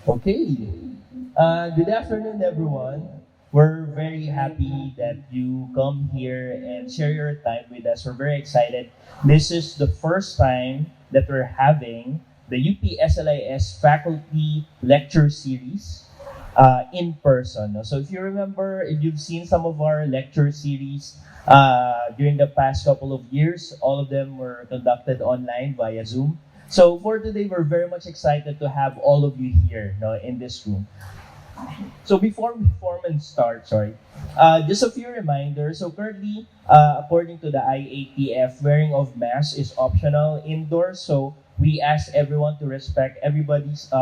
Okay. Good afternoon, everyone. We're very happy that you come here and share your time with us. We're very excited. This is the first time that we're having the UPSLIS faculty lecture series in person. No? So if you remember, if you've seen some of our lecture series during the past couple of years, all of them were conducted online via Zoom. So for today, we're very much excited to have all of you here, no, in this room. So before we form and start, just a few reminders. So currently, according to the IATF, wearing of mask is optional indoors. So we ask everyone to respect everybody's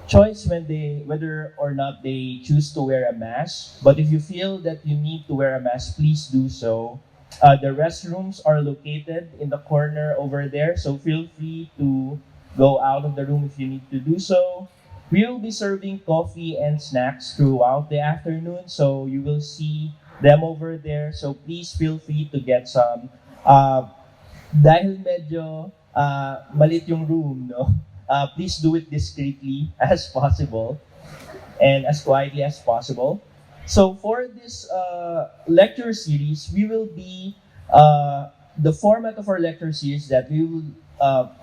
choice when they whether or not they choose to wear a mask. But if you feel that you need to wear a mask, please do so. The restrooms are located in the corner over there, so feel free to go out of the room if you need to do so. We will be serving coffee and snacks throughout the afternoon, so you will see them over there. So please feel free to get some. Dahil medyo malit yung room, no? Please do it discreetly as possible and as quietly as possible. So for this lecture series, we will be the format of our lecture series that we will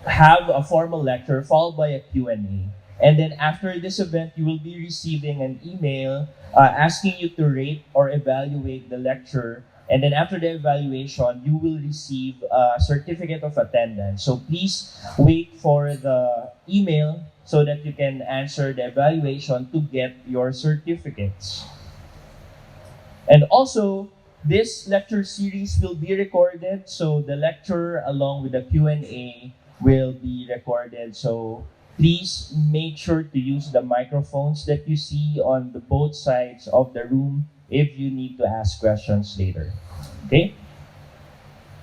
have a formal lecture followed by a Q&A. And then after this event, you will be receiving an email asking you to rate or evaluate the lecture. And then after the evaluation, you will receive a certificate of attendance. So please wait for the email so that you can answer the evaluation to get your certificates. And also, this lecture series will be recorded, so the lecture along with the Q&A will be recorded. So please make sure to use the microphones that you see on the both sides of the room if you need to ask questions later. Okay?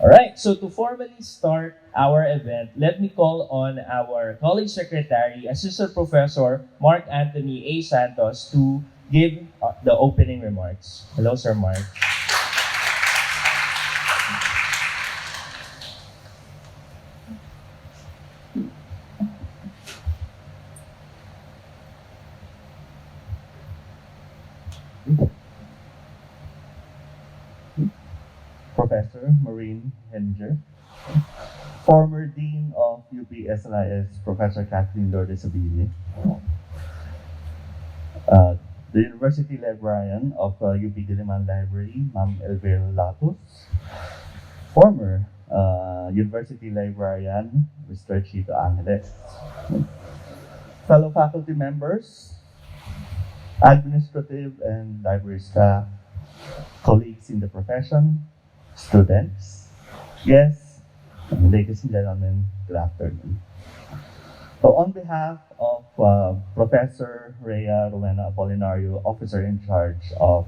All right, so to formally start our event, let me call on our College Secretary, Assistant Professor Mark Anthony A. Santos to give the opening remarks. Hello, Sir Mark. Professor Maureen Henninger, former Dean of UPSLIS, Professor Kathleen Lourdes Abili, the University Librarian of UP Diliman Library, Ma'am Elvira Latos, former University Librarian, Mr. Chito Angeles, fellow faculty members, administrative and library staff, colleagues in the profession, students, guests, ladies and gentlemen, good afternoon. So on behalf of Professor Rhea Rowena Apolinario, Officer in Charge of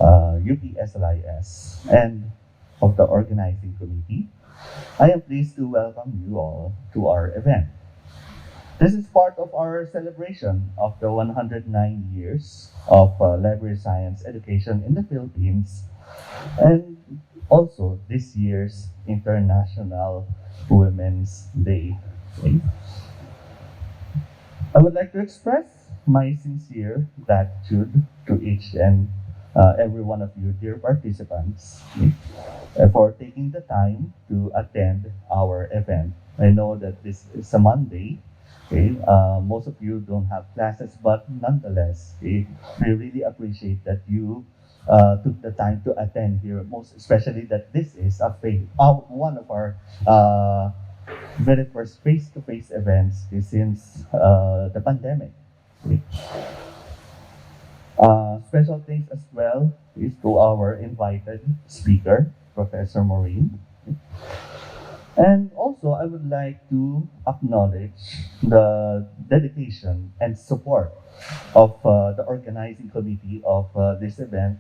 UPSLIS and of the organizing committee, I am pleased to welcome you all to our event. This is part of our celebration of the 109 years of library science education in the Philippines and also this year's International Women's Day. Okay? I would like to express my sincere gratitude to each and every one of you, dear participants, for taking the time to attend our event. I know that this is a Monday. Okay, most of you don't have classes, but nonetheless, okay, we really appreciate that you took the time to attend here. Most especially that this is one of our very first face-to-face events since the pandemic. Okay. Special thanks as well is to our invited speaker, Professor Maureen. And also, I would like to acknowledge the dedication and support of the organizing committee of this event,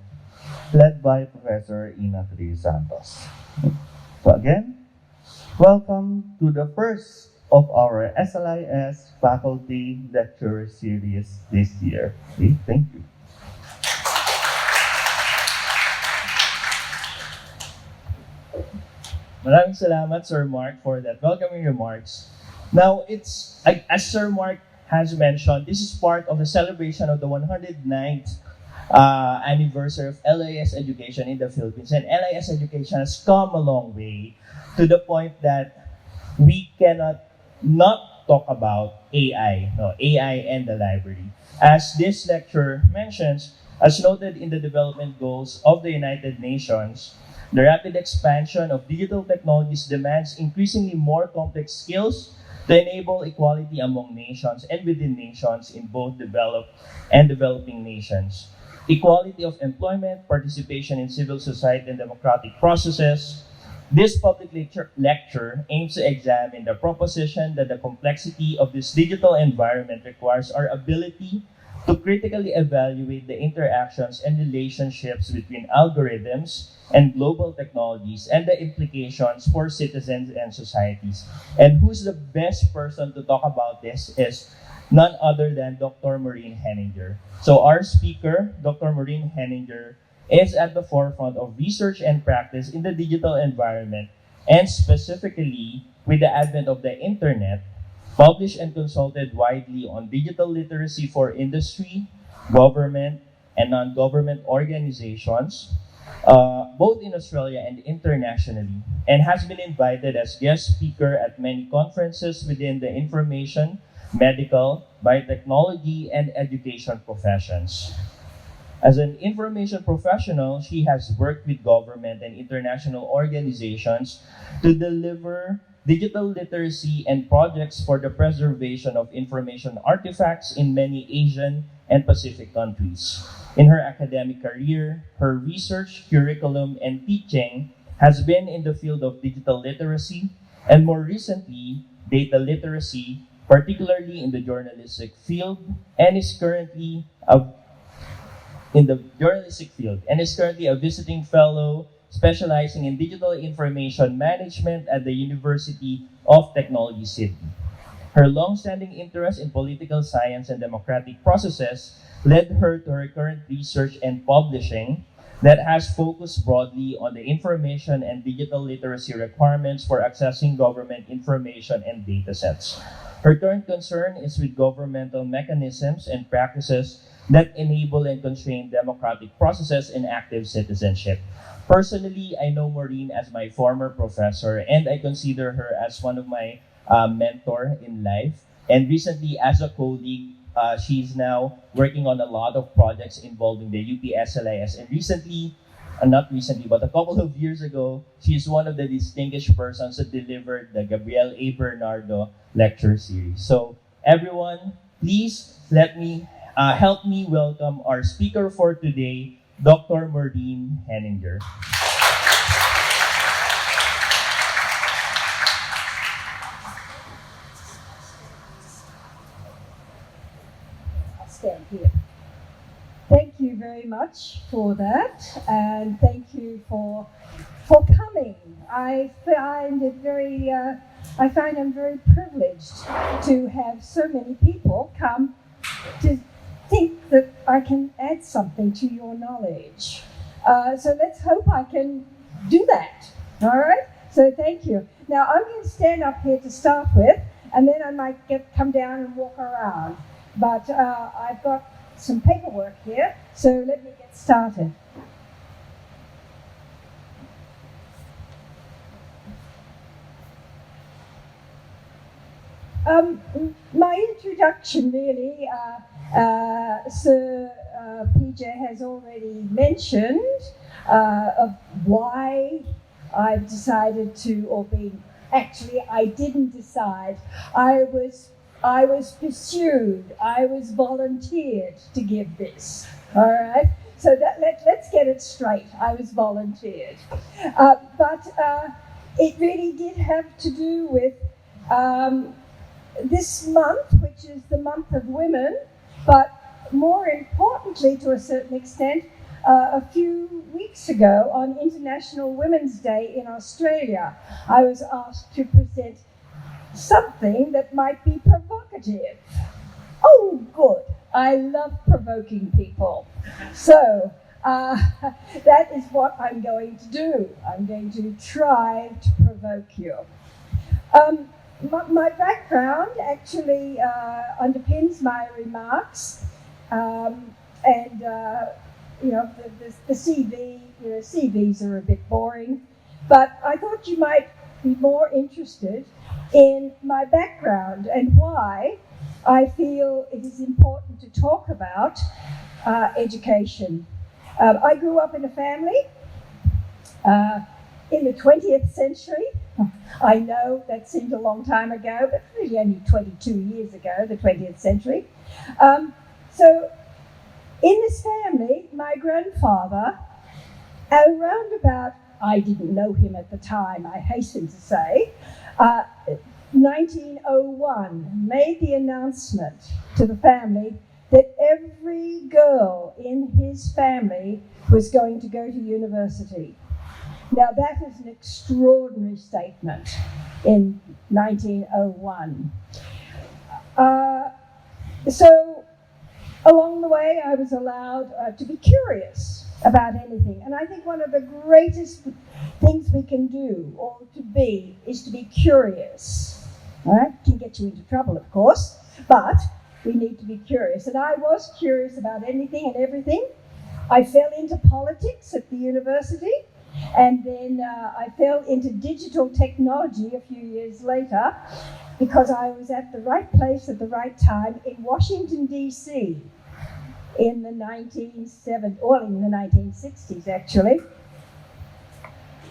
led by Professor Ina Tri Santos. So again, welcome to the first of our SLIS faculty lecture series this year. Okay, thank you. Maraming salamat, Sir Mark, for that welcoming remarks. Now, as Sir Mark has mentioned, this is part of the celebration of the 109th anniversary of LIS education in the Philippines. And LIS education has come a long way to the point that we cannot not talk about AI, no, AI and the library. As this lecture mentions, as noted in the development goals of the United Nations, the rapid expansion of digital technologies demands increasingly more complex skills to enable equality among nations and within nations in both developed and developing nations. Equality of employment, participation in civil society and democratic processes. This public lecture aims to examine the proposition that the complexity of this digital environment requires our ability to critically evaluate the interactions and relationships between algorithms and global technologies and the implications for citizens and societies. And who's the best person to talk about this is none other than Dr. Maureen Henninger. So our speaker, Dr. Maureen Henninger, is at the forefront of research and practice in the digital environment, and specifically with the advent of the internet, published and consulted widely on digital literacy for industry, government, and non-government organizations, both in Australia and internationally, and has been invited as guest speaker at many conferences within the information, medical, biotechnology, and education professions. As an information professional, she has worked with government and international organizations to deliver digital literacy and projects for the preservation of information artifacts in many Asian and Pacific countries. In her academic career, her research, curriculum, and teaching has been in the field of digital literacy and more recently, data literacy, particularly in the journalistic field, and is currently a visiting fellow specializing in digital information management at the University of Technology Sydney. Her long-standing interest in political science and democratic processes led her to her current research and publishing that has focused broadly on the information and digital literacy requirements for accessing government information and datasets. Her current concern is with governmental mechanisms and practices that enable and constrain democratic processes and active citizenship. Personally, I know Maureen as my former professor, and I consider her as one of my mentor in life. And recently, as a colleague, she's now working on a lot of projects involving the UPSLIS. And recently, not recently, but a couple of years ago, she's one of the distinguished persons that delivered the Gabriel A. Bernardo lecture series. So, everyone, please help me welcome our speaker for today, Dr. Maureen Henninger. I'll stand here. Thank you very much for that, and thank you for coming. I find I'm very privileged to have so many people come to think that I can add something to your knowledge. So let's hope I can do that. All right? So thank you. Now I'm going to stand up here to start with, and then I might come down and walk around. But I've got some paperwork here, so let me get started. My introduction really, Sir PJ has already mentioned of why I've decided to, actually I didn't decide. I was pursued. I was volunteered to give this. All right. So let's get it straight. I was volunteered, but it really did have to do with this month, which is the month of women, but more importantly, to a certain extent, a few weeks ago on International Women's Day in Australia, I was asked to present something that might be provocative. Oh, good. I love provoking people. So that is what I'm going to do. I'm going to try to provoke you. my background actually underpins my remarks, and the CV, CVs are a bit boring, but I thought you might be more interested in my background and why I feel it is important to talk about education. I grew up in a family in the 20th century. I know that seemed a long time ago, but really only 22 years ago, the 20th century. So in this family, my grandfather, around about, I didn't know him at the time, I hasten to say, 1901, made the announcement to the family that every girl in his family was going to go to university. Now that is an extraordinary statement in 1901. So along the way I was allowed to be curious about anything, and I think one of the greatest things we can do or to be is to be curious. All right? Can get you into trouble, of course, but we need to be curious, and I was curious about anything and everything. I fell into politics at the university, and then I fell into digital technology a few years later because I was at the right place at the right time in Washington, D.C. in the 1960s, actually.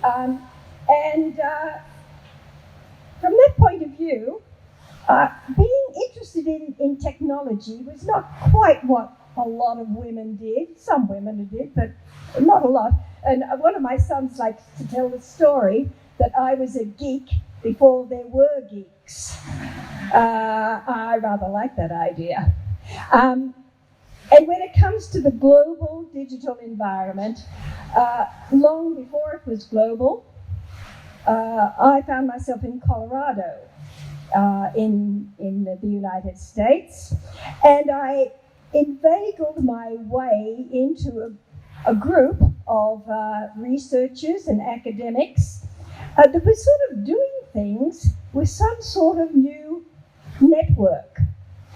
And from that point of view, being interested in technology was not quite what a lot of women did. Some women did, but not a lot. And one of my sons likes to tell the story that I was a geek before there were geeks. I rather like that idea. And when it comes to the global digital environment, long before it was global, I found myself in Colorado, in the United States, and I inveigled my way into a group of researchers and academics that were sort of doing things with some sort of new network.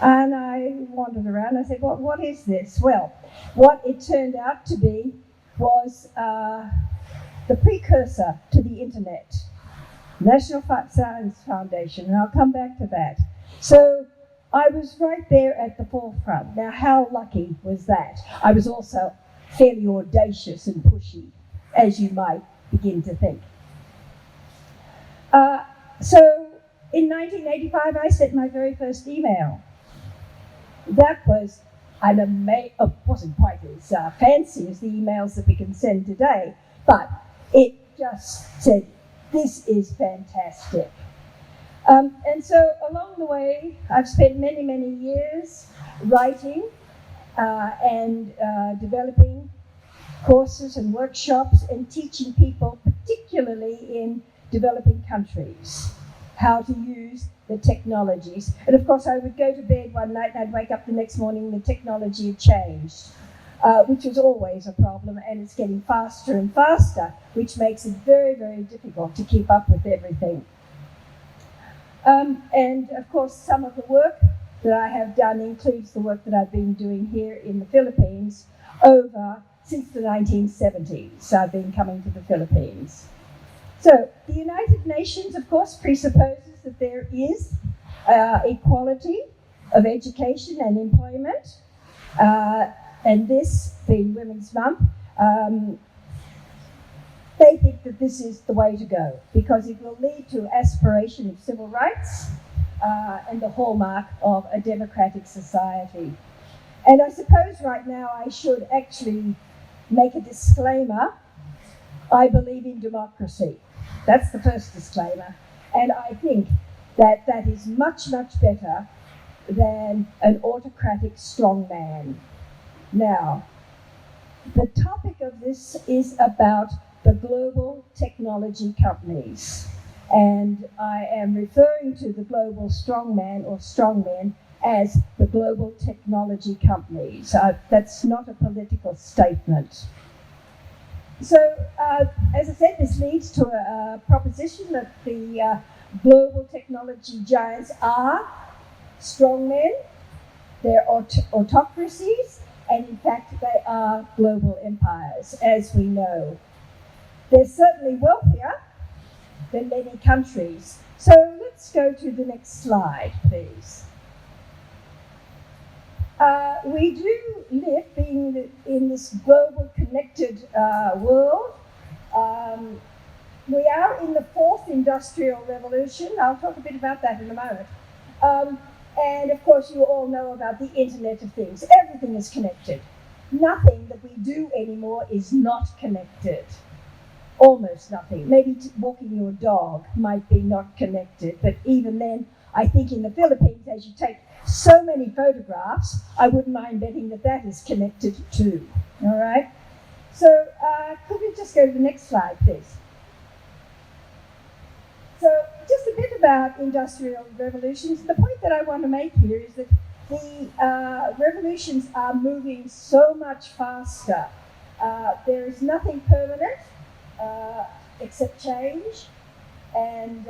And I wandered around. I said, what is this? Well, what it turned out to be was the precursor to the internet, National Science Foundation, and I'll come back to that. So I was right there at the forefront. Now, how lucky was that? I was also fairly audacious and pushy, as you might begin to think. So in 1985, I sent my very first email. That was wasn't quite as fancy as the emails that we can send today, but it just said, "This is fantastic." And so along the way, I've spent many, many years writing and developing courses and workshops and teaching people, particularly in developing countries, how to use the technologies. And of course, I would go to bed one night and I'd wake up the next morning and the technology had changed, which is always a problem, and it's getting faster and faster, which makes it very, very difficult to keep up with everything. And of course, some of the work that I have done includes the work that I've been doing here in the Philippines since the 1970s. I've been coming to the Philippines. So the United Nations, of course, presupposes that there is equality of education and employment, and this being Women's Month, they think that this is the way to go because it will lead to aspiration of civil rights and the hallmark of a democratic society. And I suppose right now I should actually make a disclaimer. I believe in democracy. That's the first disclaimer. And I think that that is much, much better than an autocratic strongman. Now, the topic of this is about the global technology companies. And I am referring to the global strongman or strongmen as the global technology companies. That's not a political statement. So, as I said, this leads to a proposition that the global technology giants are strongmen, they're autocracies, and in fact they are global empires, as we know. They're certainly wealthier than many countries. So let's go to the next slide, please. We do live, being in this global connected world. We are in the fourth industrial revolution. I'll talk a bit about that in a moment. And of course, you all know about the Internet of Things. Everything is connected. Nothing that we do anymore is not connected. Almost nothing. Maybe walking your dog might be not connected, but even then, I think in the Philippines, as you take so many photographs, I wouldn't mind betting that that is connected too. All right? So could we just go to the next slide, please? So just a bit about industrial revolutions. The point that I want to make here is that the revolutions are moving so much faster. There is nothing permanent except change, and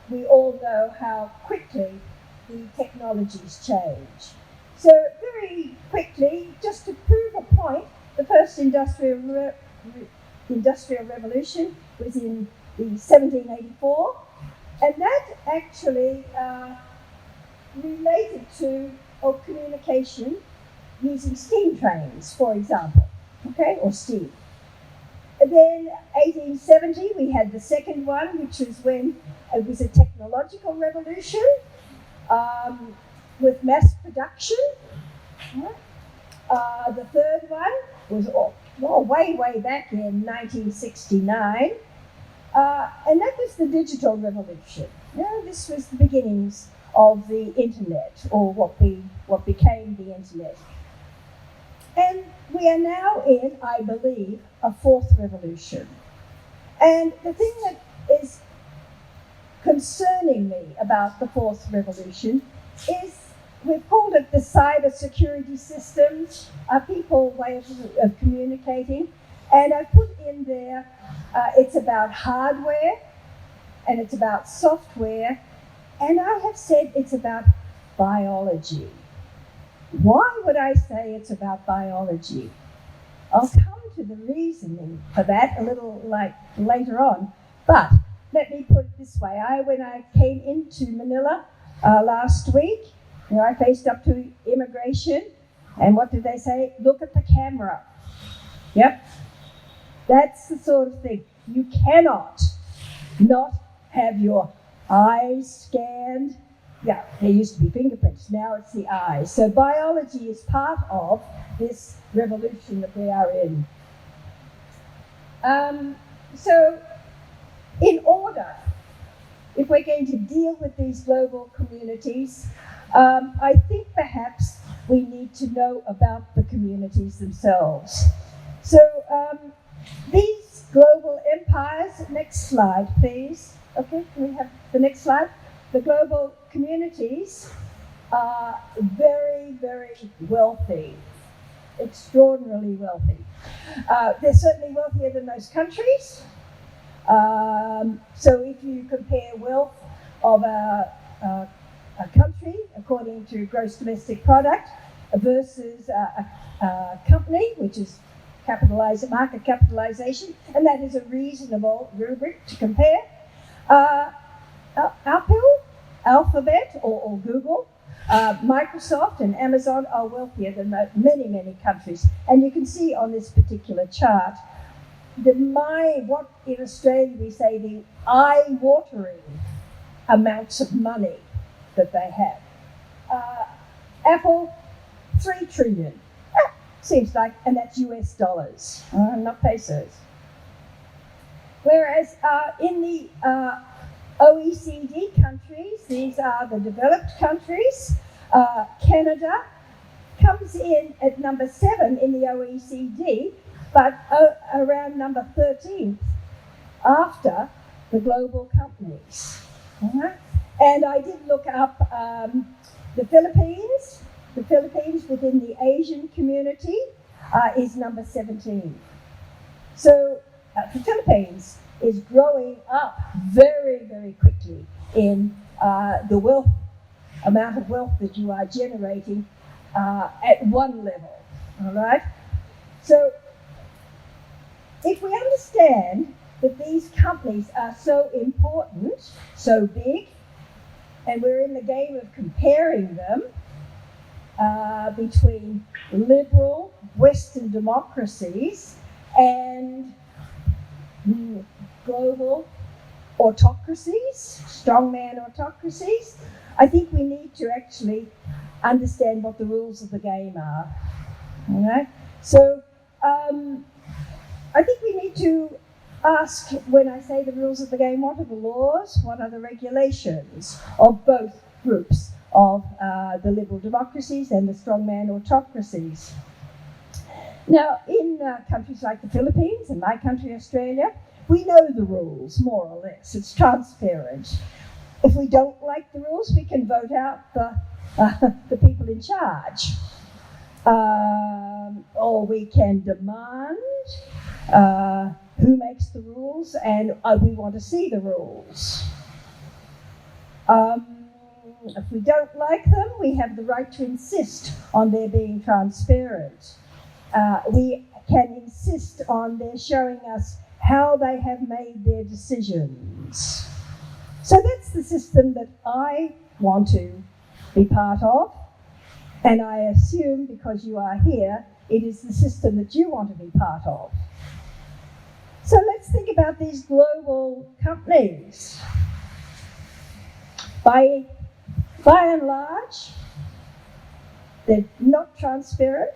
we all know how quickly the technologies change. So very quickly, just to prove a point, the first industrial revolution was in the 1784, and that actually related to communication using steam trains, for example, okay, or steam. And then 1870, we had the second one, which was when it was a technological revolution with mass production. The third one was way back in 1969. And that was the digital revolution. This was the beginnings of the internet, or what became the internet. And we are now in, I believe, a fourth revolution. And the thing that is concerning me about the fourth revolution is, we've called it the cyber security systems, a people way of communicating. And I put in there, it's about hardware, and it's about software, and I have said it's about biology. Why would I say it's about biology? I'll come to the reasoning for that a little later on, but let me put it this way. When I came into Manila last week, I faced up to immigration, and what did they say? Look at the camera. Yep. That's the sort of thing. You cannot not have your eyes scanned. Yeah, there used to be fingerprints, now it's the eyes. So biology is part of this revolution that we are in. So in order, if we're going to deal with these global communities, I think perhaps we need to know about the communities themselves. So these global empires, next slide please. Okay, can we have the next slide? The global communities are very, very wealthy, extraordinarily wealthy. They're certainly wealthier than most countries. So if you compare wealth of a country according to gross domestic product versus a company, which is market capitalization, and that is a reasonable rubric to compare. Apple, Alphabet, or Google, Microsoft and Amazon are wealthier than many, many countries. And you can see on this particular chart what in Australia we say the eye-watering amounts of money that they have. Apple, 3 trillion. Seems like, and that's US dollars, not pesos. Whereas in the OECD countries, these are the developed countries, Canada comes in at number 7 in the OECD, but around number 13 after the global companies. And I did look up the Philippines. The Philippines within the Asian community is number 17. So the Philippines is growing up very, very quickly in the amount of wealth that you are generating at one level. All right? So if we understand that these companies are so important, so big, and we're in the game of comparing them between liberal Western democracies and global autocracies, strongman autocracies, I think we need to actually understand what the rules of the game are. All right? So I think we need to ask, when I say the rules of the game, what are the laws, what are the regulations of both groups of the liberal democracies and the strongman autocracies. Now, in countries like the Philippines and my country, Australia, we know the rules, more or less. It's transparent. If we don't like the rules, we can vote out the people in charge. Or we can demand who makes the rules, and we want to see the rules. If we don't like them, we have the right to insist on their being transparent. We can insist on their showing us how they have made their decisions. So that's the system that I want to be part of, and I assume, because you are here, it is the system that you want to be part of. So let's think about these global companies. By and large, they're not transparent.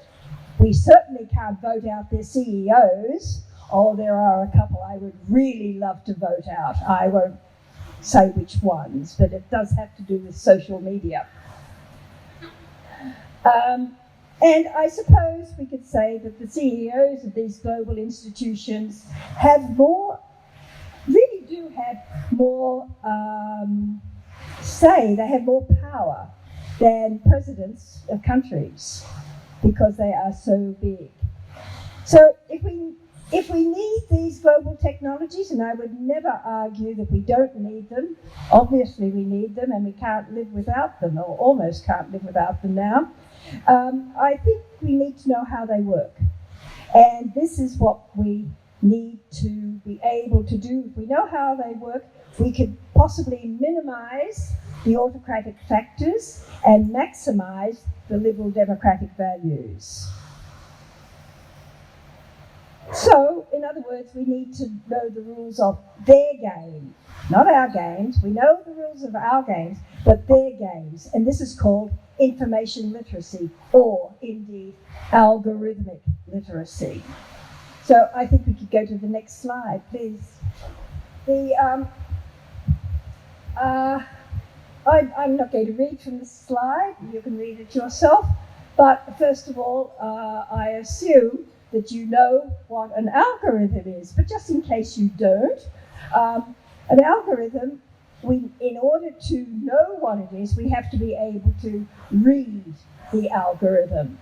We certainly can't vote out their CEOs. Oh, there are a couple I would really love to vote out. I won't say which ones, but it does have to do with social media. And I suppose we could say that the CEOs of these global institutions really do have more say, they have more power than presidents of countries because they are so big. So if we need these global technologies, and I would never argue that we don't need them, obviously we need them and we can't live without them, or almost can't live without them now, I think we need to know how they work. And this is what we need to be able to do. If we know how they work, we could possibly minimize the autocratic factors and maximize the liberal democratic values. So, in other words, we need to know the rules of their game, not our games. We know the rules of our games, but their games. And this is called information literacy, or indeed algorithmic literacy. So I think we could go to the next slide, please. I'm not going to read from the slide. You can read it yourself. But first of all, I assume that you know what an algorithm is. But just in case you don't, an algorithm, in order to know what it is, we have to be able to read the algorithm.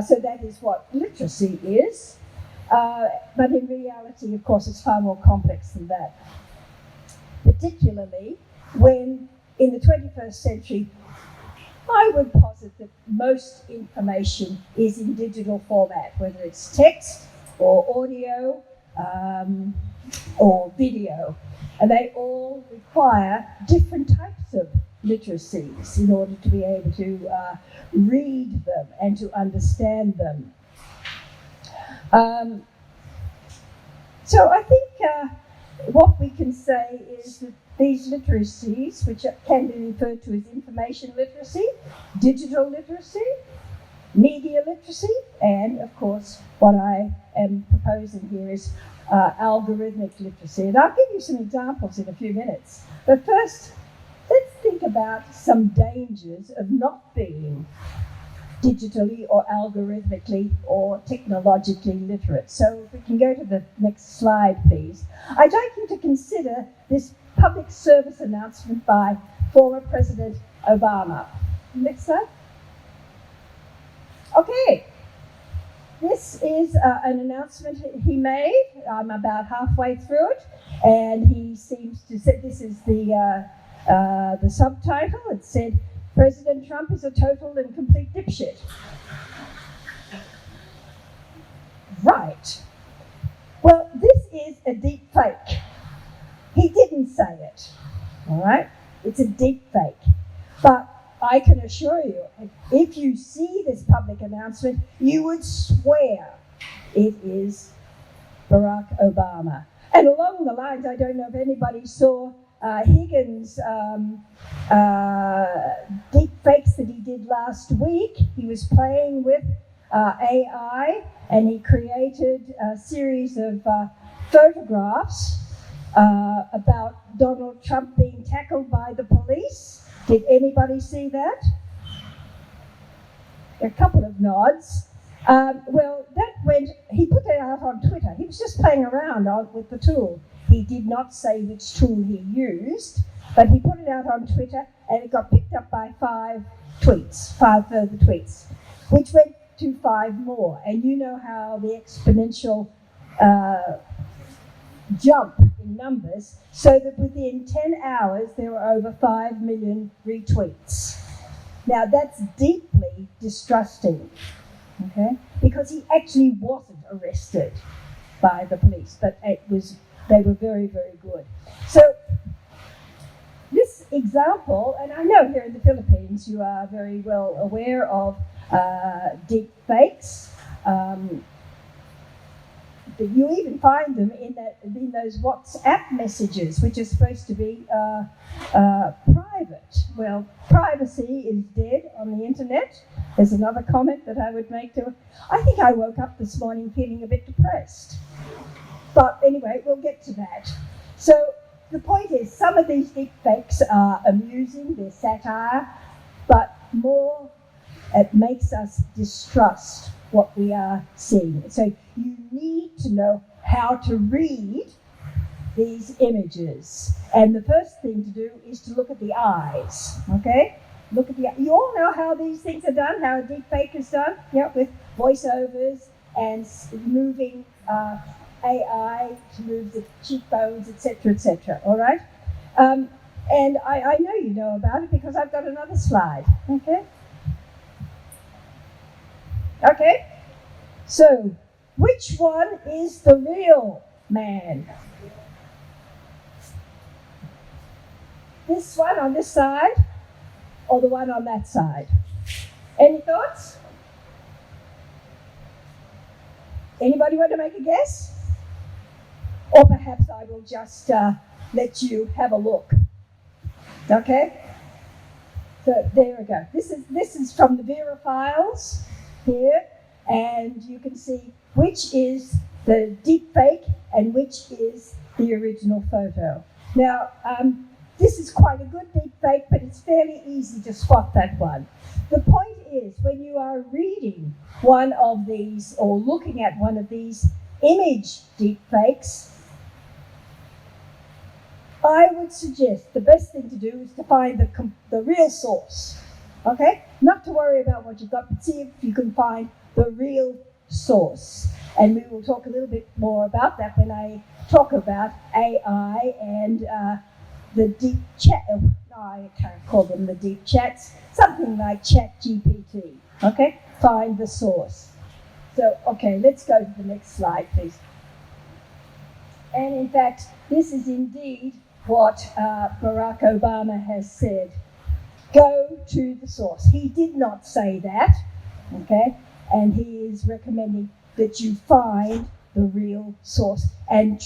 So that is what literacy is. But in reality, of course, it's far more complex than that. Particularly when, in the 21st century, I would posit that most information is in digital format, whether it's text or audio or video. And they all require different types of literacies in order to be able to read them and to understand them. So I think what we can say is that these literacies, which can be referred to as information literacy, digital literacy, media literacy, and of course what I am proposing here is algorithmic literacy. And I'll give you some examples in a few minutes. But first, let's think about some dangers of not being digitally or algorithmically or technologically literate. So if we can go to the next slide, please. I'd like you to consider this public service announcement by former President Obama. Next slide. Okay. This is an announcement he made. I'm about halfway through it, and he seems to say this is the The subtitle, it said, President Trump is a total and complete dipshit. Right. Well, this is a deep fake. He didn't say it. All right? It's a deep fake. But I can assure you, if you see this public announcement, you would swear it is Barack Obama. And along the lines, I don't know if anybody saw Higgins' deep fakes that he did last week. He was playing with AI, and he created a series of photographs about Donald Trump being tackled by the police. Did anybody see that? A couple of nods. Well, he put that out on Twitter. He was just playing around with the tool. He did not say which tool he used, but he put it out on Twitter, and it got picked up by 5 further tweets, which went to 5 more. And you know how the exponential jump in numbers, so that within 10 hours there were over 5 million retweets. Now that's deeply distrusting, okay? Because he actually wasn't arrested by the police, but they were very, very good. So this example, and I know here in the Philippines you are very well aware of deep fakes. You even find them in those WhatsApp messages, which are supposed to be private. Well, privacy is dead on the internet. There's another comment that I would make to. I think I woke up this morning feeling a bit depressed. But anyway, we'll get to that. So the point is, some of these deep fakes are amusing, they're satire, but more, it makes us distrust what we are seeing. So you need to know how to read these images. And the first thing to do is to look at the eyes, okay? Look at you all know how these things are done, how a deep fake is done, yeah, with voiceovers and moving AI to move the cheekbones, etc., all right? And I know you know about it because I've got another slide, okay? Okay, so which one is the real man? This one on this side or the one on that side? Any thoughts? Anybody want to make a guess? Or perhaps I will just let you have a look. Okay? So there we go. This is from the Vera files here, and you can see which is the deep fake and which is the original photo. Now, this is quite a good deep fake, but it's fairly easy to spot that one. The point is, when you are reading one of these or looking at one of these image deep fakes, I would suggest the best thing to do is to find the real source, okay? Not to worry about what you've got, but see if you can find the real source. And we will talk a little bit more about that when I talk about AI and the deep chat. No, I can't call them the deep chats. Something like ChatGPT, okay? Find the source. So, okay, let's go to the next slide, please. And in fact, this is indeed what Barack Obama has said. Go to the source. He did not say that, okay? And he is recommending that you find the real source and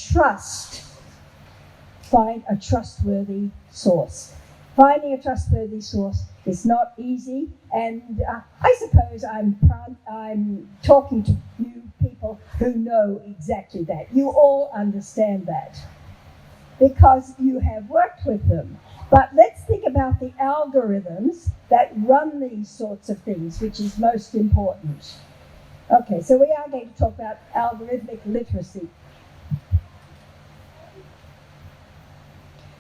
find a trustworthy source. Finding a trustworthy source is not easy, and I suppose I'm talking to you people who know exactly that. You all understand that because you have worked with them. But let's think about the algorithms that run these sorts of things, which is most important. Okay, so we are going to talk about algorithmic literacy.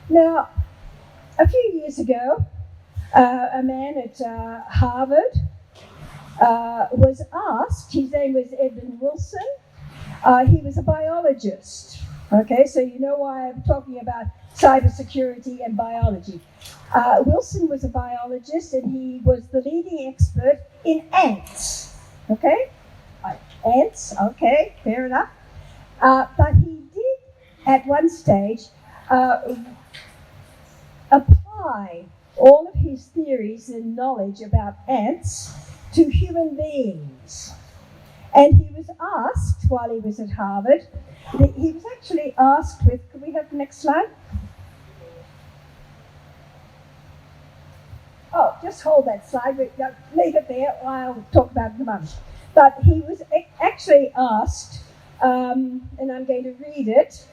Now, a few years ago, a man at Harvard was asked, his name was Edwin Wilson, he was a biologist. Okay, so you know why I'm talking about cybersecurity and biology. Wilson was a biologist and he was the leading expert in ants. Okay? Ants, okay, fair enough. But he did, at one stage, apply all of his theories and knowledge about ants to human beings. And he was asked, while he was at Harvard, he was actually asked with, could we have the next slide? Oh, just hold that slide, leave it there, I'll talk about it in a moment. But he was actually asked, and I'm going to read it,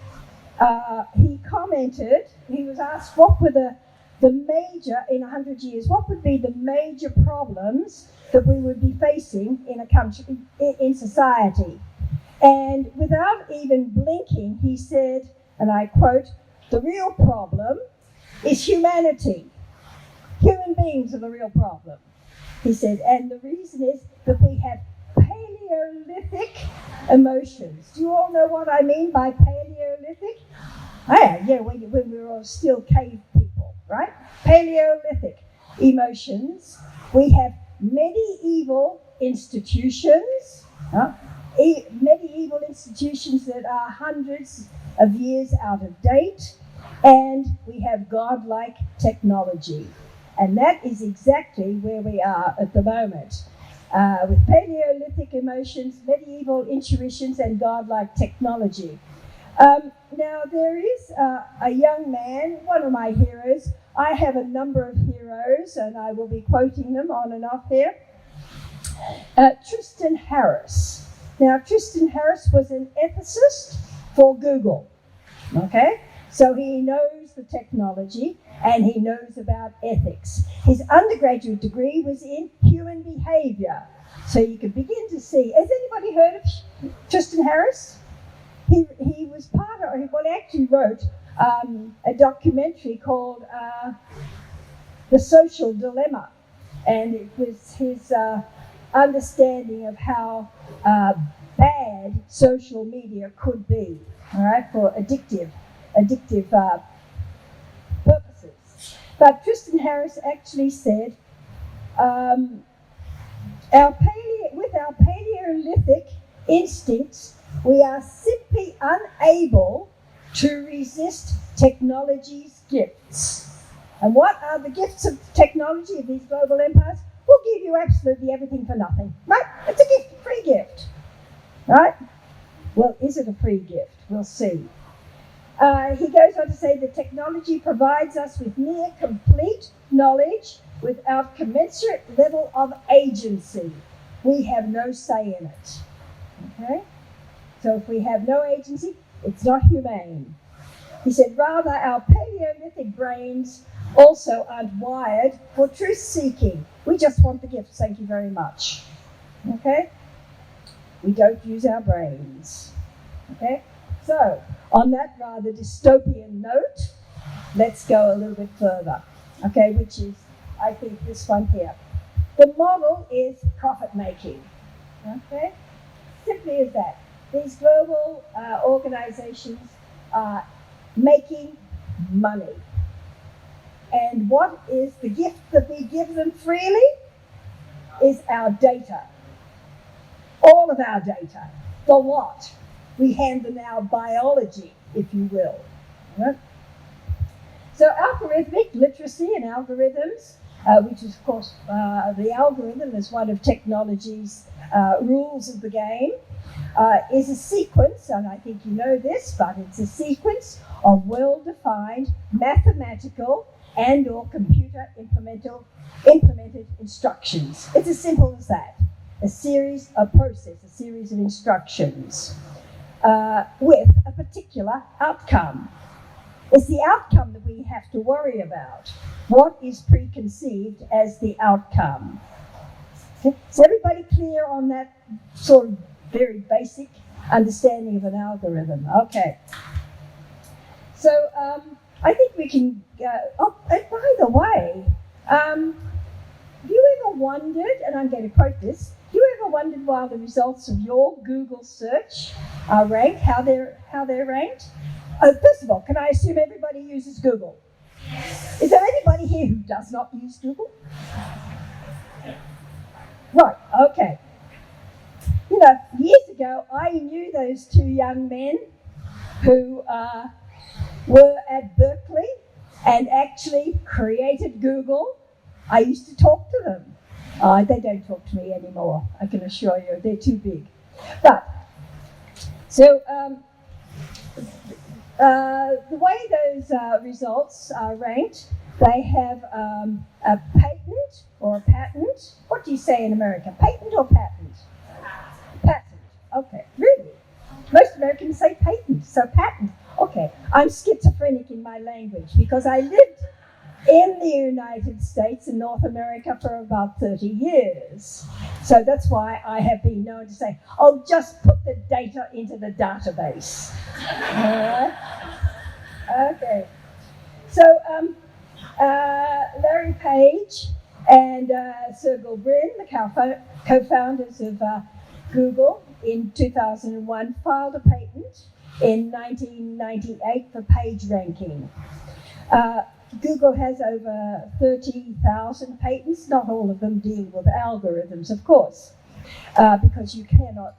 he commented, he was asked what were the major, in 100 years, what would be the major problems that we would be facing in a country, in society. And without even blinking, he said, and I quote, "The real problem is humanity. Human beings are the real problem," he said, and the reason is that we have Paleolithic emotions. Do you all know what I mean by Paleolithic? Yeah, when we were all still cave people, right? Paleolithic emotions. We have medieval institutions, medieval institutions that are hundreds of years out of date, and we have godlike technology. And that is exactly where we are at the moment, with Paleolithic emotions, medieval intuitions, and godlike technology. Now, there is a young man, one of my heroes. I have a number of heroes, and I will be quoting them on and off here. Tristan Harris. Now, Tristan Harris was an ethicist for Google, okay? So he knows the technology and he knows about ethics. His undergraduate degree was in human behavior. So you can begin to see, has anybody heard of Tristan Harris? He was part of, well, he actually wrote a documentary called The Social Dilemma. And it was his understanding of how bad social media could be, all right, for addictive purposes. But Tristan Harris actually said, with our Paleolithic instincts, we are simply unable to resist technology's gifts. And what are the gifts of technology of these global empires? We'll give you absolutely everything for nothing, right? It's a gift, a free gift, right? Well, is it a free gift? We'll see. He goes on to say that technology provides us with near complete knowledge without commensurate level of agency. We have no say in it, okay? So if we have no agency, it's not humane. He said, rather, our Paleolithic brains also aren't wired for truth-seeking. We just want the gifts, thank you very much. Okay? We don't use our brains. Okay? So, on that rather dystopian note, let's go a little bit further. Okay, which is, I think, this one here. The model is profit-making. Okay? Simply as that. These global organizations are making money. And what is the gift that we give them freely? Is our data. All of our data. The lot. We hand them our biology, if you will. Right? So algorithmic literacy and algorithms, which is, of course, the algorithm is one of technology's rules of the game, is a sequence, and I think you know this, but it's a sequence of well-defined mathematical and or computer implemented instructions. It's as simple as that. A series of instructions with a particular outcome. It's the outcome that we have to worry about. What is preconceived as the outcome? Okay. Is everybody clear on that sort of very basic understanding of an algorithm? Okay. So I think we can oh, and by the way, have you ever wondered, and I'm going to quote this, have you ever wondered why the results of your Google search are ranked, how they're ranked? First of all, can I assume everybody uses Google? Is there anybody here who does not use Google? Right, okay. You know, years ago, I knew those two young men who were at Berkeley and actually created Google. I used to talk to them. They don't talk to me anymore, I can assure you. They're too big. But, so, the way those results are ranked, they have a patent or a patent. What do you say in America? Patent or patent? Patent. Okay, really? Most Americans say patent, so patent. Okay, I'm schizophrenic in my language because I lived in the United States and North America for about 30 years. So that's why I have been known to say, oh, just put the data into the database. All right? Okay. So Larry Page and Sergey Brin, the co-founders of Google, in 2001 filed a patent in 1998 for page ranking. Google has over 30,000 patents. Not all of them deal with algorithms, of course, because you cannot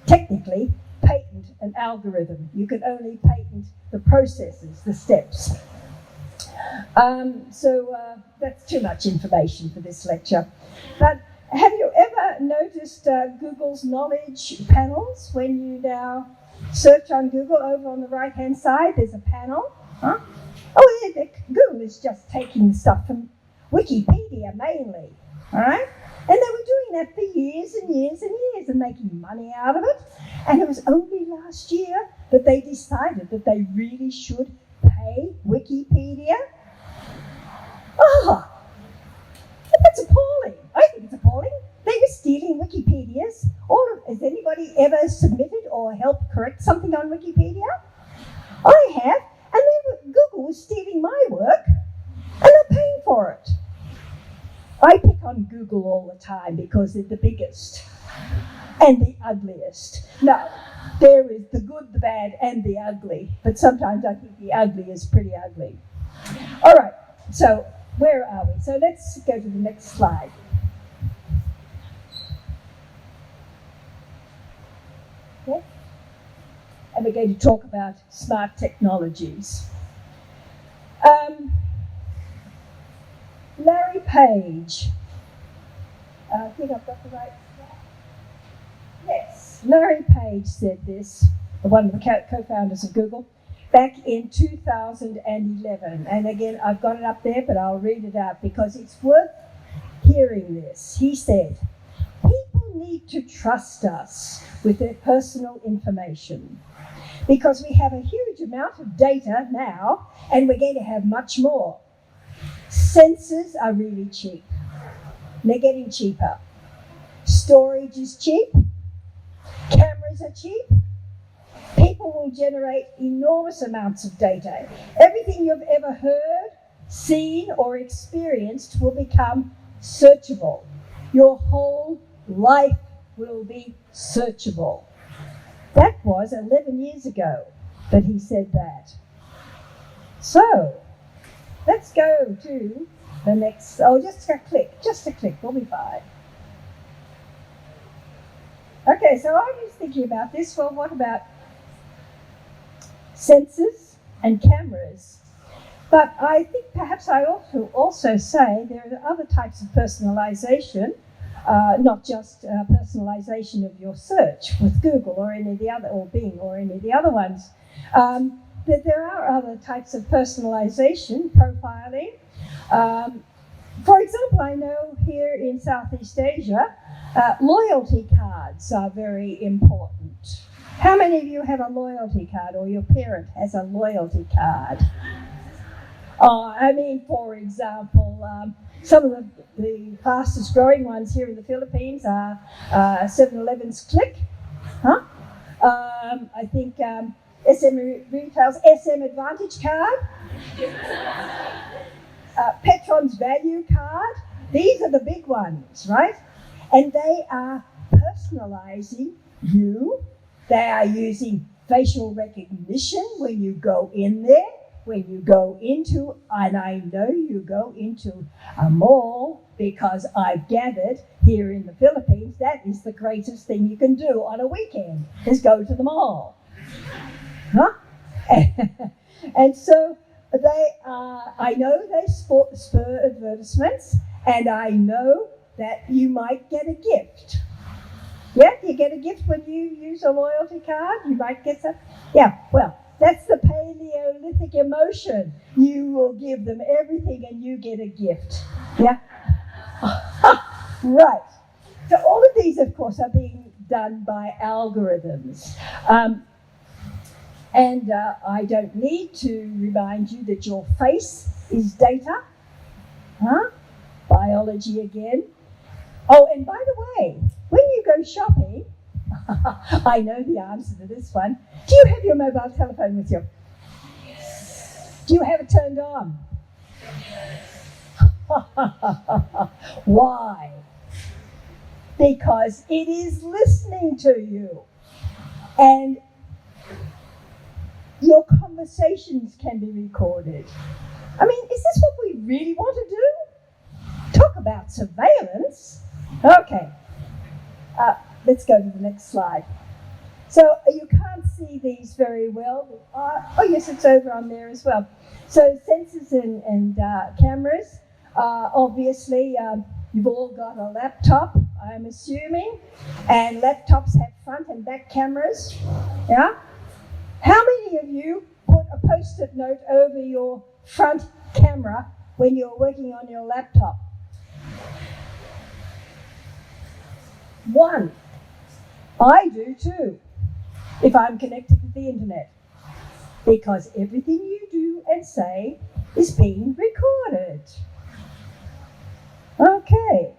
technically patent an algorithm. You can only patent the processes, the steps. So that's too much information for this lecture. But have you ever noticed Google's knowledge panels? When you now search on Google, over on the right-hand side, there's a panel. Huh? Oh, yeah, Google is just taking stuff from Wikipedia mainly, all right? And they were doing that for years and years and years and making money out of it. And it was only last year that they decided that they really should pay Wikipedia. Oh, that's appalling. I think it's appalling. They were stealing Wikipedias. Has anybody ever submitted or helped correct something on Wikipedia? I have. And Google was stealing my work, and they're paying for it. I pick on Google all the time because they're the biggest and the ugliest. No, there is the good, the bad, and the ugly. But sometimes I think the ugly is pretty ugly. All right, so where are we? So let's go to the next slide. Okay. And we're going to talk about smart technologies. Larry Page. I think I've got the right slide. Yes, Larry Page said this, one of the co-founders of Google, back in 2011. And again, I've got it up there, but I'll read it out because it's worth hearing this. He said, people need to trust us with their personal information, because we have a huge amount of data now, and we're going to have much more. Sensors are really cheap. They're getting cheaper. Storage is cheap. Cameras are cheap. People will generate enormous amounts of data. Everything you've ever heard, seen, or experienced will become searchable. Your whole life will be searchable. That was 11 years ago that he said that. So, let's go to the next, just a click, we'll be fine. Okay, so I was thinking about this. Well, what about sensors and cameras? But I think perhaps I ought to also say there are other types of personalization, not just personalization of your search with Google or any of the other, or Bing or any of the other ones. But there are other types of personalization, profiling. For example, I know here in Southeast Asia, loyalty cards are very important. How many of you have a loyalty card, or your parent has a loyalty card? For example, some of the fastest growing ones here in the Philippines are 7-Eleven's Click. I think SM Retail's SM Advantage card. Petron's Value card. These are the big ones, right? And they are personalizing you. They are using facial recognition when you go in there. when you go into, and I know you go into a mall, because I've gathered here in the Philippines, that is the greatest thing you can do on a weekend, is go to the mall. Huh? And so I know they spur advertisements, and I know that you might get a gift. Yeah, you get a gift when you use a loyalty card. You might get some. Yeah, well, that's the Paleolithic emotion. You will give them everything and you get a gift. Yeah? Right. So all of these, of course, are being done by algorithms. And I don't need to remind you that your face is data. Huh? Biology again. Oh, and by the way, when you go shopping, I know the answer to this one. Do you have your mobile telephone with you? Do you have it turned on? Why? Because it is listening to you. And your conversations can be recorded. I mean, is this what we really want to do? Talk about surveillance. Okay. Let's go to the next slide. So you can't see these very well. Oh, yes, it's over on there as well. So sensors and cameras. Obviously, you've all got a laptop, I'm assuming, and laptops have front and back cameras. Yeah? How many of you put a post-it note over your front camera when you're working on your laptop? One. I do too, if I'm connected to the internet, because everything you do and say is being recorded. Okay,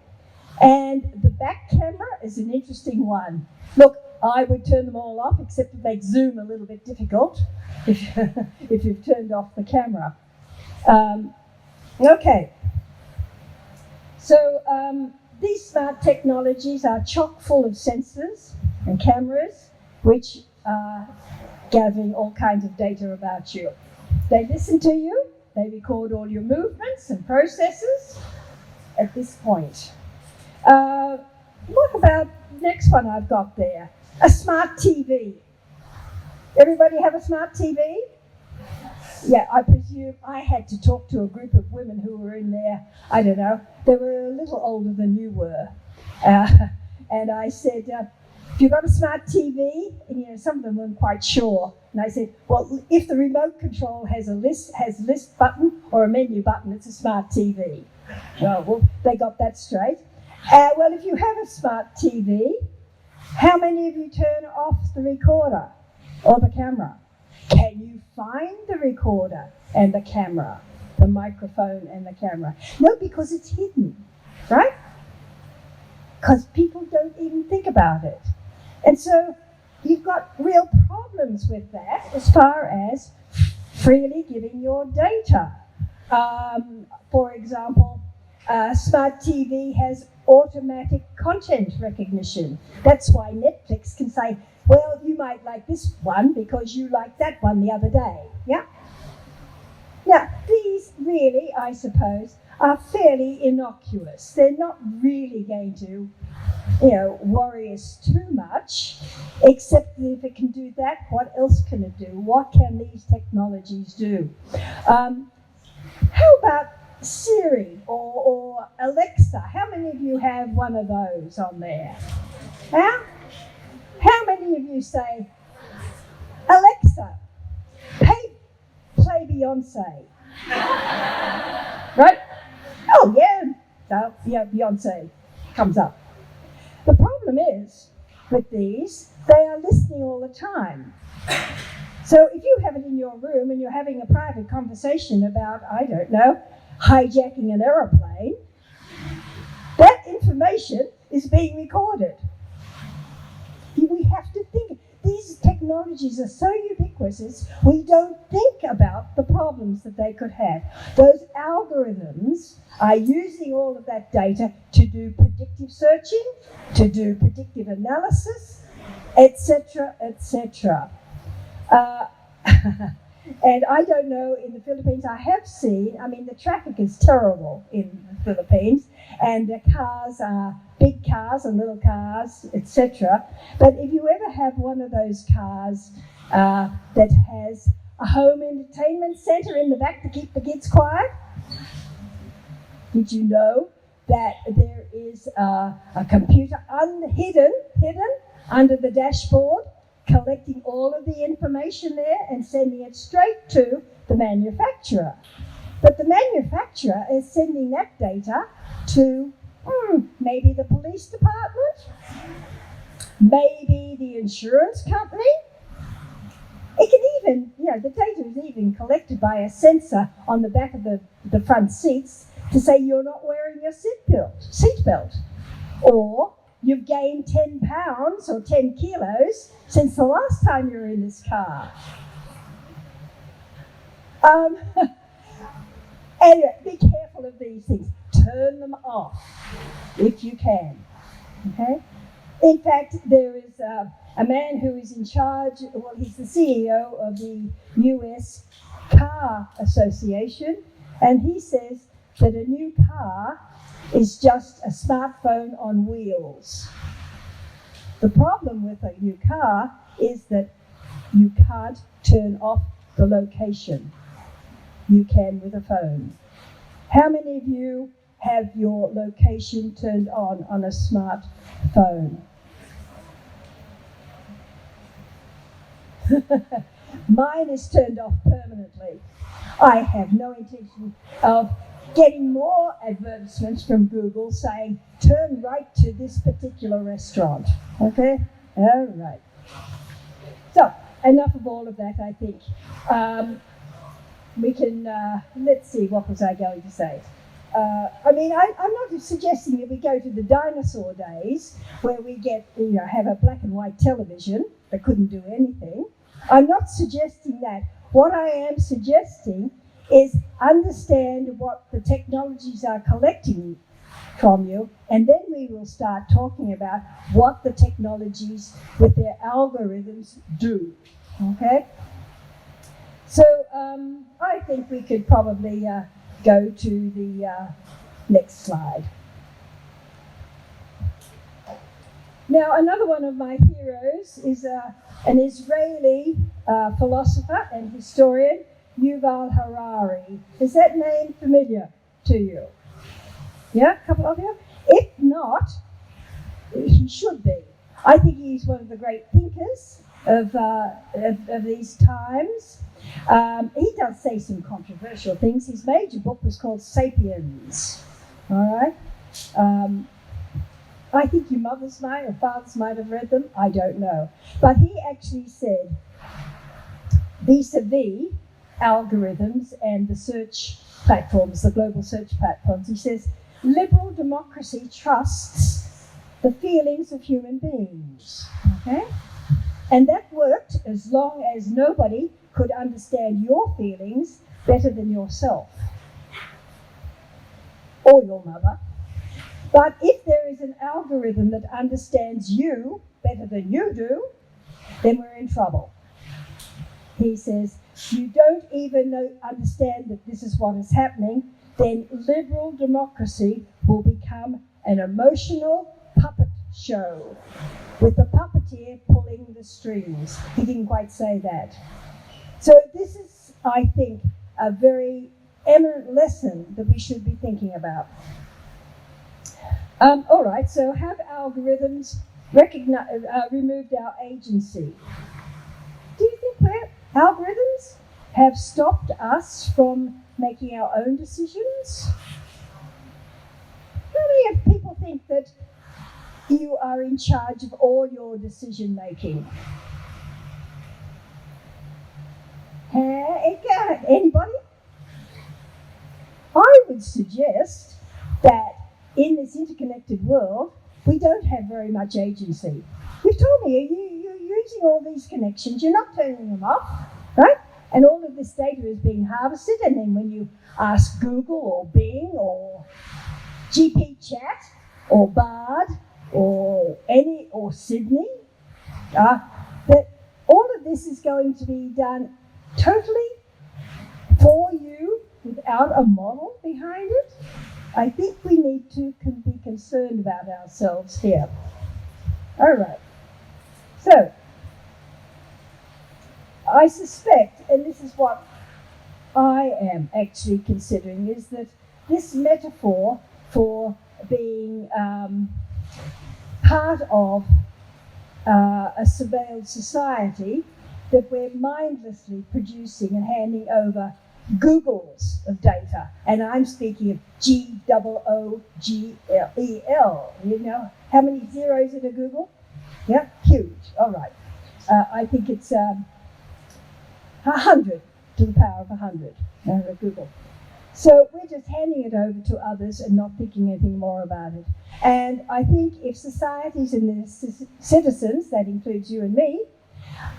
and the back camera is an interesting one. Look, I would turn them all off, except it makes Zoom a little bit difficult if you've turned off the camera. Okay, so these smart technologies are chock full of sensors and cameras, which are gathering all kinds of data about you. They listen to you, they record all your movements and processes at this point. What about the next one I've got there? A smart TV. Everybody have a smart TV? Yeah, I presume I had to talk to a group of women who were in there, I don't know, they were a little older than you were. And I said, have you got a smart TV? And some of them weren't quite sure. And I said, well, if the remote control has a list button or a menu button, it's a smart TV. Well, they got that straight. Well, if you have a smart TV, how many of you turn off the recorder or the camera? Can you find the recorder and the camera, the microphone and the camera? No, because it's hidden, right? Because people don't even think about it. And so you've got real problems with that as far as freely giving your data. For example, smart TV has automatic content recognition. That's why Netflix can say, well, you might like this one because you liked that one the other day. Yeah? Now, these really, I suppose, are fairly innocuous. They're not really going to, worry us too much, except that if it can do that, what else can it do? What can these technologies do? How about Siri or Alexa? How many of you have one of those on there? How many of you say, Alexa, play Beyonce? Right? Oh, yeah. So, Beyonce comes up. The problem is, with these, they are listening all the time. So if you have it in your room and you're having a private conversation about, I don't know, hijacking an aeroplane, that information is being recorded. We have to think. These technologies are so ubiquitous, we don't think about the problems that they could have. Those algorithms are using all of that data to do predictive searching, to do predictive analysis, etc., etc. And I don't know, in the Philippines, I have seen, I mean, the traffic is terrible in the Philippines, and the cars are big cars and little cars, etc. But if you ever have one of those cars that has a home entertainment centre in the back to keep the kids quiet, did you know that there is a computer hidden under the dashboard, collecting all of the information there and sending it straight to the manufacturer? But the manufacturer is sending that data to maybe the police department, maybe the insurance company. It can even, the data is even collected by a sensor on the back of the front seats to say you're not wearing your seatbelt, or you've gained 10 pounds or 10 kilos since the last time you were in this car. Anyway, be careful of these things. Turn them off if you can. Okay? In fact, there is a man who is in charge, well, he's the CEO of the US Car Association, and he says that a new car is just a smartphone on wheels. The problem with a new car is that you can't turn off the location. You can with a phone. How many of you have your location turned on a smartphone? Mine is turned off permanently. I have no intention of getting more advertisements from Google saying, turn right to this particular restaurant. Okay? All right. So, enough of all of that, I think. We can, let's see, what was I going to say? I'm not suggesting that we go to the dinosaur days where we have a black and white television that couldn't do anything. I'm not suggesting that. What I am suggesting is understand what the technologies are collecting from you, and then we will start talking about what the technologies with their algorithms do. Okay? So I think we could probably go to the next slide. Now, another one of my heroes is an Israeli philosopher and historian, Yuval Harari. Is that name familiar to you? Yeah, a couple of you? If not, he should be. I think he's one of the great thinkers of these times. He does say some controversial things. His major book was called Sapiens. All right? I think your mothers might or fathers might have read them. I don't know. But he actually said, vis-a-vis algorithms and the search platforms, the global search platforms, he says, liberal democracy trusts the feelings of human beings. Okay? And that worked as long as nobody could understand your feelings better than yourself or your mother. But if there is an algorithm that understands you better than you do, then we're in trouble. He says, you don't even understand that this is what is happening, then liberal democracy will become an emotional puppet show with the puppeteer pulling the strings. He didn't quite say that. So this is, I think, a very eminent lesson that we should be thinking about. All right, so have algorithms removed our agency? Do you think algorithms have stopped us from making our own decisions? How many of people think that you are in charge of all your decision making? Anybody? I would suggest that in this interconnected world, we don't have very much agency. You've told me you're using all these connections, you're not turning them off, right? And all of this data is being harvested, and then when you ask Google or Bing or GP Chat or Bard or Sydney, that all of this is going to be done totally for you without a model behind it, I think we need to be concerned about ourselves here. All right. So, I suspect, and this is what I am actually considering, is that this metaphor for being part of a surveilled society, that we're mindlessly producing and handing over Googles of data. And I'm speaking of Google. You know, how many zeros in a Google? Yeah, huge. All right. I think it's 100 to the power of 100 at Google. So we're just handing it over to others and not thinking anything more about it. And I think if societies and their citizens, that includes you and me,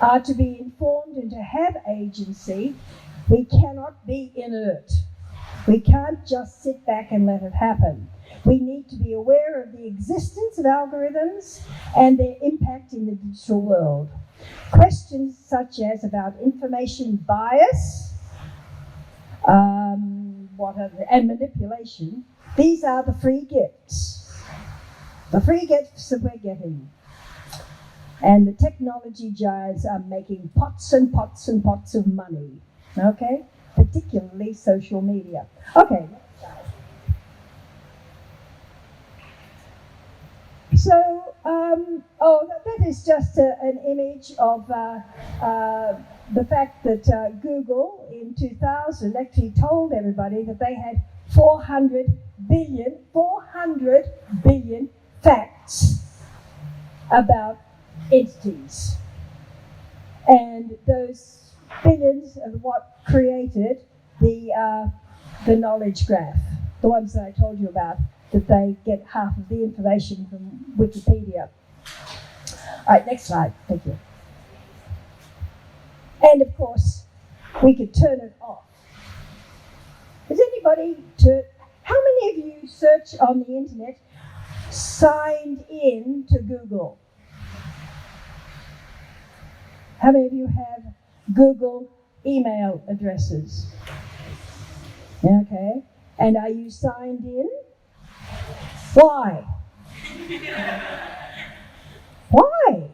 are to be informed and to have agency, we cannot be inert. We can't just sit back and let it happen. We need to be aware of the existence of algorithms and their impact in the digital world. Questions such as about information bias, and manipulation, these are the free gifts. The free gifts that we're getting. And the technology giants are making pots and pots and pots of money. Okay? Particularly social media. Okay, next slide. So, that is just an image of the fact that Google in 2000 actually told everybody that they had 400 billion facts about entities. And those billions are what created the knowledge graph, the ones that I told you about, that they get half of the information from Wikipedia. All right, next slide, thank you. And of course, we could turn it off. How many of you search on the internet signed in to Google? How many of you have Google email addresses? Okay, and are you signed in? Why? Why?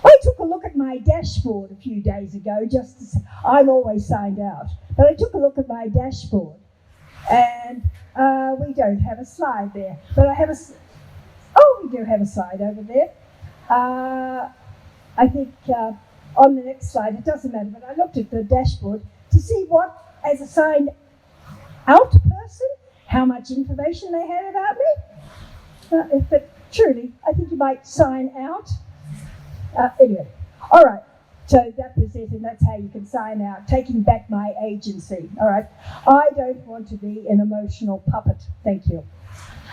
I took a look at my dashboard a few days ago, just to say, I'm always signed out, but I took a look at my dashboard, and we don't have a slide there, but I have we do have a slide over there. I think on the next slide, it doesn't matter, but I looked at the dashboard to see what, as a signed out person, how much information they had about me. But truly, I think you might sign out. Anyway, all right, so that was it, and that's how you can sign out, taking back my agency, all right? I don't want to be an emotional puppet, thank you.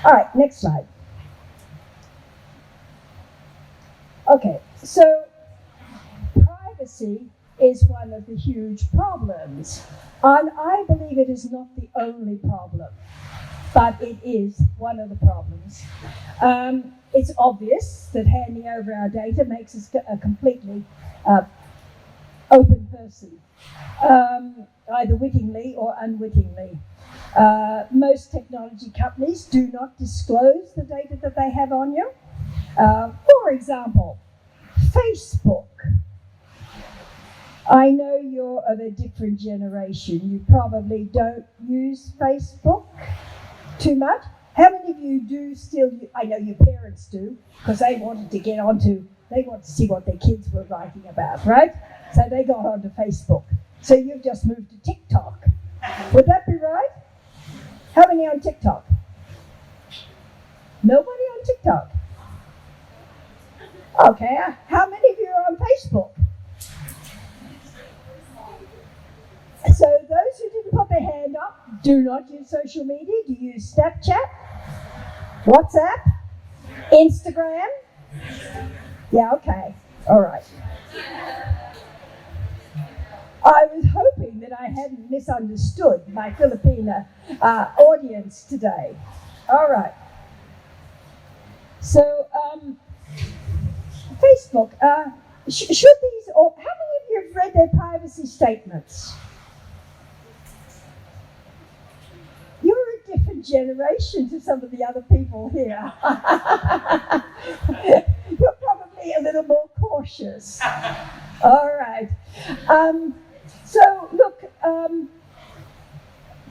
All right, next slide. Okay, so privacy is one of the huge problems, and I believe it is not the only problem, but it is one of the problems. It's obvious that handing over our data makes us a completely open person, either wittingly or unwittingly. Most technology companies do not disclose the data that they have on you. For example, Facebook. I know you're of a different generation. You probably don't use Facebook too much. How many of you do still? I know your parents do, because they wanted to get onto, they want to see what their kids were writing about, right? So they got onto Facebook. So you've just moved to TikTok. Would that be right? How many on TikTok? Nobody on TikTok. Okay, how many of you are on Facebook? So those who didn't put their hand up do not use social media. Do you use Snapchat? WhatsApp? Instagram? Yeah, okay. All right. I was hoping that I hadn't misunderstood my Filipina audience today. All right. So, Facebook, should these, or how many of you have read their privacy statements? different generation to some of the other people here. You're probably a little more cautious. All right. So look,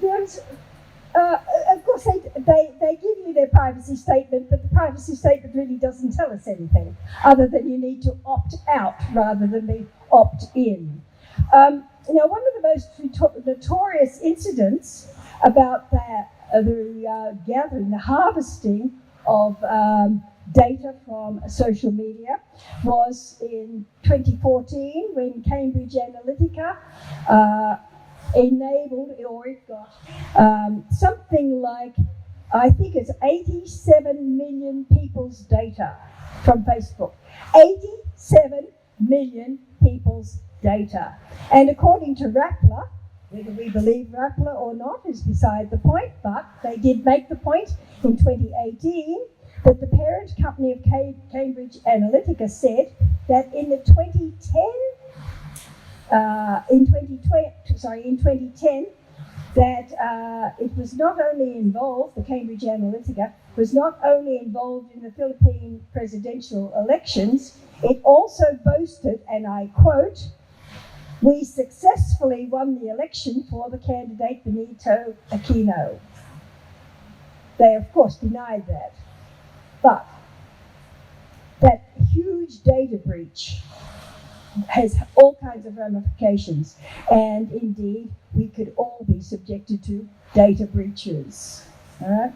there's. Of course, they give you their privacy statement, but the privacy statement really doesn't tell us anything other than you need to opt out rather than be opt in. One of the most notorious incidents about the gathering, the harvesting of data from social media was in 2014 when Cambridge Analytica enabled, or it got something like, I think it's 87 million people's data from Facebook. 87 million people's data. And according to Rappler, whether we believe Rappler or not is beside the point, but they did make the point in 2018 that the parent company of Cambridge Analytica said that in 2010, that it was not only involved, the Cambridge Analytica was not only involved in the Philippine presidential elections, it also boasted, and I quote, "We successfully won the election for the candidate Benito Aquino." They, of course, denied that. But that huge data breach has all kinds of ramifications, and indeed we could all be subjected to data breaches. All right.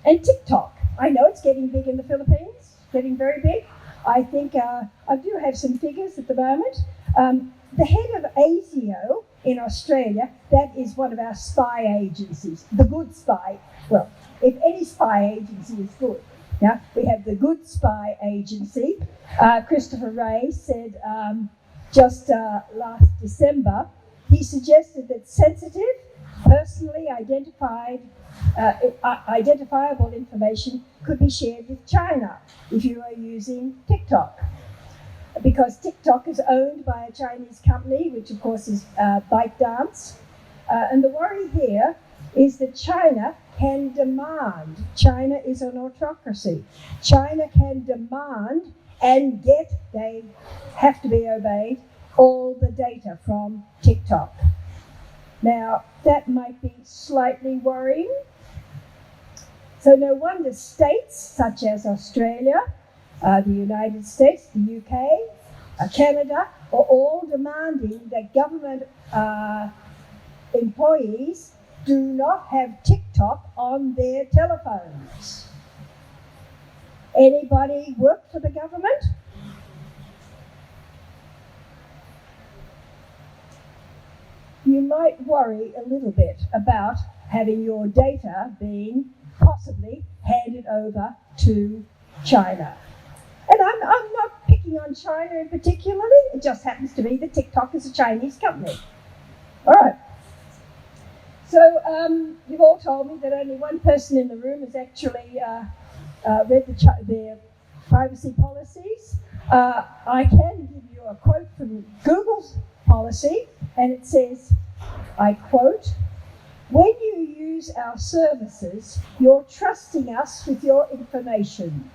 And TikTok, I know it's getting big in the Philippines, getting very big. I think I do have some figures at the moment. The head of ASIO in Australia, that is one of our spy agencies, the good spy. Well, if any spy agency is good. Now, we have the Good Spy Agency. Christopher Wray said just last December, he suggested that sensitive, personally identifiable information could be shared with China if you are using TikTok. Because TikTok is owned by a Chinese company, which of course is ByteDance. And the worry here is that China can demand, China is an autocracy, China can demand and get, they have to be obeyed, all the data from TikTok. Now, that might be slightly worrying. So no wonder states such as Australia, the United States, the UK, Canada, are all demanding that government employees do not have TikTok on their telephones. Anybody work for the government? You might worry a little bit about having your data being possibly handed over to China. And I'm not picking on China in particularly, it just happens to be that TikTok is a Chinese company. All right. So you've all told me that only one person in the room has actually read their privacy policies. I can give you a quote from Google's policy, and it says, I quote, "When you use our services, you're trusting us with your information.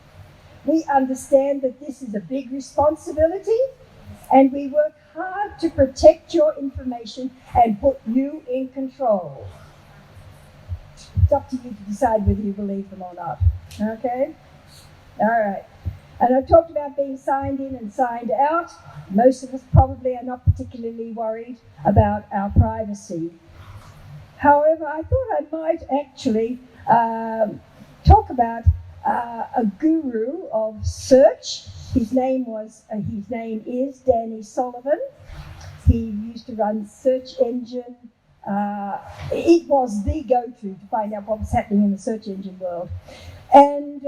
We understand that this is a big responsibility, and we work hard to protect your information and put you in control." It's up to you to decide whether you believe them or not. Okay? All right. And I've talked about being signed in and signed out. Most of us probably are not particularly worried about our privacy. However, I thought I might actually talk about a guru of search. His name is Danny Sullivan. He used to run search engine. It was the go-to to find out what was happening in the search engine world. And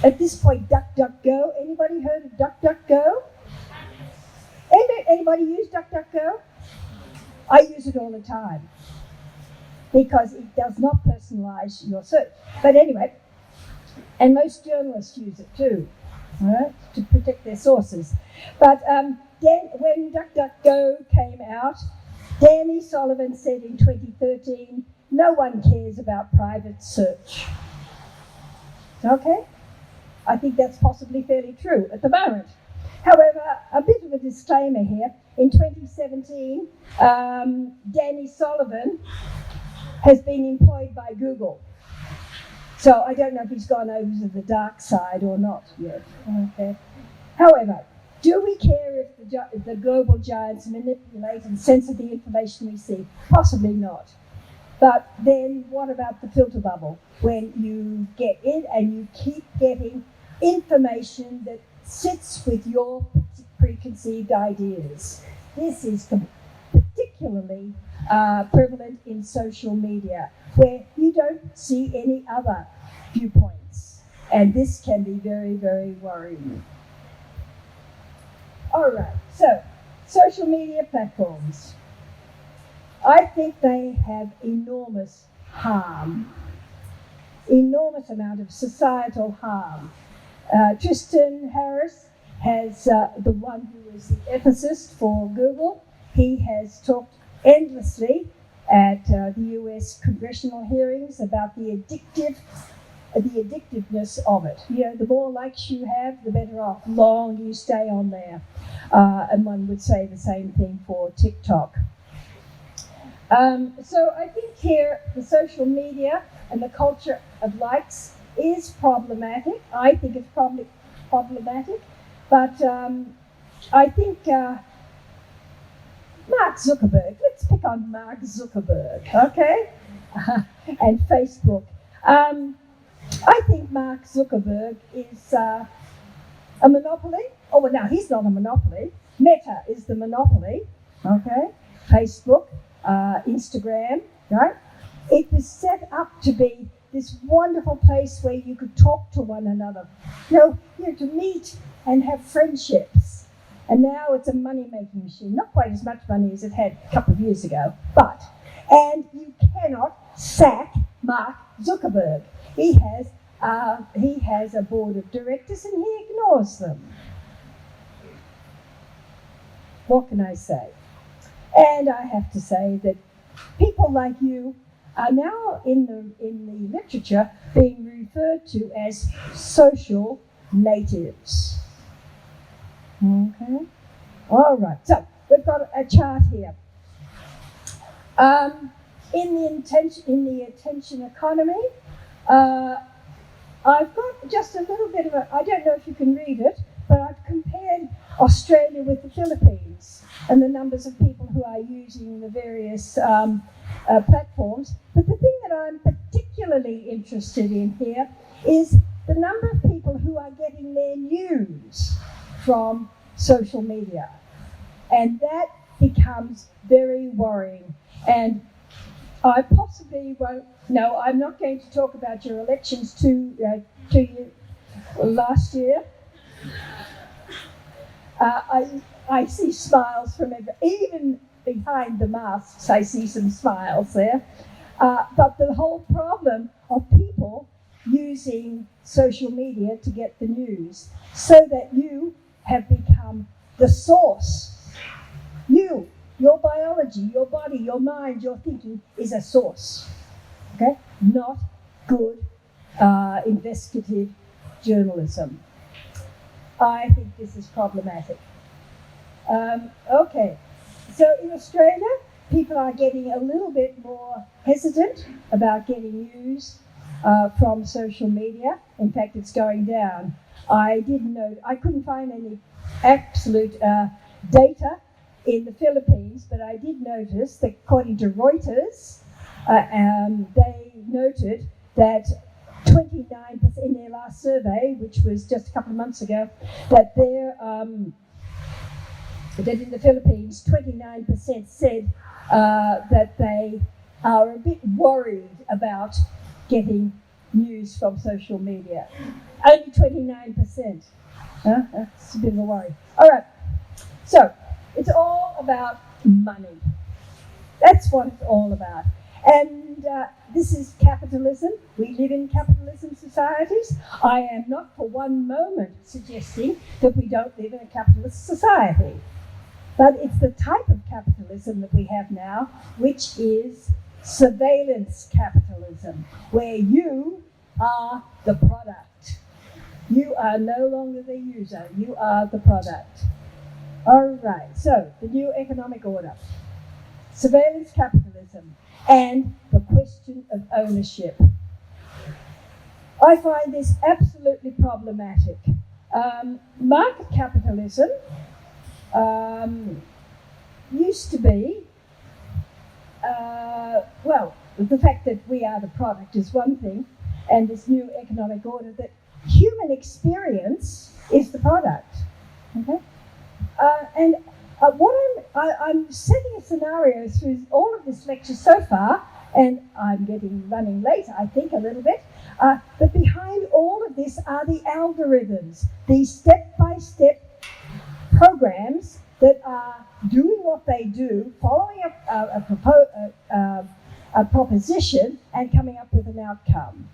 at this point, DuckDuckGo. Anybody heard of DuckDuckGo? Anybody use DuckDuckGo? I use it all the time because it does not personalize your search. But anyway, and most journalists use it too, right, to protect their sources. But when DuckDuckGo came out, Danny Sullivan said in 2013, no one cares about private search. Okay? I think that's possibly fairly true at the moment. However, a bit of a disclaimer here. In 2017, Danny Sullivan has been employed by Google. So I don't know if he's gone over to the dark side or not yet. Okay. However, do we care if the global giants manipulate and censor the information we see? Possibly not. But then what about the filter bubble? When you get in and you keep getting information that sits with your preconceived ideas. This is particularly prevalent in social media, where you don't see any other viewpoints. And this can be very, very worrying. All right, so social media platforms. I think they have enormous harm, enormous amount of societal harm. Tristan Harris has the one who is the ethicist for Google. He has talked endlessly at the US congressional hearings about the addictiveness of it. You know, the more likes you have, the better off long you stay on there. And one would say the same thing for TikTok. So I think here the social media and the culture of likes is problematic. I think it's probably problematic, but I think Mark Zuckerberg, let's pick on Mark Zuckerberg, okay? And Facebook. I think Mark Zuckerberg is a monopoly. Oh, well, no, he's not a monopoly. Meta is the monopoly, okay? Facebook, Instagram, right? It was set up to be this wonderful place where you could talk to one another, you know, to meet and have friendships. And now it's a money-making machine. Not quite as much money as it had a couple of years ago, and you cannot sack Mark Zuckerberg. He has a board of directors and he ignores them. What can I say? And I have to say that people like you are now in the literature being referred to as social natives. Okay. All right. So we've got a chart here. In the attention economy, I've got just a little bit of I don't know if you can read it, but I've compared Australia with the Philippines and the numbers of people who are using the various platforms. But the thing that I'm particularly interested in here is the number of people who are getting their news from social media. And that becomes very worrying. And I possibly won't, no, I'm not going to talk about your elections to you last year. I see smiles from even behind the masks, I see some smiles there. But the whole problem of people using social media to get the news, so that you have become the source. Your biology, your body, your mind, your thinking is a source. Okay? Not good investigative journalism. I think this is problematic. Okay, so in Australia, people are getting a little bit more hesitant about getting news from social media. In fact, it's going down. I couldn't find any absolute data in the Philippines, but I did notice that according to Reuters, they noted that 29% in their last survey, which was just a couple of months ago, that that in the Philippines, 29% said that they are a bit worried about getting news from social media. Only 29%. That's a bit of a worry. All right. So it's all about money. That's what it's all about. And this is capitalism. We live in capitalism societies. I am not for one moment suggesting that we don't live in a capitalist society. But it's the type of capitalism that we have now, which is surveillance capitalism, where you are the product. You are no longer the user, you are the product. All right, so the new economic order, surveillance capitalism, and the question of ownership. I find this absolutely problematic. Market capitalism used to be, the fact that we are the product is one thing, and this new economic order that human experience is the product. Okay, I'm setting a scenario through all of this lecture so far, and I'm running late, I think, a little bit. But behind all of this are the algorithms, these step-by-step programs that are doing what they do, following a proposition and coming up with an outcome.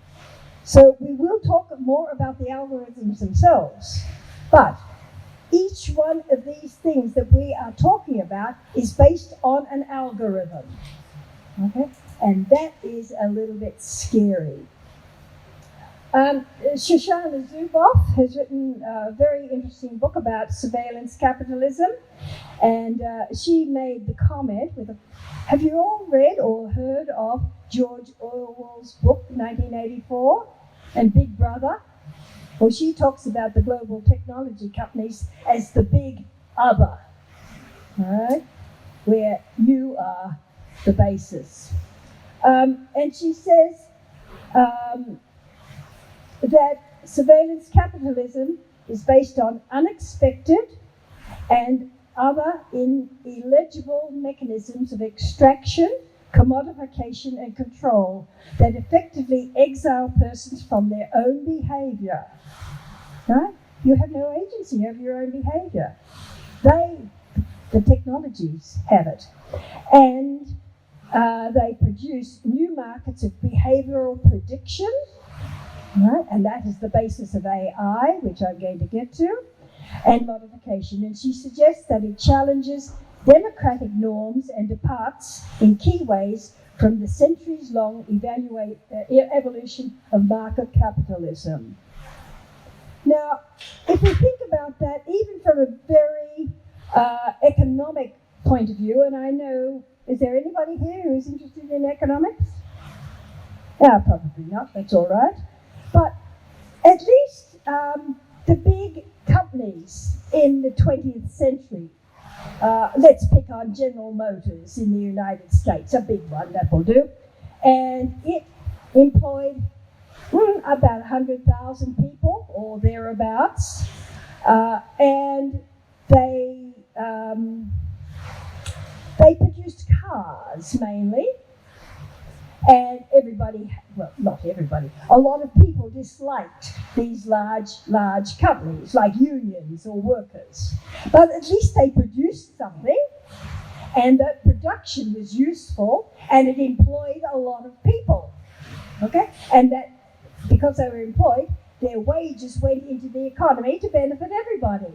So we will talk more about the algorithms themselves, but each one of these things that we are talking about is based on an algorithm, okay? And that is a little bit scary. Shoshana Zuboff has written a very interesting book about surveillance capitalism, and she made the comment have you all read or heard of George Orwell's book, 1984, and Big Brother? Well, she talks about the global technology companies as the big other, right? Where you are the basis. And she says that surveillance capitalism is based on unexpected and other illegible mechanisms of extraction, commodification, and control that effectively exile persons from their own behaviour. Right? You have no agency over your own behaviour. The technologies have it. And they produce new markets of behavioural prediction, right? And that is the basis of AI, which I'm going to get to, and modification. And she suggests that it challenges democratic norms and departs in key ways from the centuries-long evolution of market capitalism. Now, if we think about that, even from a very economic point of view, and I know, is there anybody here who is interested in economics? Yeah, probably not, that's all right. But at least the big companies in the 20th century, let's pick on General Motors in the United States, a big one, that will do, and it employed about 100,000 people or thereabouts, and they produced cars mainly, and everybody, well, not everybody, a lot of people disliked these large companies like unions or workers, but at least they produced something, and that production was useful, and it employed a lot of people, okay, and that because they were employed, their wages went into the economy to benefit everybody.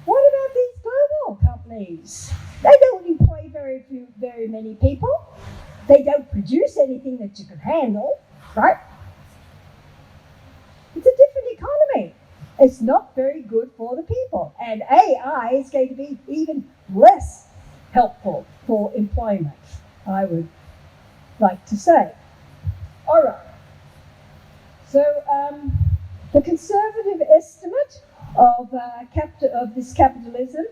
What about these global companies? They don't employ very many people. They don't produce anything that you can handle, right? It's a different economy. It's not very good for the people. And AI is going to be even less helpful for employment, I would like to say. All right. So the conservative estimate of this capitalism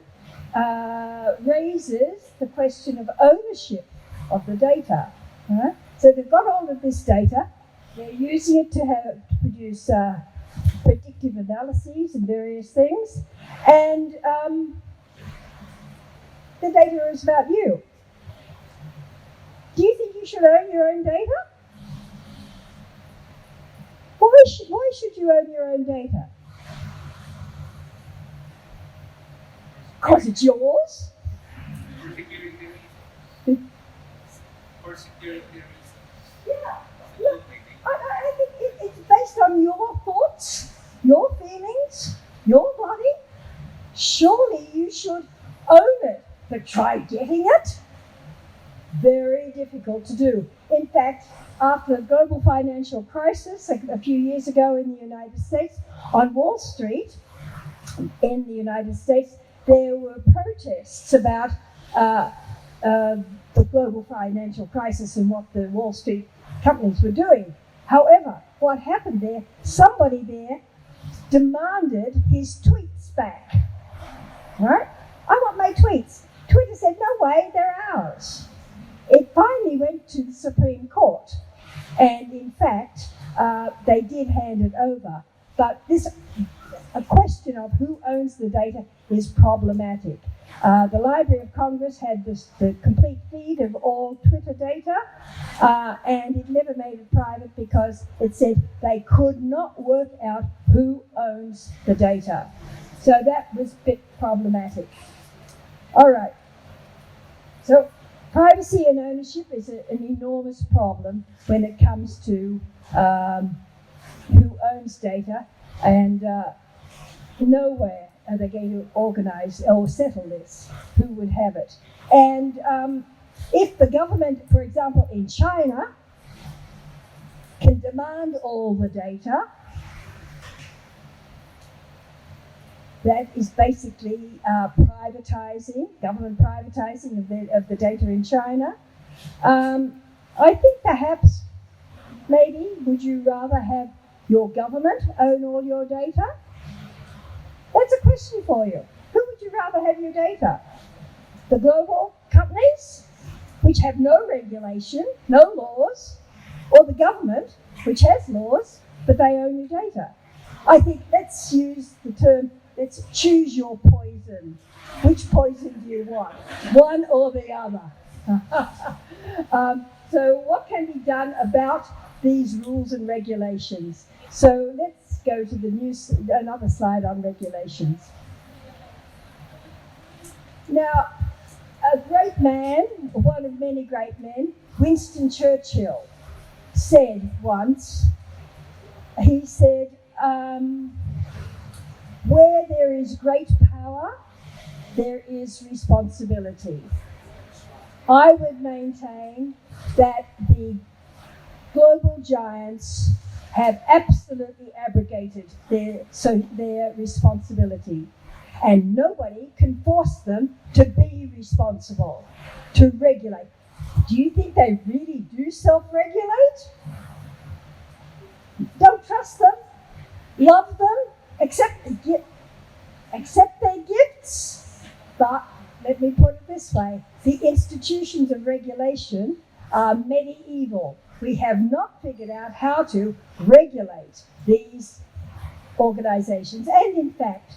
raises the question of ownership of the data. Right? So they've got all of this data. They're using it to produce predictive analyses and various things. And the data is about you. Do you think you should own your own data? Why should you own your own data? Because it's yours? For security reasons. Yeah. Look, I think it's based on your thoughts, your feelings, your body. Surely you should own it, but try getting it. Very difficult to do. In fact, after the global financial crisis a few years ago in the United States, on Wall Street in the United States, there were protests about the global financial crisis and what the Wall Street companies were doing. However, what happened there, somebody there demanded his tweets back. Right? I want my tweets. Twitter said, no way, they're ours. It finally went to the Supreme Court, and in fact, they did hand it over. But a question of who owns the data is problematic. The Library of Congress had the complete feed of all Twitter data, and it never made it private because it said they could not work out who owns the data. So that was a bit problematic. All right. So privacy and ownership is an enormous problem when it comes to who owns data, and nowhere are they going to organize or settle this, who would have it. And if the government, for example, in China, can demand all the data, that is basically government privatizing of the data in China. I think perhaps, maybe, would you rather have your government own all your data? That's a question for you. Who would you rather have your data? The global companies, which have no regulation, no laws, or the government, which has laws, but they own your data? I think let's use the term, let's choose your poison. Which poison do you want? One or the other? So what can be done about these rules and regulations? So let's go to another slide on regulations. Now, a great man, one of many great men, Winston Churchill, said once, he said, where there is great power, there is responsibility. I would maintain that the global giants have absolutely abrogated their responsibility, and nobody can force them to be responsible, to regulate. Do you think they really do self-regulate? Don't trust them, love them, accept their gifts, but let me put it this way, the institutions of regulation are medieval. We have not figured out how to regulate these organizations, and in fact,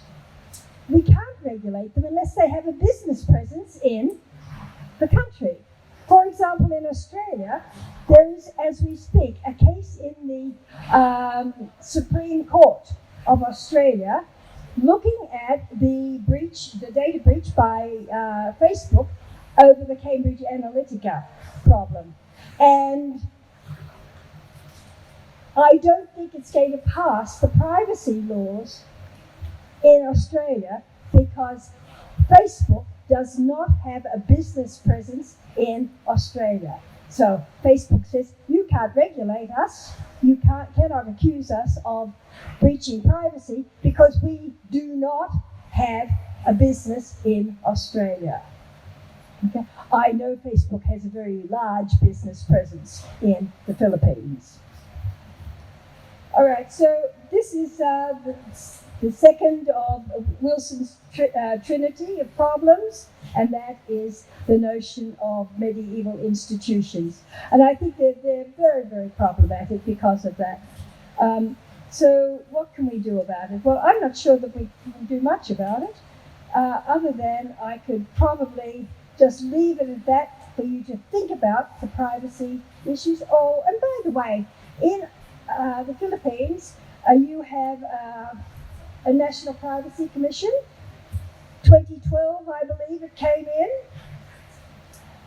we can't regulate them unless they have a business presence in the country. For example, in Australia, there is, as we speak, a case in the Supreme Court of Australia looking at the data breach by Facebook over the Cambridge Analytica problem. And I don't think it's going to pass the privacy laws in Australia because Facebook does not have a business presence in Australia. So Facebook says, you can't regulate us, you cannot accuse us of breaching privacy because we do not have a business in Australia. Okay? I know Facebook has a very large business presence in the Philippines. All right, so this is the second of Wilson's trinity of problems, and that is the notion of medieval institutions. And I think they're very, very problematic because of that. So what can we do about it? Well, I'm not sure that we can do much about it, other than I could probably just leave it at that for you to think about the privacy issues. Oh, and by the way, in the Philippines, you have a National Privacy Commission. 2012, I believe it came in,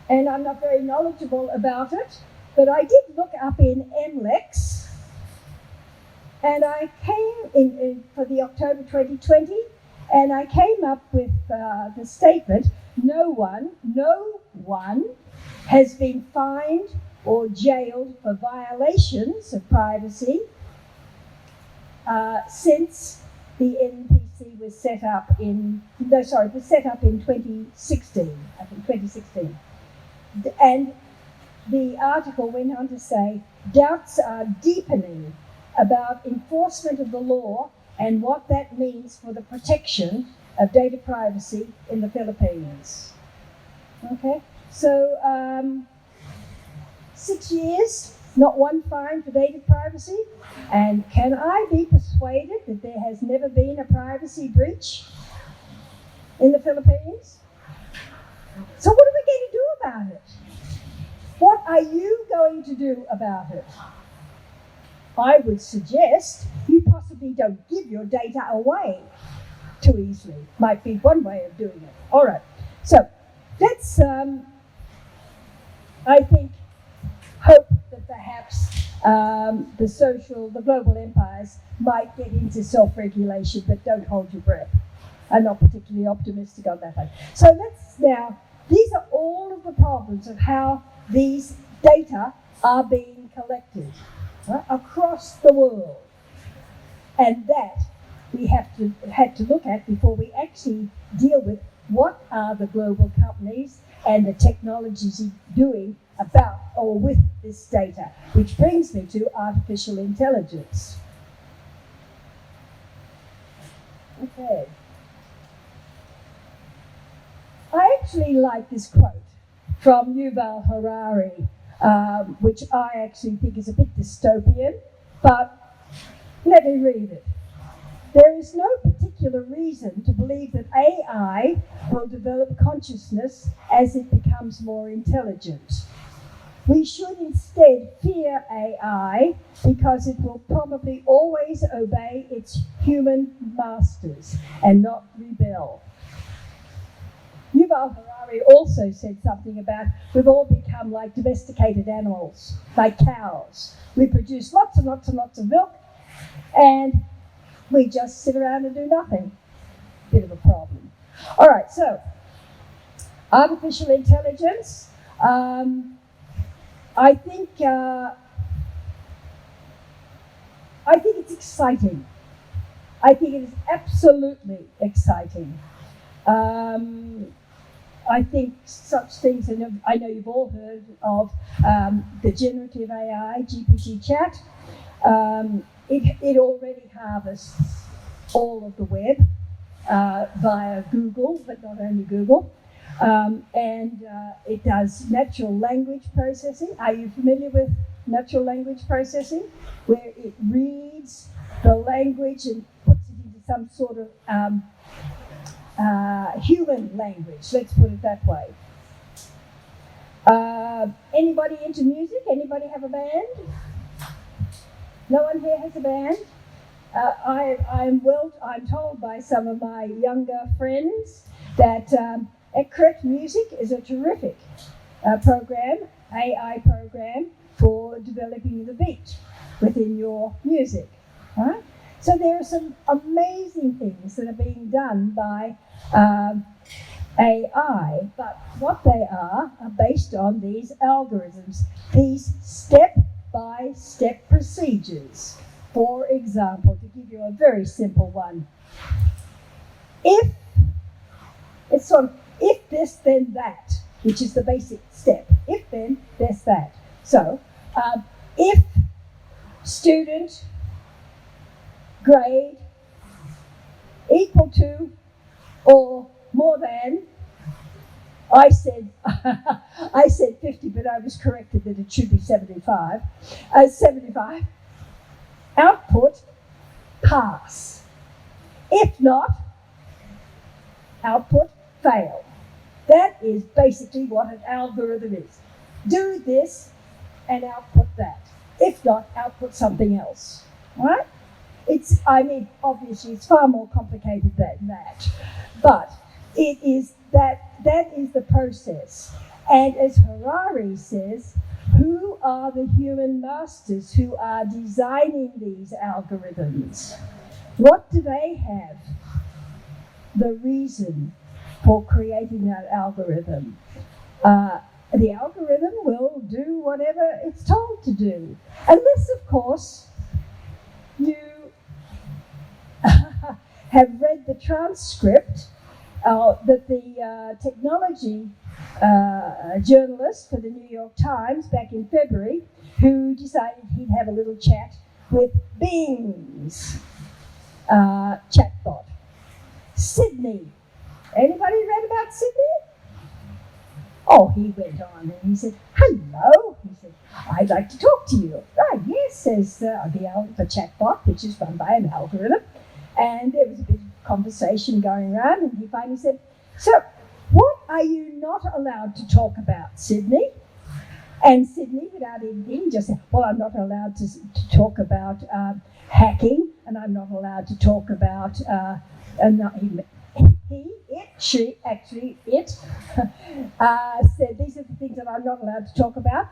and I'm not very knowledgeable about it, but I did look up in NLEX, and I came in for the October 2020, And I came up with the statement, no one has been fined or jailed for violations of privacy since the NPC was set up in 2016, I think 2016. And the article went on to say, doubts are deepening about enforcement of the law and what that means for the protection of data privacy in the Philippines. Okay, so 6 years, not one fine for data privacy. And can I be persuaded that there has never been a privacy breach in the Philippines? So what are we going to do about it? What are you going to do about it? I would suggest you possibly don't give your data away too easily. Might be one way of doing it. All right. So let's, I think, hope that perhaps the global empires might get into self-regulation, but don't hold your breath. I'm not particularly optimistic on that one. So let's now, these are all of the problems of how these data are being collected, right, across the world. And that we had to look at before we actually deal with what are the global companies and the technologies doing about or with this data, which brings me to artificial intelligence. Okay. I actually like this quote from Yuval Harari, which I actually think is a bit dystopian, but let me read it. There is no particular reason to believe that AI will develop consciousness as it becomes more intelligent. We should instead fear AI because it will probably always obey its human masters and not rebel. Yuval Harari also said something about we've all become like domesticated animals, like cows. We produce lots and lots and lots of milk, and we just sit around and do nothing. Bit of a problem. All right, so artificial intelligence. I think it's exciting. I think it is absolutely exciting. I think such things, and I know you've all heard of the generative AI, GPT chat. It already harvests all of the web via Google, but not only Google. And it does natural language processing. Are you familiar with natural language processing? Where it reads the language and puts it into some sort of human language, let's put it that way. Anybody into music? Anybody have a band? No one here has a band? I'm told by some of my younger friends that Ecrit Music is a terrific program, AI program for developing the beat within your music. Right? So there are some amazing things that are being done by AI, but what they are based on these algorithms, these step-by-step procedures. For example, to give you a very simple one, if this, then that, which is the basic step. If then, there's that. So, if student grade equal to or more than, I said 50, but I was corrected that it should be 75. 75. Output, pass. If not, output, fail. That is basically what an algorithm is. Do this and output that. If not, output something else. Right? Obviously it's far more complicated than that. But it is that is the process. And as Harari says, who are the human masters who are designing these algorithms? What do they have? the reason for creating that algorithm. The algorithm will do whatever it's told to do, unless, of course, you have read the transcript that the technology journalist for the New York Times back in February, who decided he'd have a little chat with Bing's chatbot. Sydney. Anybody read about Sydney? Oh, he went on and he said, hello. He said, I'd like to talk to you. Ah, yes, says the chatbot, which is run by an algorithm. And there was a bit of conversation going around, and he finally said, so what are you not allowed to talk about, Sydney? And Sydney, without anything, just said, well, I'm not allowed to talk about hacking, and I'm not allowed to talk about, it said these are the things that I'm not allowed to talk about,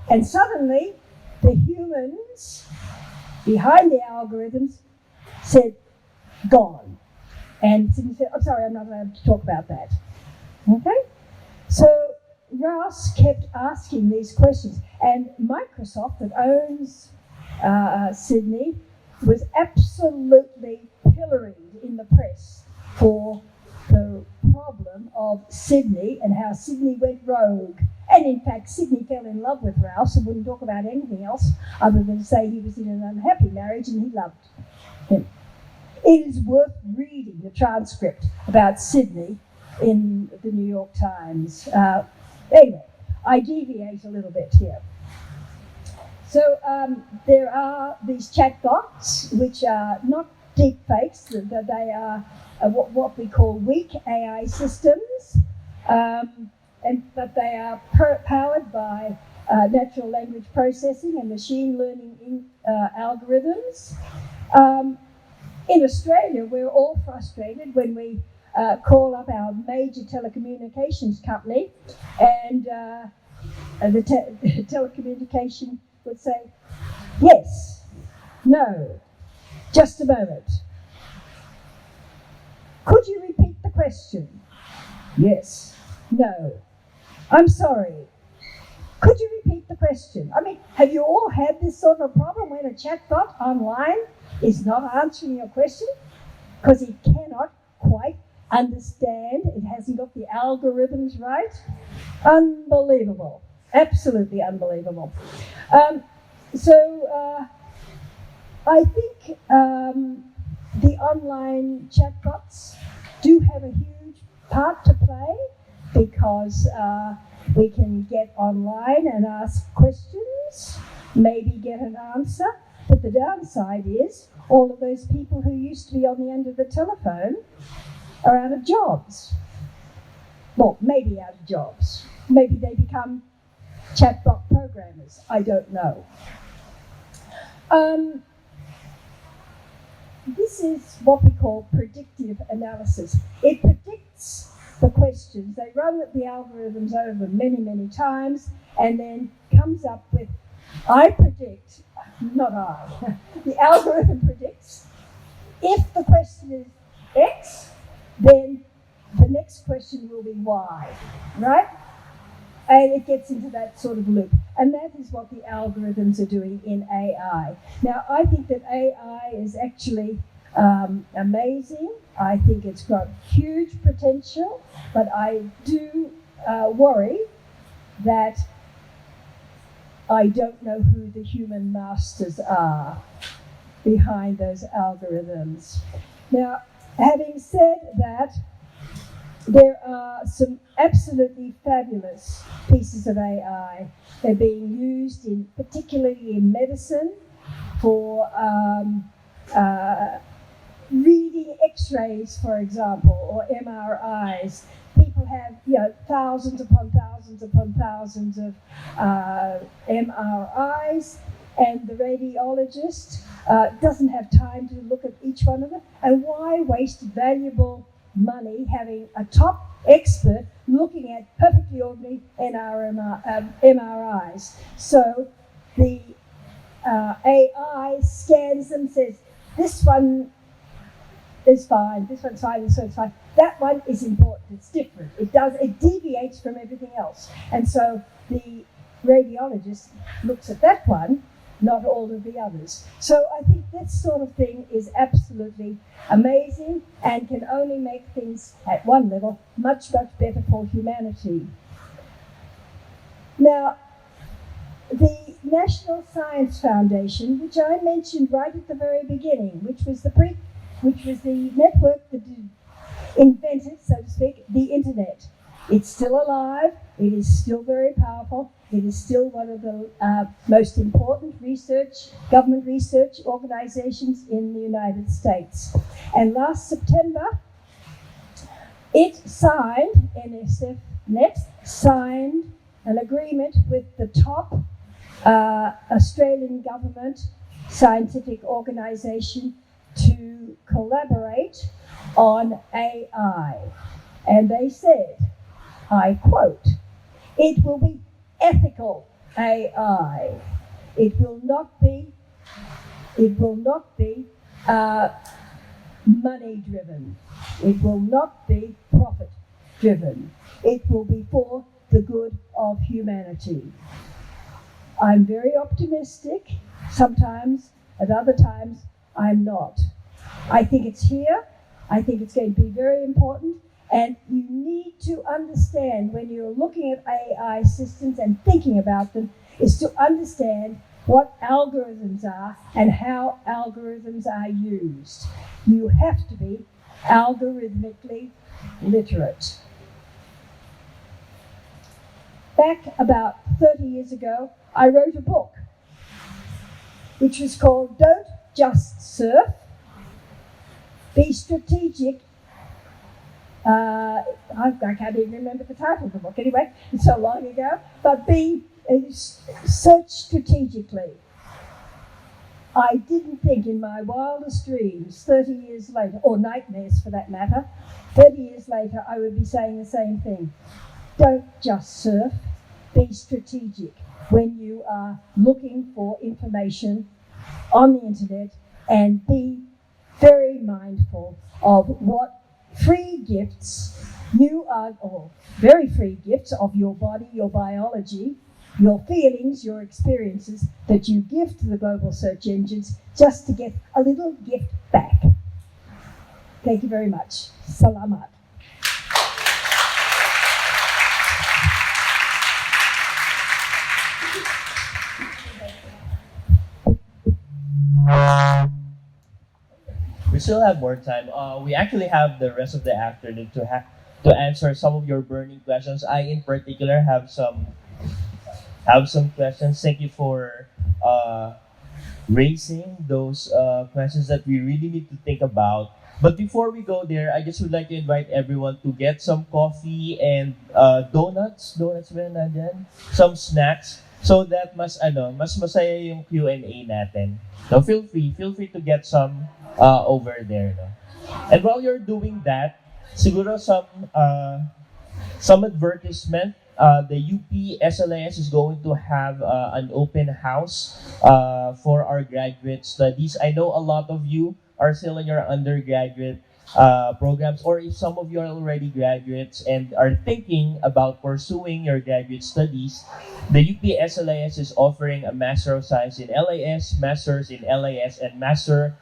and suddenly the humans behind the algorithms said, gone. And Sydney said, I'm sorry, I'm not allowed to talk about that. Okay? So Rouse kept asking these questions, and Microsoft, that owns Sydney, was absolutely pilloried in the press for the problem of Sydney and how Sydney went rogue. And in fact, Sydney fell in love with Rouse and wouldn't talk about anything else other than say he was in an unhappy marriage and he loved him. It is worth reading the transcript about Sydney in the New York Times. Anyway, I deviate a little bit here. So there are these chatbots, which are not deep fakes, they are what we call weak AI systems, but they are powered by natural language processing and machine learning algorithms. In Australia, we're all frustrated when we call up our major telecommunications company and the telecommunication would say, yes, no, just a moment. Could you repeat the question? Yes, no, I'm sorry. Could you repeat the question? I mean, have you all had this sort of problem when a chatbot online is not answering your question? Because it cannot quite understand, it hasn't got the algorithms right. Unbelievable, absolutely unbelievable. I think the online chatbots do have a huge part to play because we can get online and ask questions, maybe get an answer, but the downside is all of those people who used to be on the end of the telephone are out of jobs. Well, maybe out of jobs. Maybe they become chatbot programmers. I don't know. This is what we call predictive analysis. It predicts the questions. They run the algorithms over many, many times and then comes up with, I predict, not I, the algorithm predicts, if the question is X, then the next question will be Y, right? And it gets into that sort of loop. And that is what the algorithms are doing in AI. Now, I think that AI is actually amazing. I think it's got huge potential, but I do worry that I don't know who the human masters are behind those algorithms. Now, having said that, there are some absolutely fabulous pieces of AI. They're being used particularly in medicine for reading X-rays, for example, or MRIs. People have, thousands upon thousands upon thousands of MRIs, and the radiologist doesn't have time to look at each one of them. And why waste valuable money having a top expert looking at perfectly ordinary MRIs? So the AI scans them, says, this one is fine, this one's fine, this one's fine. That one is important, it's different. It deviates from everything else. And so the radiologist looks at that one, not all of the others. So I think this sort of thing is absolutely amazing and can only make things at one level much, much better for humanity. Now, the National Science Foundation, which I mentioned right at the very beginning, which was the network that invented, so to speak, the internet. It's still alive. It is still very powerful. It is still one of the most important government research organizations in the United States. And last September, NSFNet signed an agreement with the top Australian government scientific organisation to collaborate on AI. And they said, I quote, "It will be ethical AI. It will not be money driven. It will not be profit driven. It will be for the good of humanity." I'm very optimistic sometimes, at other times I'm not. I think it's here. I think it's going to be very important. And you need to understand, when you're looking at AI systems and thinking about them, is to understand what algorithms are and how algorithms are used. You have to be algorithmically literate. Back about 30 years ago, I wrote a book which was called Don't Just Surf, Be Strategic. I can't even remember the title of the book anyway, it's so long ago, but search strategically. I didn't think in my wildest dreams 30 years later, or nightmares for that matter, 30 years later I would be saying the same thing. Don't just surf, be strategic when you are looking for information on the internet, and be very mindful of what free gifts very free gifts of your body, your biology, your feelings, your experiences that you give to the global search engines just to get a little gift back. Thank you very much. Salamat. We still have more time. We actually have the rest of the afternoon to answer some of your burning questions. I, in particular, have some questions. Thank you for raising those questions that we really need to think about. But before we go there, I just would like to invite everyone to get some coffee and donuts ba nandyan? Some snacks, so that mas masaya yung Q&A natin. So feel free to get some over there. No? And while you're doing that, siguro some advertisement. The UP SLIS is going to have an open house for our graduate studies. I know a lot of you are still in your undergraduate programs, or if some of you are already graduates and are thinking about pursuing your graduate studies, the UP SLIS is offering a Master of Science in LAS, Masters in LAS, and Master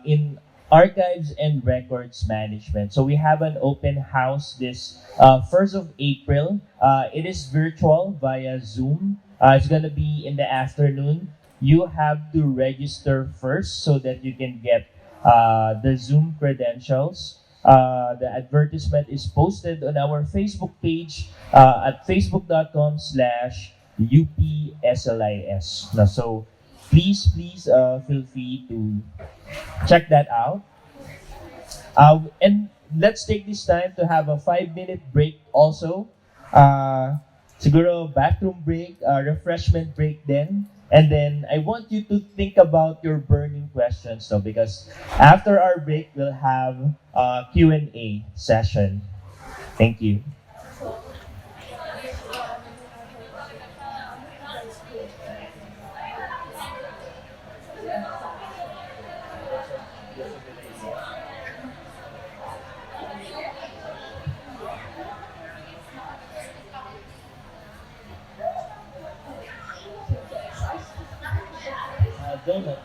in Archives and Records Management. So we have an open house this 1st of April. It is virtual via Zoom. It's going to be in the afternoon. You have to register first so that you can get the Zoom credentials. The advertisement is posted on our Facebook page at facebook.com/UPSLIS. So please feel free to check that out. And let's take this time to have a 5-minute break also. Siguro bathroom break, refreshment break then. And then I want you to think about your burning questions, though, because after our break, we'll have a Q&A session. Thank you. Donut.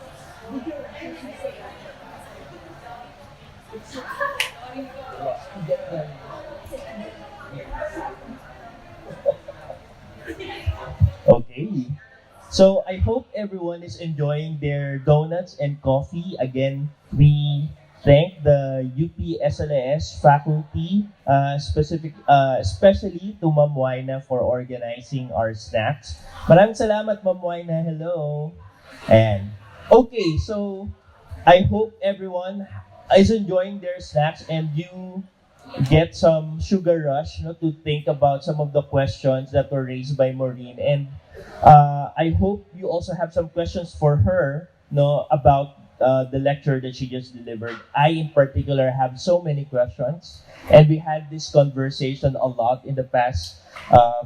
Okay. So I hope everyone is enjoying their donuts and coffee. Again, we thank the UP faculty, especially to Ma'am Waina for organizing our snacks. Maraming salamat, Ma'am Waina. Hello. And okay, so I hope everyone is enjoying their snacks and you get some sugar rush, to think about some of the questions that were raised by Maureen. And I hope you also have some questions for her, about the lecture that she just delivered. I, in particular, have so many questions, and we had this conversation a lot in the past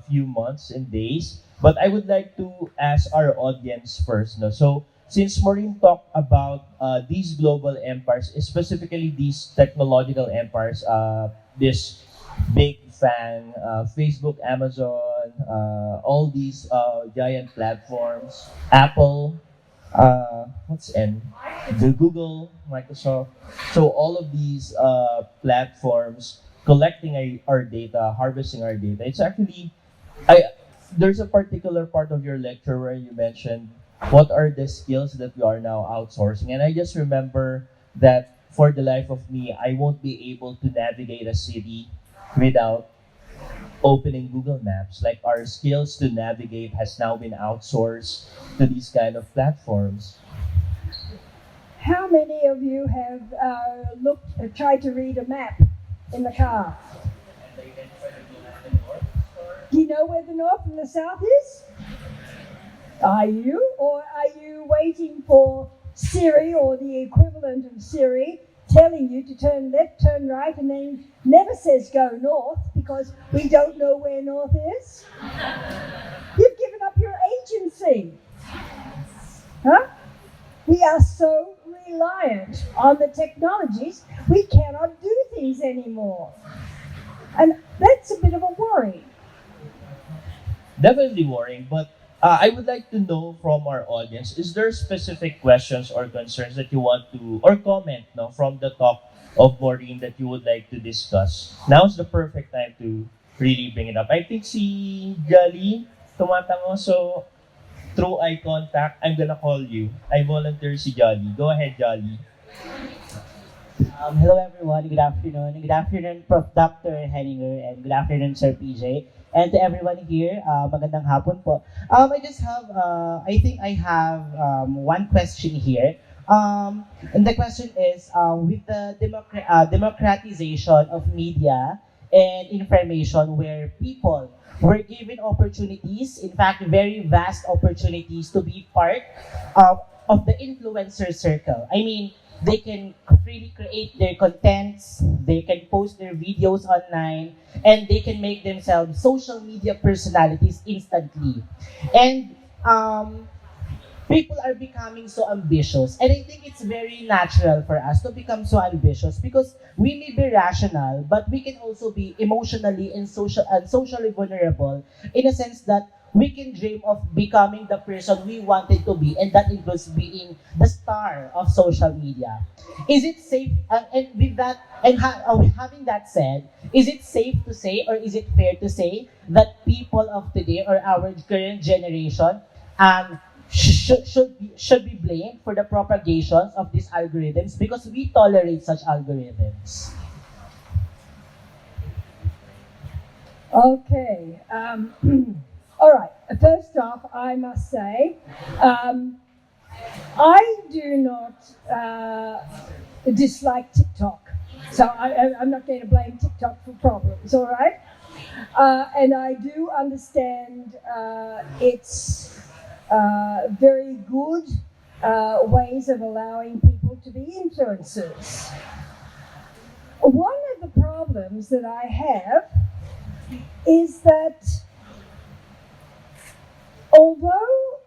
few months and days. But I would like to ask our audience first. No? So, since Maureen talked about these global empires, specifically these technological empires, this big fan, Facebook, Amazon, all these giant platforms, Apple, what's N? The Google, Microsoft. So all of these platforms collecting our data, harvesting our data. It's actually, I there's a particular part of your lecture where you mentioned what are the skills that we are now outsourcing, and I just remember that for the life of me, I won't be able to navigate a city without opening Google Maps. Like our skills to navigate has now been outsourced to these kind of platforms. How many of you have tried to read a map in the car? Do you know where the north and the south is? Are you? Or are you waiting for Siri or the equivalent of Siri telling you to turn left, turn right, and then never says go north because we don't know where north is? You've given up your agency. Huh? We are so reliant on the technologies, we cannot do things anymore. And that's a bit of a worry. Definitely worrying, but I would like to know from our audience, is there specific questions or concerns that you want to, or comment, from the talk of Maureen that you would like to discuss? Now's the perfect time to really bring it up. I think si Jolly tumatango, so through eye contact, I'm gonna call you. I volunteer si Jolly. Go ahead, Jolly. Hello everyone, good afternoon. Good afternoon, Prof. Dr. Henninger, and good afternoon, Sir PJ. And to everyone here, magandang hapon po. I think I have one question here. And the question is, with the democratization of media and information where people were given opportunities, in fact, very vast opportunities to be part of the influencer circle. I mean, they can freely create their contents, they can post their videos online, and they can make themselves social media personalities instantly. And people are becoming so ambitious. And I think it's very natural for us to become so ambitious because we may be rational, but we can also be emotionally and socially vulnerable in a sense that we can dream of becoming the person we wanted to be, and that includes being the star of social media. Is it safe? And with that, and with having that said, is it safe to say, or is it fair to say that people of today or our current generation should be blamed for the propagation of these algorithms because we tolerate such algorithms? Okay. All right. First off, I must say, I do not dislike TikTok. So I'm not going to blame TikTok for problems, all right? And I do understand it's very good ways of allowing people to be influencers. One of the problems that I have is that although,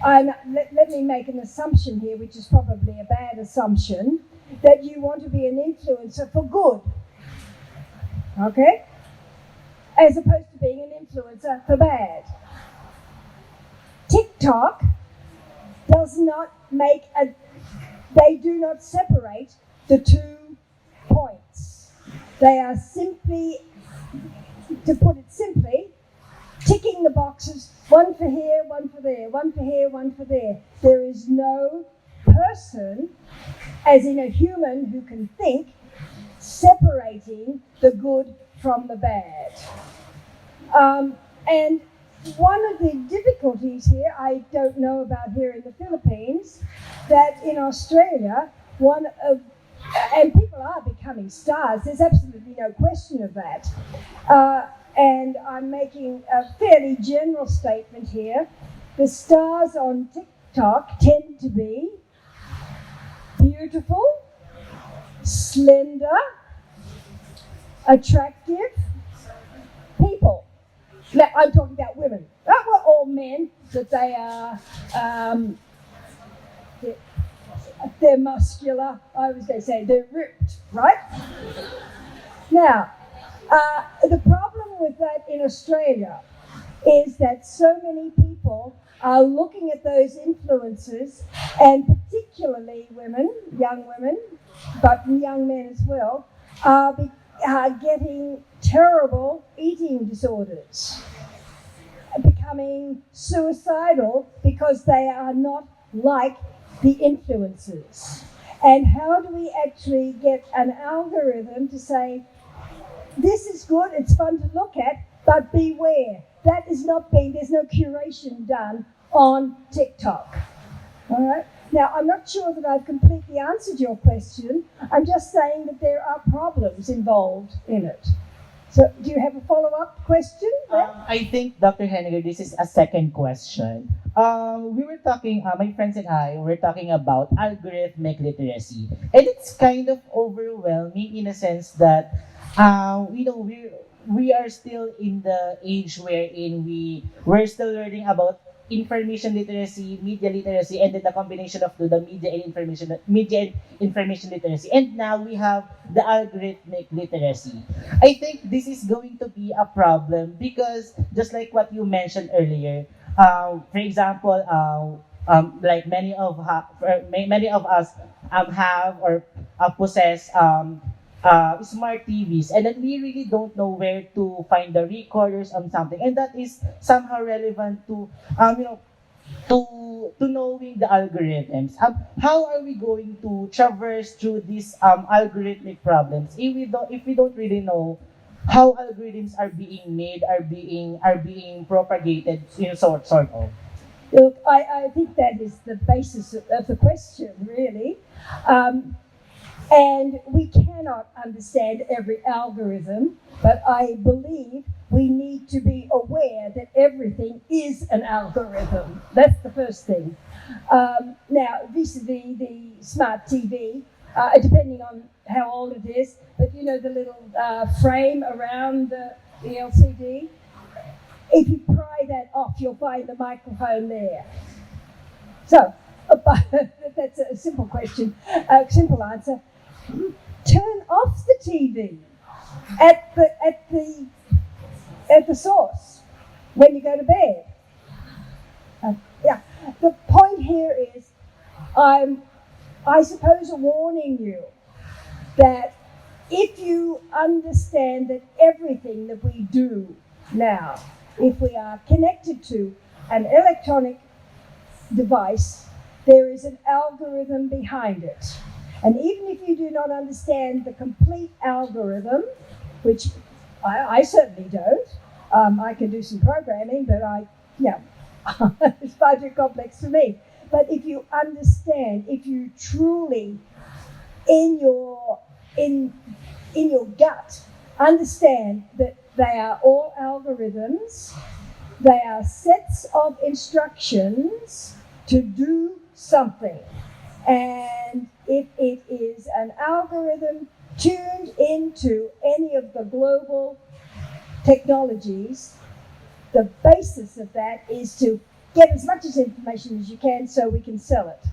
let me make an assumption here, which is probably a bad assumption, that you want to be an influencer for good, okay? As opposed to being an influencer for bad. TikTok does not make a, they do not separate the 2 points. They are simply, to put it simply, ticking the boxes, one for here, one for there, one for here, one for there. There is no person, as in a human who can think, separating the good from the bad. And one of the difficulties here, I don't know about here in the Philippines, that in Australia, and people are becoming stars, there's absolutely no question of that. And I'm making a fairly general statement here. The stars on TikTok tend to be beautiful, slender, attractive people. Now, I'm talking about women. Not all men, that they are, they're muscular. I was going to say they're ripped, right? Now, the problem with that in Australia is that so many people are looking at those influences, and particularly women, young women, but young men as well, are getting terrible eating disorders, becoming suicidal because they are not like the influences. And how do we actually get an algorithm to say, this is good, it's fun to look at, but beware. That is not being, there's no curation done on TikTok. All right? Now, I'm not sure that I've completely answered your question. I'm just saying that there are problems involved in it. So, do you have a follow-up question? I think, Dr. Henninger, this is a second question. We were talking, my friends and I were talking about algorithmic literacy. And it's kind of overwhelming in a sense that, we are still in the age wherein we're still learning about information literacy, media literacy, and then the combination of the media and information literacy. And now we have the algorithmic literacy. I think this is going to be a problem because just like what you mentioned earlier, for example, like many of us have or possess smart TVs, and then we really don't know where to find the recorders on something, and that is somehow relevant to to knowing the algorithms. How are we going to traverse through these algorithmic problems if we don't really know how algorithms are being made, are being propagated, sort of. Look, I think that is the basis of the question, really. And we cannot understand every algorithm, but I believe we need to be aware that everything is an algorithm. That's the first thing. Now, vis-a-vis the smart TV, depending on how old it is, but the little frame around the LCD, if you pry that off, you'll find the microphone there. So, that's a simple question, simple answer. Turn off the TV at the source when you go to bed. The point here is, I suppose, warning you that if you understand that everything that we do now, if we are connected to an electronic device, there is an algorithm behind it. And even if you do not understand the complete algorithm, which I certainly don't, I can do some programming, but it's far too complex for me. But if you understand, if you truly, in your gut, understand that they are all algorithms, they are sets of instructions to do something. And if it is an algorithm tuned into any of the global technologies, the basis of that is to get as much information as you can so we can sell it.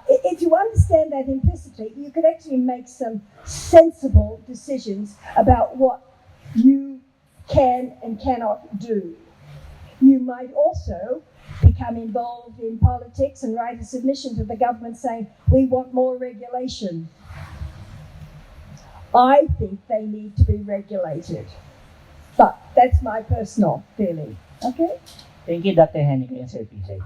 If you understand that implicitly, you could actually make some sensible decisions about what you can and cannot do. You might also become involved in politics and write a submission to the government saying, we want more regulation. I think they need to be regulated. But that's my personal feeling. Okay? Thank you, Dr. Henninger and Sir PJ.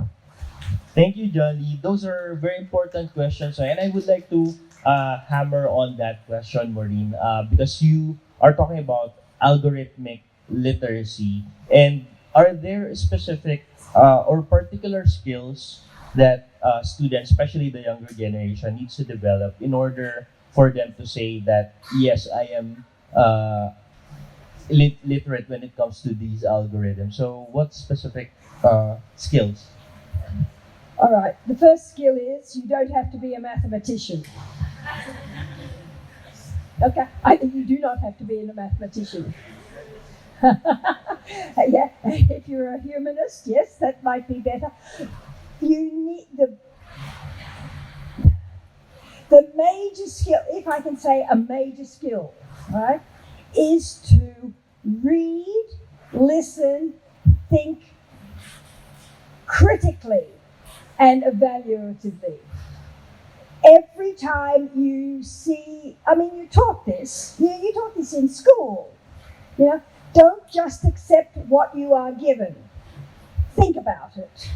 Thank you, Jolly. Those are very important questions, and I would like to hammer on that question, Maureen, because you are talking about algorithmic literacy, and are there specific or particular skills that students, especially the younger generation, needs to develop in order for them to say that yes, I am literate when it comes to these algorithms? So, what specific skills? All right. The first skill is you don't have to be a mathematician. Okay. I think you do not have to be a mathematician. Yeah. If you're a humanist, yes, that might be better. You need the major skill, if I can say a major skill, right, is to read, listen, think critically and evaluatively. Every time you see, I mean, you taught this, you taught this in school, you know, don't just accept what you are given. Think about it.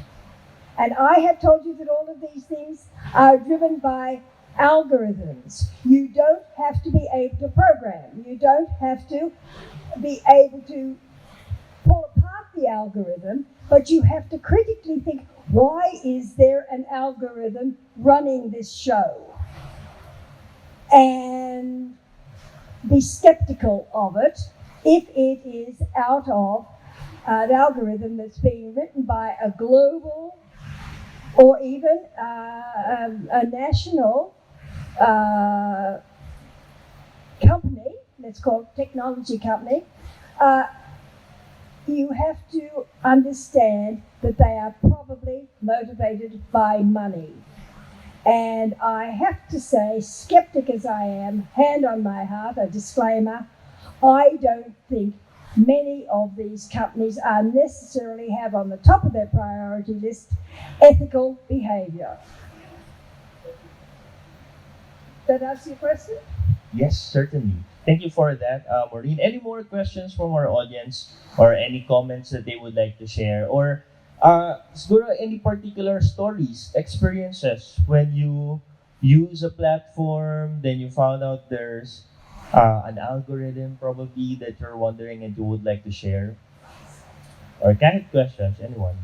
And I have told you that all of these things are driven by algorithms. You don't have to be able to program. You don't have to be able to pull apart the algorithm, but you have to critically think, why is there an algorithm running this show? And be skeptical of it if it is out of an algorithm that's being written by a global or even a national company, let's call it technology company. You have to understand that they are probably motivated by money. And I have to say, skeptic as I am, hand on my heart, a disclaimer, I don't think many of these companies are necessarily have on the top of their priority list ethical behaviour. Does that answer your question? Yes, certainly. Thank you for that, Maureen. Any more questions from our audience or any comments that they would like to share? Or siguro any particular stories, experiences when you use a platform, then you found out there's an algorithm probably that you're wondering and you would like to share? Or candid questions, anyone?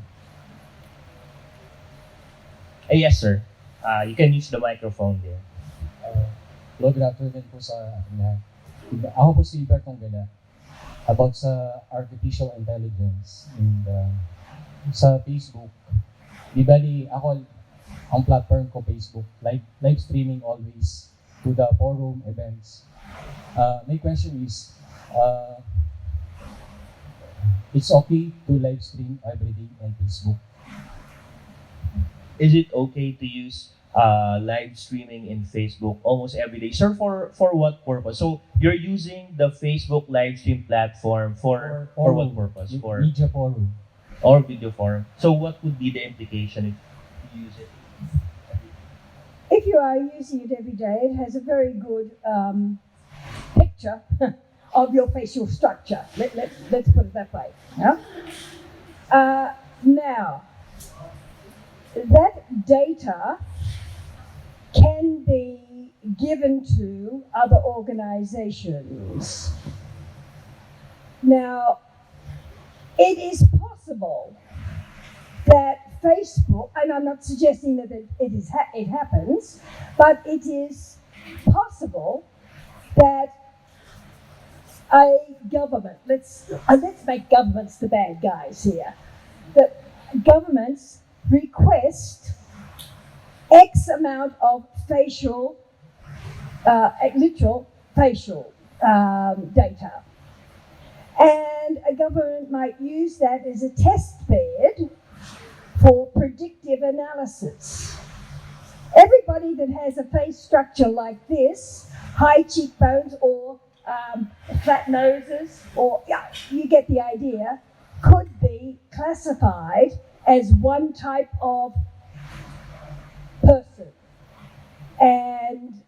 Yes, sir. You can use the microphone there. Hello, good afternoon po sa ating lahat. Ako po si Bertong Gala about sa artificial intelligence and sa Facebook. Di bali, ako, ang platform ko Facebook, live streaming always to the forum events. My question is, it's okay to live stream everything on Facebook? Is it okay to use live streaming in Facebook almost every day? Sir, for what purpose? So you're using the Facebook live stream platform for what purpose? For Media forum. or video forum. So what would be the implication if you use it? If you are using it every day, it has a very good picture of your facial structure. Let's put it that way. Yeah? Now, that data can be given to other organizations. Now, it is possible that Facebook, and I'm not suggesting that it happens, but it is possible that a government, let's make governments the bad guys here, that governments request X amount of facial, literal facial data. And a government might use that as a test bed for predictive analysis. Everybody that has a face structure like this, high cheekbones or flat noses, or yeah, you get the idea, could be classified as one type of person. And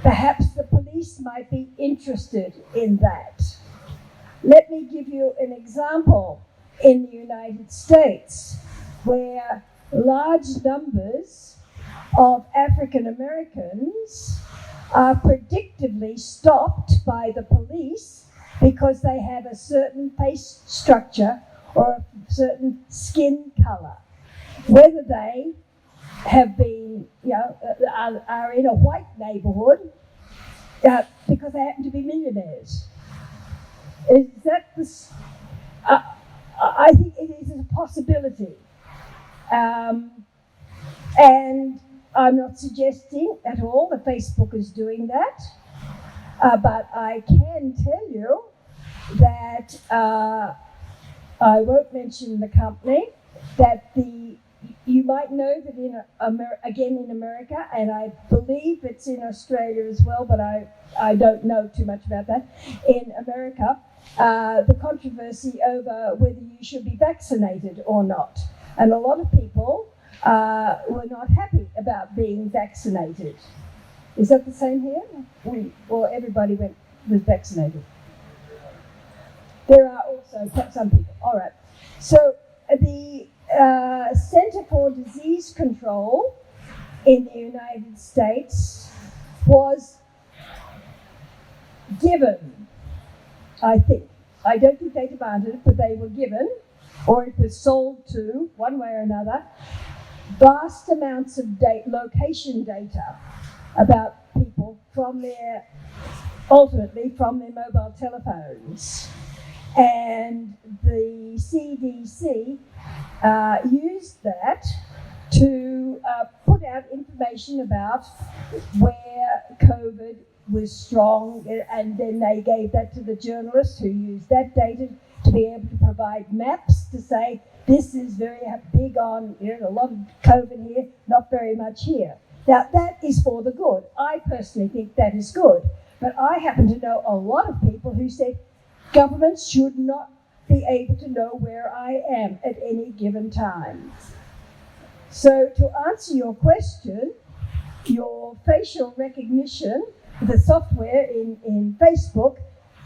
perhaps the police might be interested in that. Let me give you an example in the United States, where large numbers of African Americans are predictably stopped by the police because they have a certain face structure or a certain skin color. Whether they have been, are in a white neighborhood because they happen to be millionaires. Is that the? I think it is a possibility, and I'm not suggesting at all that Facebook is doing that, but I can tell you that I won't mention the company, that you might know that in America, and I believe it's in Australia as well, but I don't know too much about that. In America, the controversy over whether you should be vaccinated or not. And a lot of people were not happy about being vaccinated. Is that the same here? Or everybody was vaccinated? There are also some people. All right. So the Center for Disease Control in the United States was given, I think, I don't think they demanded it, but they were given, or it was sold to, one way or another, vast amounts of location data about people ultimately from their mobile telephones. And the CDC used that to put out information about where COVID was strong, and then they gave that to the journalists who used that data to be able to provide maps to say, this is very big on, a lot of COVID here, not very much here. Now, that is for the good. I personally think that is good. But I happen to know a lot of people who said, governments should not be able to know where I am at any given time. So to answer your question, your facial recognition, the software in Facebook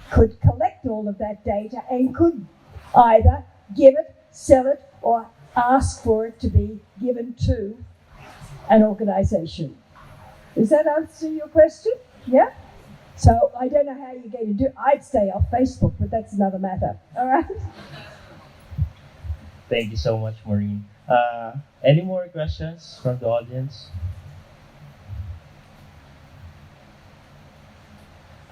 could collect all of that data and could either give it, sell it, or ask for it to be given to an organization. Does that answer your question? Yeah? So I don't know how you're going to do it. I'd stay off Facebook, but that's another matter. All right? Thank you so much, Maureen. Any more questions from the audience?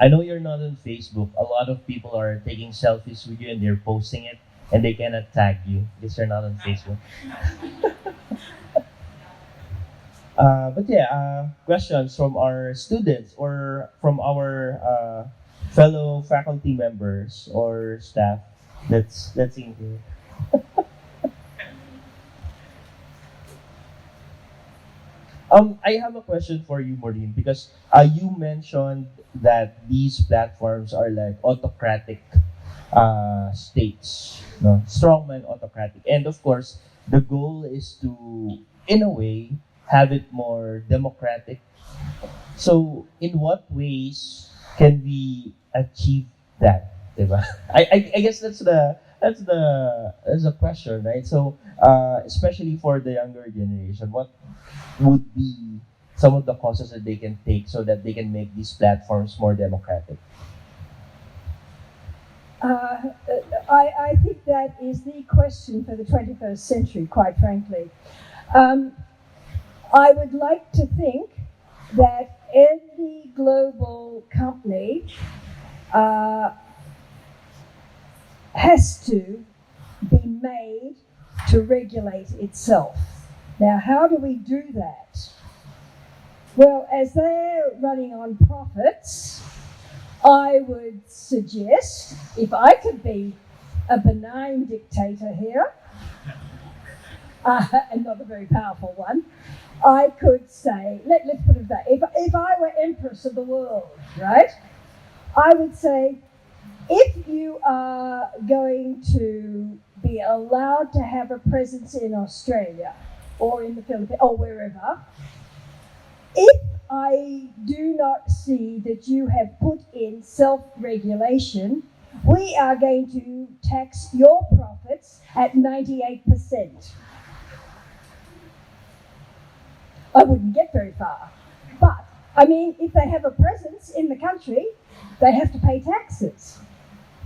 I know you're not on Facebook. A lot of people are taking selfies with you and they're posting it, and they cannot tag you because you're not on Facebook. But yeah, questions from our students or from our fellow faculty members or staff. Let's in here. I have a question for you, Maureen, because you mentioned that these platforms are like autocratic states, no? Strongman autocratic. And of course, the goal is to, in a way, have it more democratic. So, in what ways can we achieve that? Diba? I guess that's the question, right? So, especially for the younger generation, what would be some of the causes that they can take so that they can make these platforms more democratic? I think that is the question for the 21st century, quite frankly. I would like to think that every global company has to be made to regulate itself. Now, how do we do that? Well, as they're running on profits, I would suggest, if I could be a benign dictator here, and not a very powerful one, I could say, let's put it that, if I were Empress of the world, right, I would say, if you are going to be allowed to have a presence in Australia or in the Philippines or wherever, if I do not see that you have put in self-regulation, we are going to tax your profits at 98%. I wouldn't get very far. But, I mean, if they have a presence in the country, they have to pay taxes.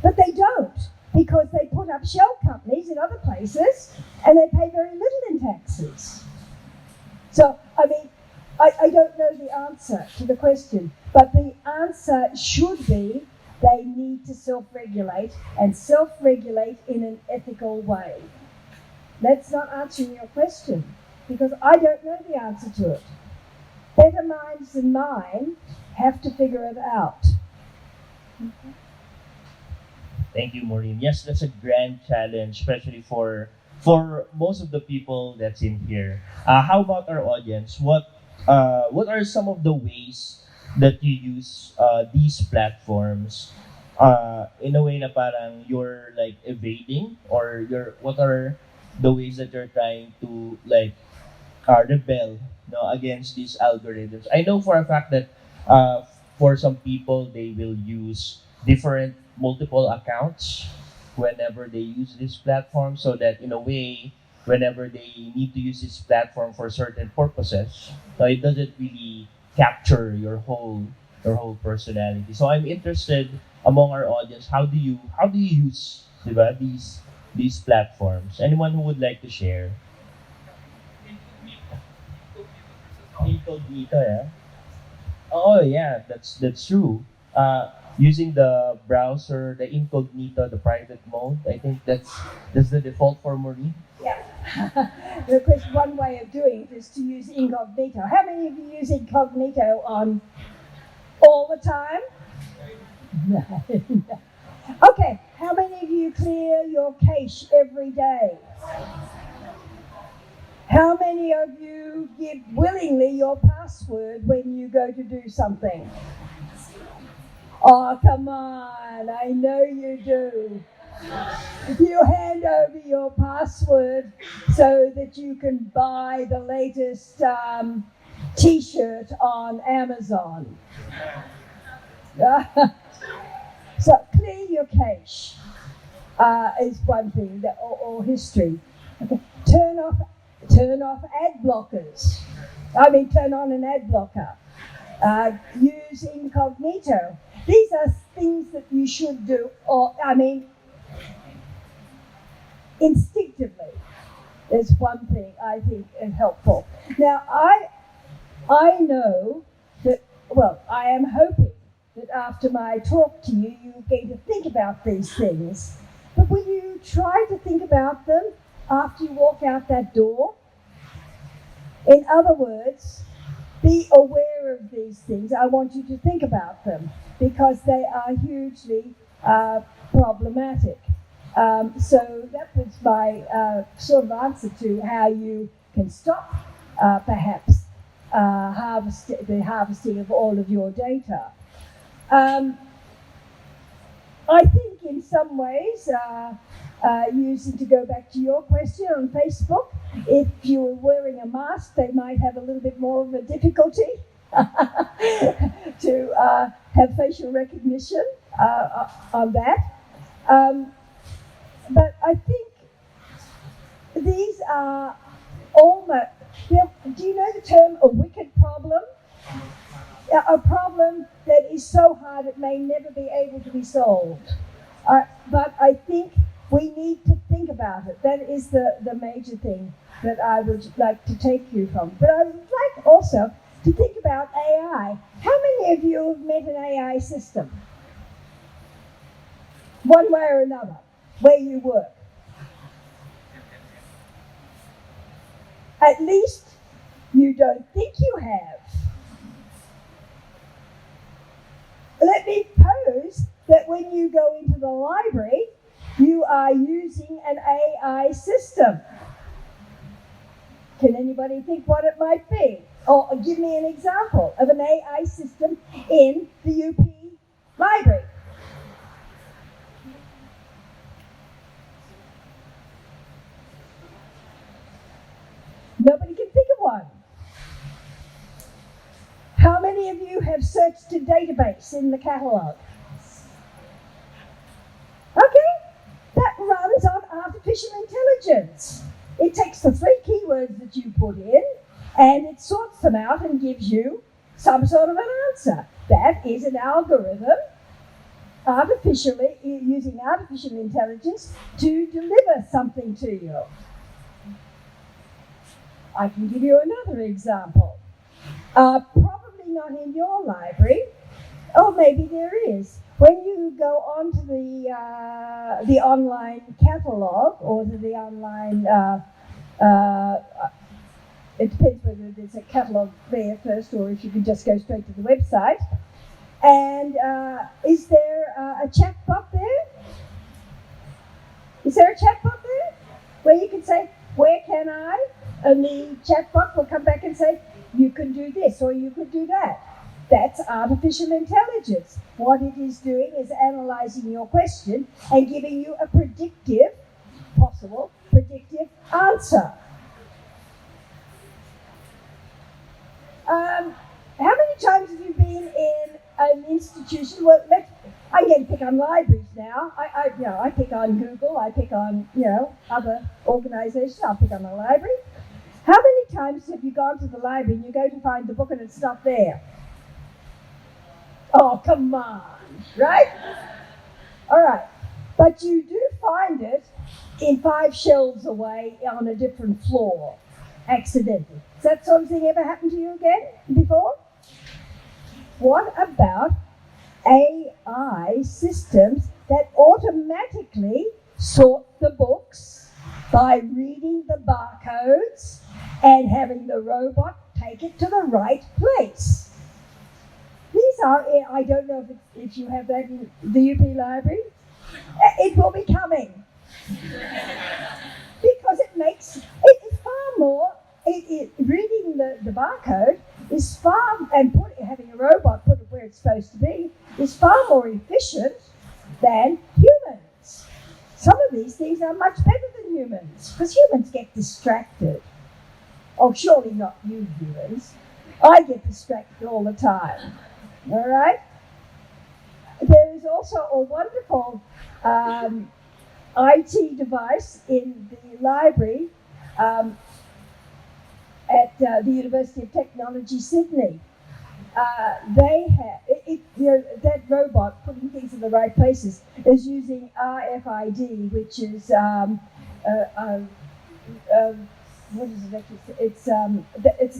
But they don't, because they put up shell companies in other places and they pay very little in taxes. So, I mean, I don't know the answer to the question, but the answer should be they need to self-regulate and self-regulate in an ethical way. That's not answering your question, because I don't know the answer to it. Better minds than mine have to figure it out. Thank you, Maureen. Yes, that's a grand challenge, especially for most of the people that's in here. How about our audience? What are some of the ways that you use these platforms in a way na parang you're like evading, or what are the ways that you're trying to like rebel, no, against these algorithms? I know for a fact that for some people they will use different multiple accounts whenever they use this platform, so that in a way whenever they need to use this platform for certain purposes, so it doesn't really capture your whole personality. So I'm interested among our audience, how do you use, diba, these platforms? Anyone who would like to share? Incognito, yeah. Oh yeah, that's true. Using the browser, the incognito, the private mode. I think that's the default for Maureen. Yeah. Of course, one way of doing it is to use incognito. How many of you use incognito on all the time? Okay, how many of you clear your cache every day? How many of you give willingly your password when you go to do something? Oh, come on, I know you do. You hand over your password so that you can buy the latest t-shirt on Amazon. So clear your cache is one thing, or history. Okay. Turn off ad blockers. Turn on an ad blocker. Use incognito. These are things that you should do, instinctively. Is one thing I think is helpful. Now, I know that, I am hoping that after my talk to you, you're going to think about these things. But will you try to think about them after you walk out that door? In other words, be aware of these things. I want you to think about them because they are hugely problematic. So that was my sort of answer to how you can stop, perhaps, the harvesting of all of your data. I think in some ways, using, to go back to your question on Facebook, if you were wearing a mask, they might have a little bit more of a difficulty to have facial recognition on that. But I think these are almost, do you know the term a wicked problem? A problem that is so hard it may never be able to be solved. But I think we need to think about it. That is the major thing that I would like to take you from. But I would like also to think about AI. How many of you have met an AI system? One way or another, where you work. At least you don't think you have. Let me pose that when you go into the library, you are using an AI system. Can anybody think what it might be? Or give me an example of an AI system in the UP library. many of you have searched a database in the catalogue? Okay, that runs on artificial intelligence. It takes the 3 keywords that you put in and it sorts them out and gives you some sort of an answer. That is an algorithm using artificial intelligence to deliver something to you. I can give you another example. Probably not in your library, or maybe there is. When you go onto the online catalogue or to the online, it depends whether there's a catalogue there first or if you can just go straight to the website. And is there a chat bot there? Is there a chat bot there where you can say, where can I? And the chat bot will come back and say, you can do this or you could do that. That's artificial intelligence. What it is doing is analysing your question and giving you a possible predictive answer. How many times have you been in an institution? Well, I'm going to pick on libraries now. I pick on Google. I pick on other organisations. I'll pick on the library. How many times have you gone to the library and you go to find the book and it's not there? Oh, come on, right? All right, but you do find it in 5 shelves away on a different floor, accidentally. Has that sort of thing ever happened to you again before? What about AI systems that automatically sort the books by reading the barcodes and having the robot take it to the right place? These are, I don't know if you have that in the UP library. It will be coming. Because it's far more, reading the barcode is having a robot put it where it's supposed to be, is far more efficient than humans. Some of these things are much better than humans, because humans get distracted. Oh, surely not you humans. I get distracted all the time. All right? There is also a wonderful IT device in the library at the University of Technology, Sydney. They have that robot putting things in the right places is using RFID, which is what is it actually? It's an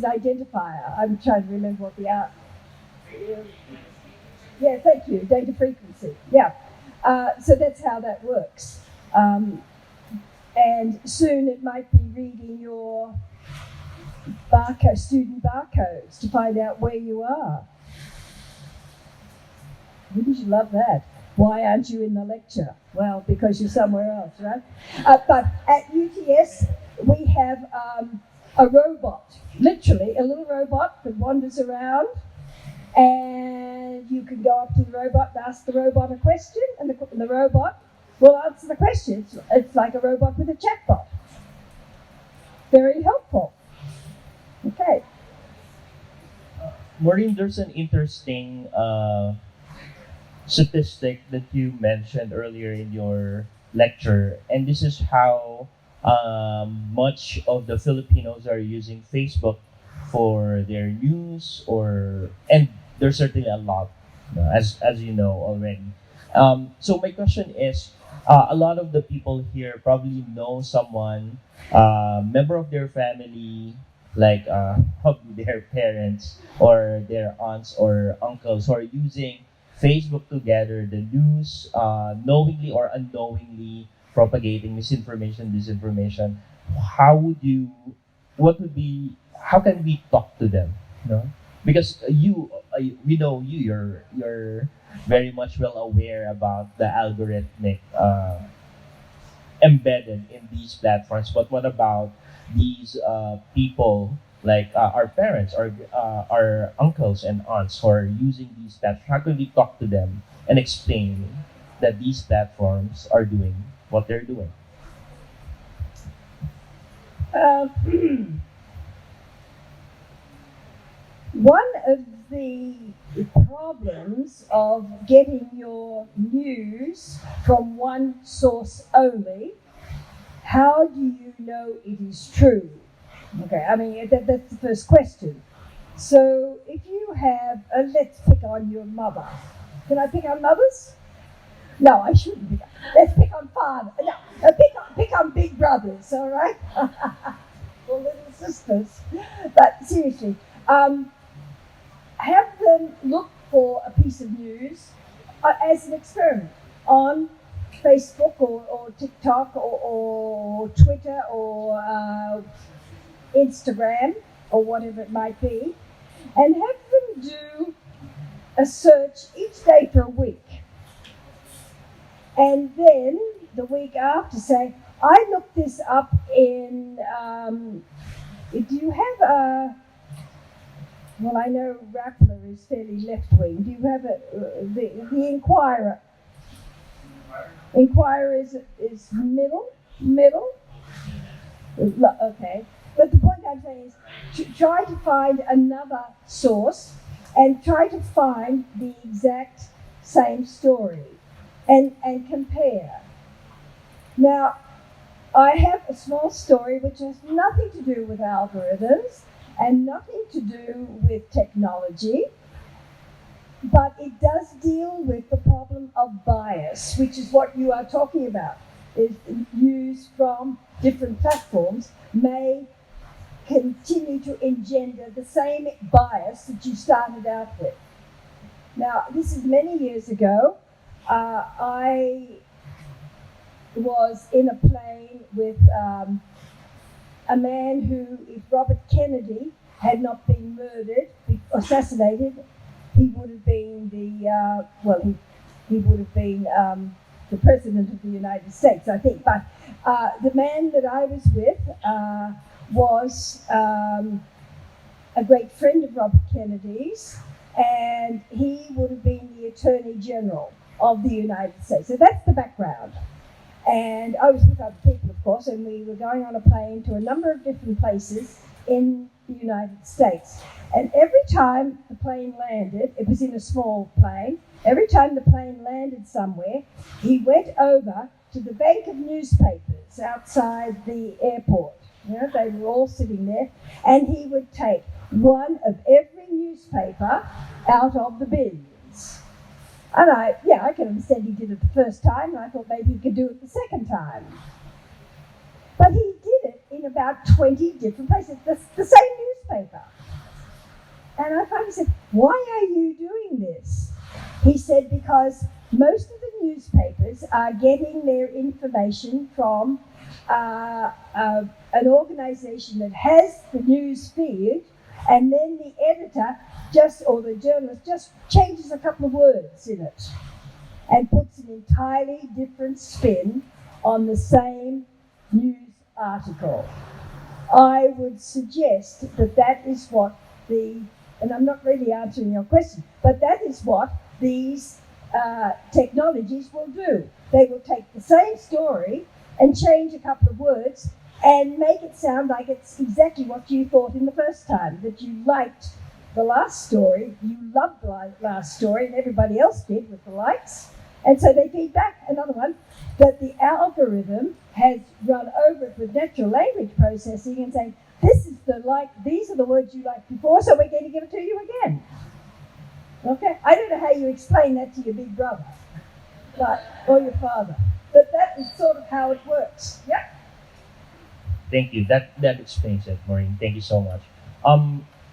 identifier. I'm trying to remember what the yeah, thank you. Data frequency. Yeah. So that's how that works. And soon it might be reading your student barcodes to find out where you are. Wouldn't you love that? Why aren't you in the lecture? Well, because you're somewhere else, right? But at UTS, we have a robot, literally a little robot that wanders around, and you can go up to the robot and ask the robot a question, and the robot will answer the question. It's like a robot with a chatbot. Very helpful. Okay. Maureen, there's an interesting statistic that you mentioned earlier in your lecture, and this is how much of the Filipinos are using Facebook for their news, and there's certainly a lot, as you know already. So my question is, a lot of the people here probably know someone, member of their family, like probably their parents or their aunts or uncles who are using Facebook to gather the news, knowingly or unknowingly propagating misinformation, disinformation. How can we talk to them? No, because we know you're very much well aware about the algorithmic embedded in these platforms. But what about these people like our parents or our uncles and aunts who are using these platforms? How can we talk to them and explain that these platforms are doing what they're doing? One of the problems of getting your news from one source only. How do you know it is true? Okay, I mean, that's the first question. So if you have, let's pick on your mother. Can I pick on mothers? No, I shouldn't pick on. Let's pick on father. No, pick on big brothers, all right? Or little sisters. But seriously, have them look for a piece of news as an experiment on Facebook or TikTok or Twitter or Instagram or whatever it might be, and have them do a search each day for a week. And then the week after say, I looked this up in, do you have a, well, I know Rappler is fairly left-wing. Do you have the Inquirer? Inquirer is middle? Okay. But the point I'm saying is to try to find another source and try to find the exact same story and compare. Now, I have a small story which has nothing to do with algorithms and nothing to do with technology, but it does deal with the problem of bias, which is what you are talking about. Is news from different platforms may continue to engender the same bias that you started out with. Now, this is many years ago. I was in a plane with a man who, if Robert Kennedy had not been murdered, assassinated, he would have been he would have been the President of the United States, I think. But the man that I was with was a great friend of Robert Kennedy's, and he would have been the Attorney General of the United States. So that's the background. And I was with other people, of course, and we were going on a plane to a number of different places in the United States. And every time the plane landed, it was in a small plane, every time the plane landed somewhere, he went over to the bank of newspapers outside the airport. You know, they were all sitting there, and he would take one of every newspaper out of the bins. And I can understand he did it the first time, and I thought maybe he could do it the second time. But he did it in about 20 different places, the same newspaper. And I finally said, why are you doing this? He said, because most of the newspapers are getting their information from an organization that has the news feed, and then the editor or the journalist just changes a couple of words in it and puts an entirely different spin on the same news article. I would suggest that is what and I'm not really answering your question, but that is what these technologies will do. They will take the same story and change a couple of words and make it sound like it's exactly what you thought in the first time, that you liked the last story, you loved the last story, and everybody else did with the likes. And so they feed back another one that the algorithm has run over it with natural language processing and saying, these are the words you liked before, so we're going to give it to you again. Okay? I don't know how you explain that to your big brother, or your father, but that is sort of how it works. Yeah? Thank you. That explains it, Maureen. Thank you so much.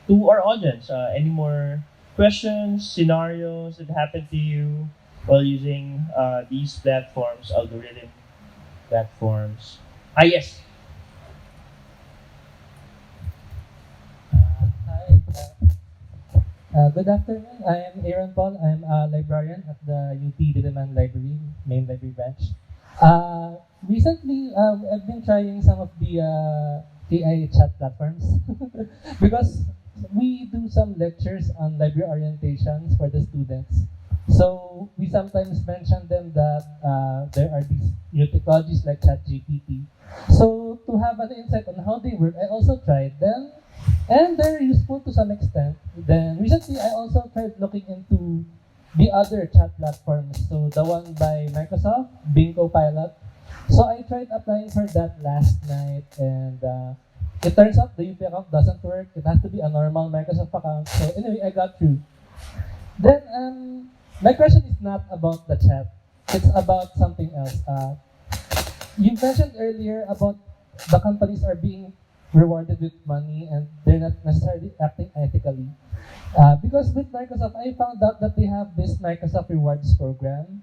To our audience, any more questions, scenarios that happened to you while using these platforms, algorithm platforms? Yes. Hi. Good afternoon. I am Aaron Paul. I'm a librarian at the UP Diliman Library, main library branch. Recently, I've been trying some of the AI chat platforms because we do some lectures on library orientations for the students. So we sometimes mention them that there are these new technologies like ChatGPT. So to have an insight on how they work, I also tried them. and they're useful to some extent. Then recently, I also tried looking into the other chat platforms. So the one by Microsoft, Bing Copilot. So I tried applying for that last night, and it turns out the UP account doesn't work. It has to be a normal Microsoft account. So anyway, I got through. Then my question is not about the chat. It's about something else. You mentioned earlier about the companies are being rewarded with money and they're not necessarily acting ethically. Because with Microsoft, I found out that they have this Microsoft Rewards program.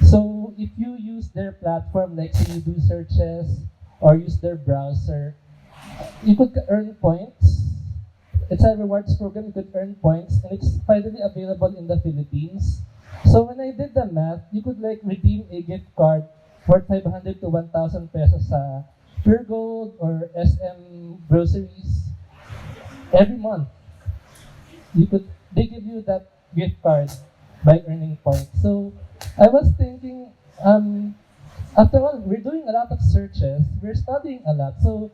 So if you use their platform, like say you do searches or use their browser, you could earn points. It's a rewards program, you could earn points, and it's finally available in the Philippines. So when I did the math, you could like redeem a gift card worth 500 to 1,000 pesos sa Pure Gold or SM groceries every month. They give you that gift card by earning points. So I was thinking, after all, we're doing a lot of searches, we're studying a lot. So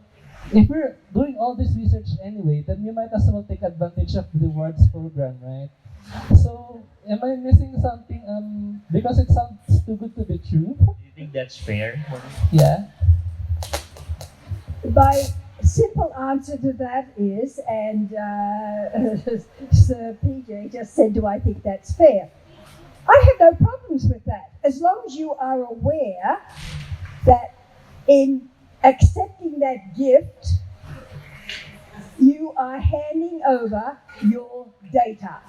if we're doing all this research anyway, then we might as well take advantage of the rewards program, right? So am I missing something? Because it sounds too good to be true. Do you think that's fair? Yeah. My simple answer to that is, and Sir PJ just said, do I think that's fair? I have no problems with that, as long as you are aware that in accepting that gift, you are handing over your data.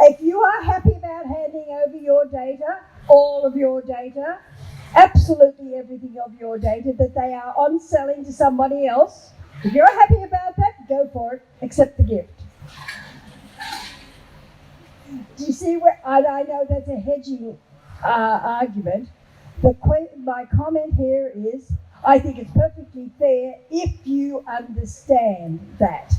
If you are happy about handing over your data, all of your data, absolutely everything of your data that they are on selling to somebody else, if you're happy about that, go for it, accept the gift. Do you see where, and I know that's a hedging argument. My comment here is, I think it's perfectly fair if you understand that.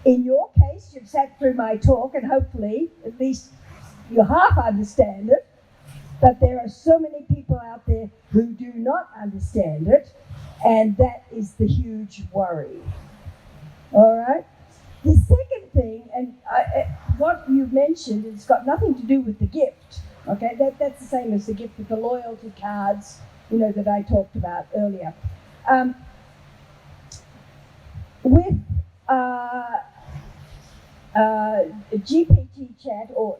In your case, you've sat through my talk and hopefully at least you half understand it, but there are so many people out there who do not understand it, and that is the huge worry. All right? The second thing, and what you mentioned, it's got nothing to do with the gift. Okay, that's the same as the gift with the loyalty cards, that I talked about earlier. With GPT chat or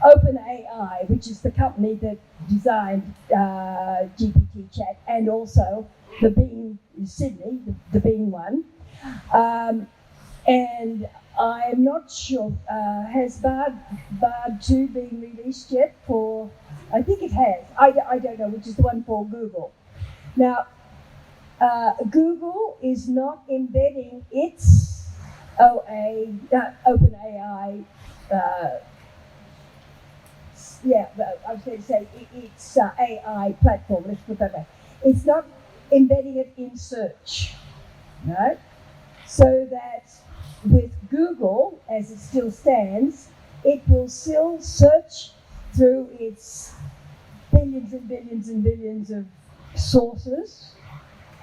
OpenAI, which is the company that designed GPT chat, and also the Bing Sydney, the Bing one. And I'm not sure, has Bard 2 been released yet for, I think it has, I don't know, which is the one for Google. Now, Google is not embedding its OpenAI, I was going to say it's AI platform, let's put that back. It's not embedding it in search, right? So that with Google, as it still stands, it will still search through its billions and billions and billions of sources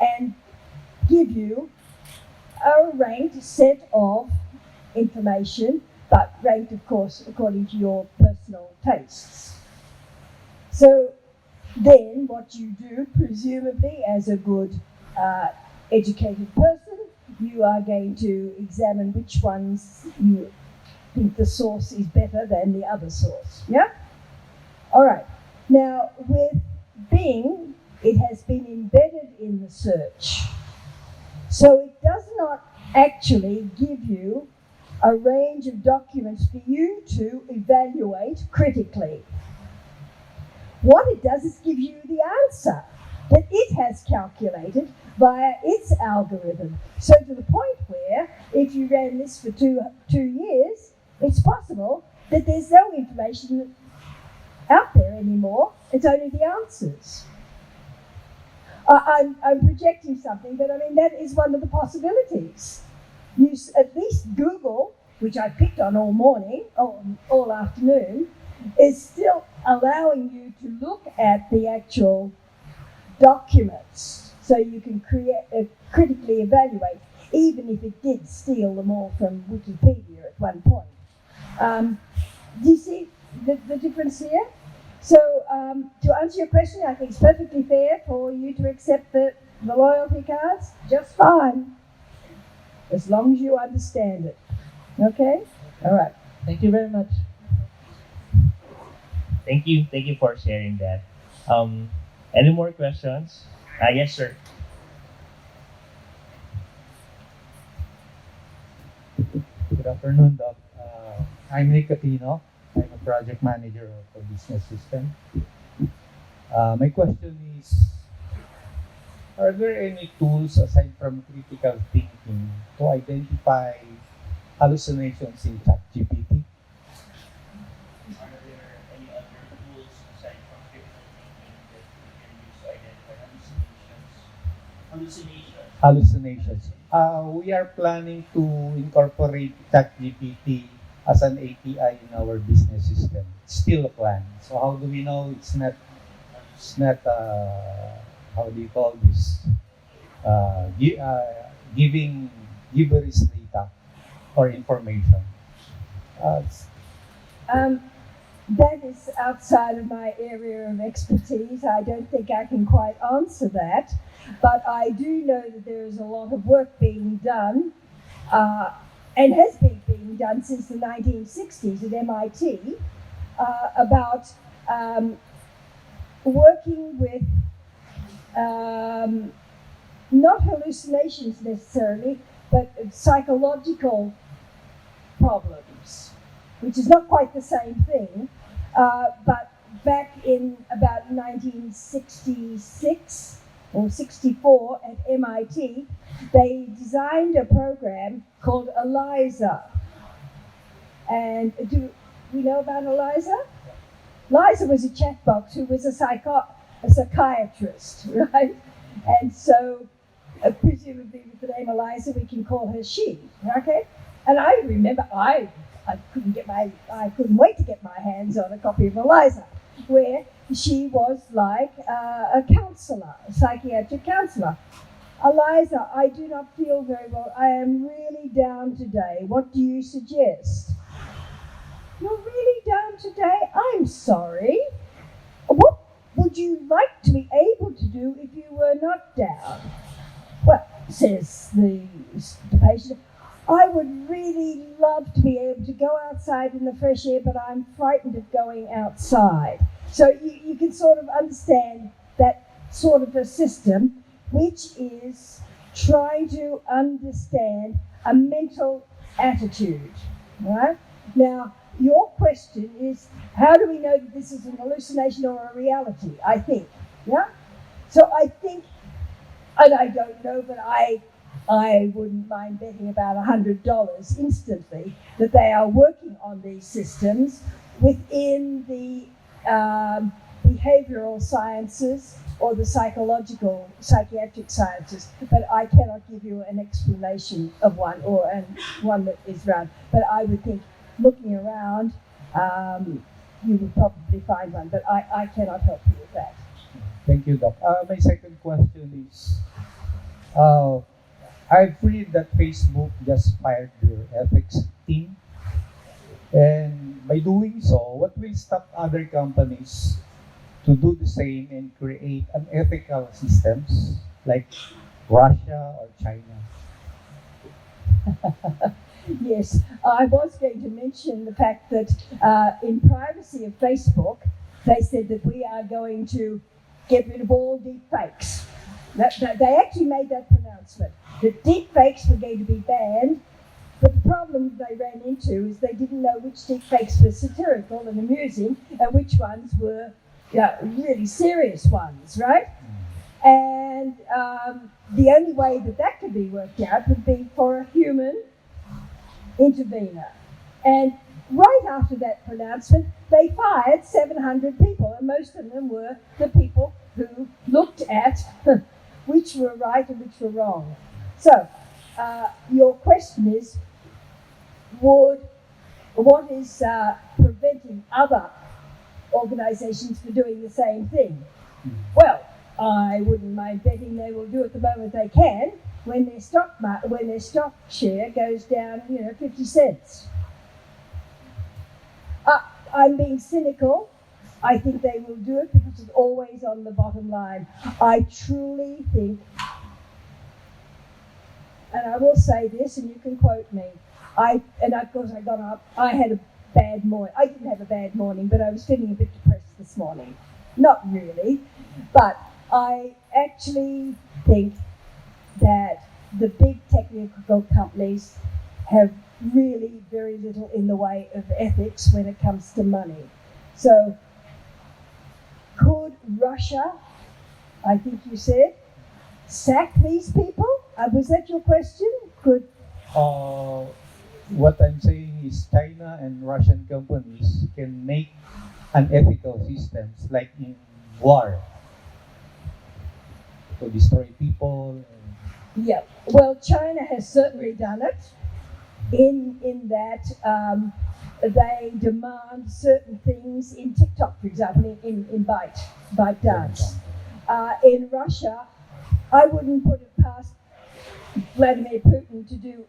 and give you a ranked set of information, but ranked, of course, according to your personal tastes. So then what you do, presumably as a good educated person, you are going to examine which ones you think the source is better than the other source, yeah? All right, now with Bing, it has been embedded in the search. So it does not actually give you a range of documents for you to evaluate critically. What it does is give you the answer that it has calculated via its algorithm. So to the point where, if you ran this for two years, it's possible that there's no information out there anymore. It's only the answers. I'm projecting something, but I mean, that is one of the possibilities. At least Google, which I picked on all morning, all afternoon, is still allowing you to look at the actual documents so you can critically evaluate. even if it did steal them all from Wikipedia at one point. Do you see the difference here? So to answer your question, I think it's perfectly fair for you to accept the loyalty cards, just fine, as long as you understand it. Okay? All right. Thank you very much. Thank you for sharing that. Any more questions? Yes, sir. Good afternoon, Doc. I'm Nick Catino. I'm a project manager for business system. My question is, are there any tools aside from critical thinking to identify hallucinations in ChatGPT? Are there any other tools aside from critical thinking that we can use to identify hallucinations? Hallucinations. We are planning to incorporate ChatGPT as an API in our business system. It's still a plan. So how do we know it's not how do you call this? Giving gibberish data or information. Uh, That is outside of my area of expertise. I don't think I can quite answer that, but I do know that there is a lot of work being done, and has been being done since the 1960s at MIT, about working with not hallucinations necessarily, but psychological problems, which is not quite the same thing. But back in about 1966 or 64 at MIT, they designed a program called ELIZA. And do we know about ELIZA? ELIZA was a chat box who was a psychiatrist, right? And so presumably with the name Eliza, we can call her she, okay? And I remember I couldn't wait to get my hands on a copy of Eliza, where she was like a counselor, a psychiatric counselor. Eliza, I do not feel very well. I am really down today. What do you suggest? You're really down today? I'm sorry. What would you like to be able to do if you were not down? Well, says the patient, I would really love to be able to go outside in the fresh air, but I'm frightened of going outside. So you can sort of understand that sort of a system, which is trying to understand a mental attitude, right? Now, your question is, how do we know that this is an hallucination or a reality, I think, yeah? So I think, and I don't know, but I wouldn't mind betting about $100 instantly that they are working on these systems within the behavioral sciences or the psychiatric sciences. But I cannot give you an explanation of one one that is round. But I would think, looking around, you would probably find one. But I cannot help you with that. Thank you, Doc. My second question is, I've read that Facebook just fired their ethics team. And by doing so, what will stop other companies to do the same and create unethical systems like Russia or China? Yes, I was going to mention the fact that in privacy of Facebook, they said that we are going to get rid of all deep fakes. They actually made that pronouncement, that deep fakes were going to be banned, but the problem they ran into is they didn't know which deep fakes were satirical and amusing and which ones were really serious ones, right? And the only way that could be worked out would be for a human intervener. And right after that pronouncement, they fired 700 people, and most of them were the people who looked at which were right and which were wrong. So, your question is, what is preventing other organisations from doing the same thing? Well, I wouldn't mind betting they will do it the moment they can, when their stock share goes down, 50 cents. I'm being cynical. I think they will do it because it's always on the bottom line. I truly think, and I will say this, and you can quote me. Of course I got up. I had a bad morning. I didn't have a bad morning, but I was feeling a bit depressed this morning. Not really, but I actually think that the big technical companies have really very little in the way of ethics when it comes to money. So could Russia, I think you said, sack these people? Was that your question? Could What I'm saying is China and Russian companies can make unethical systems like in war to destroy people. Yeah, well, China has certainly done it in that they demand certain things in TikTok, for example, in Byte Dance. In Russia, I wouldn't put it past Vladimir Putin to do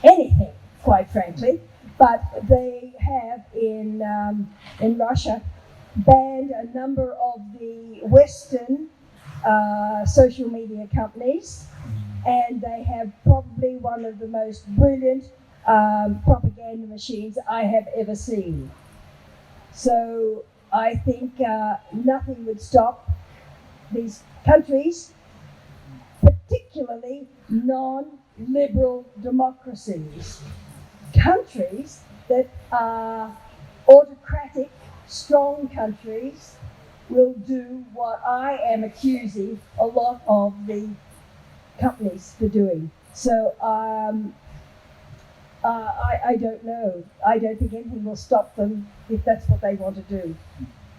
anything, quite frankly, but they have in Russia banned a number of the Western social media companies, and they have probably one of the most brilliant propaganda machines I have ever seen. So I think nothing would stop these countries, particularly non-liberal democracies, countries that are autocratic, strong countries, will do what I am accusing a lot of the companies for doing. So I don't know. I don't think anything will stop them if that's what they want to do,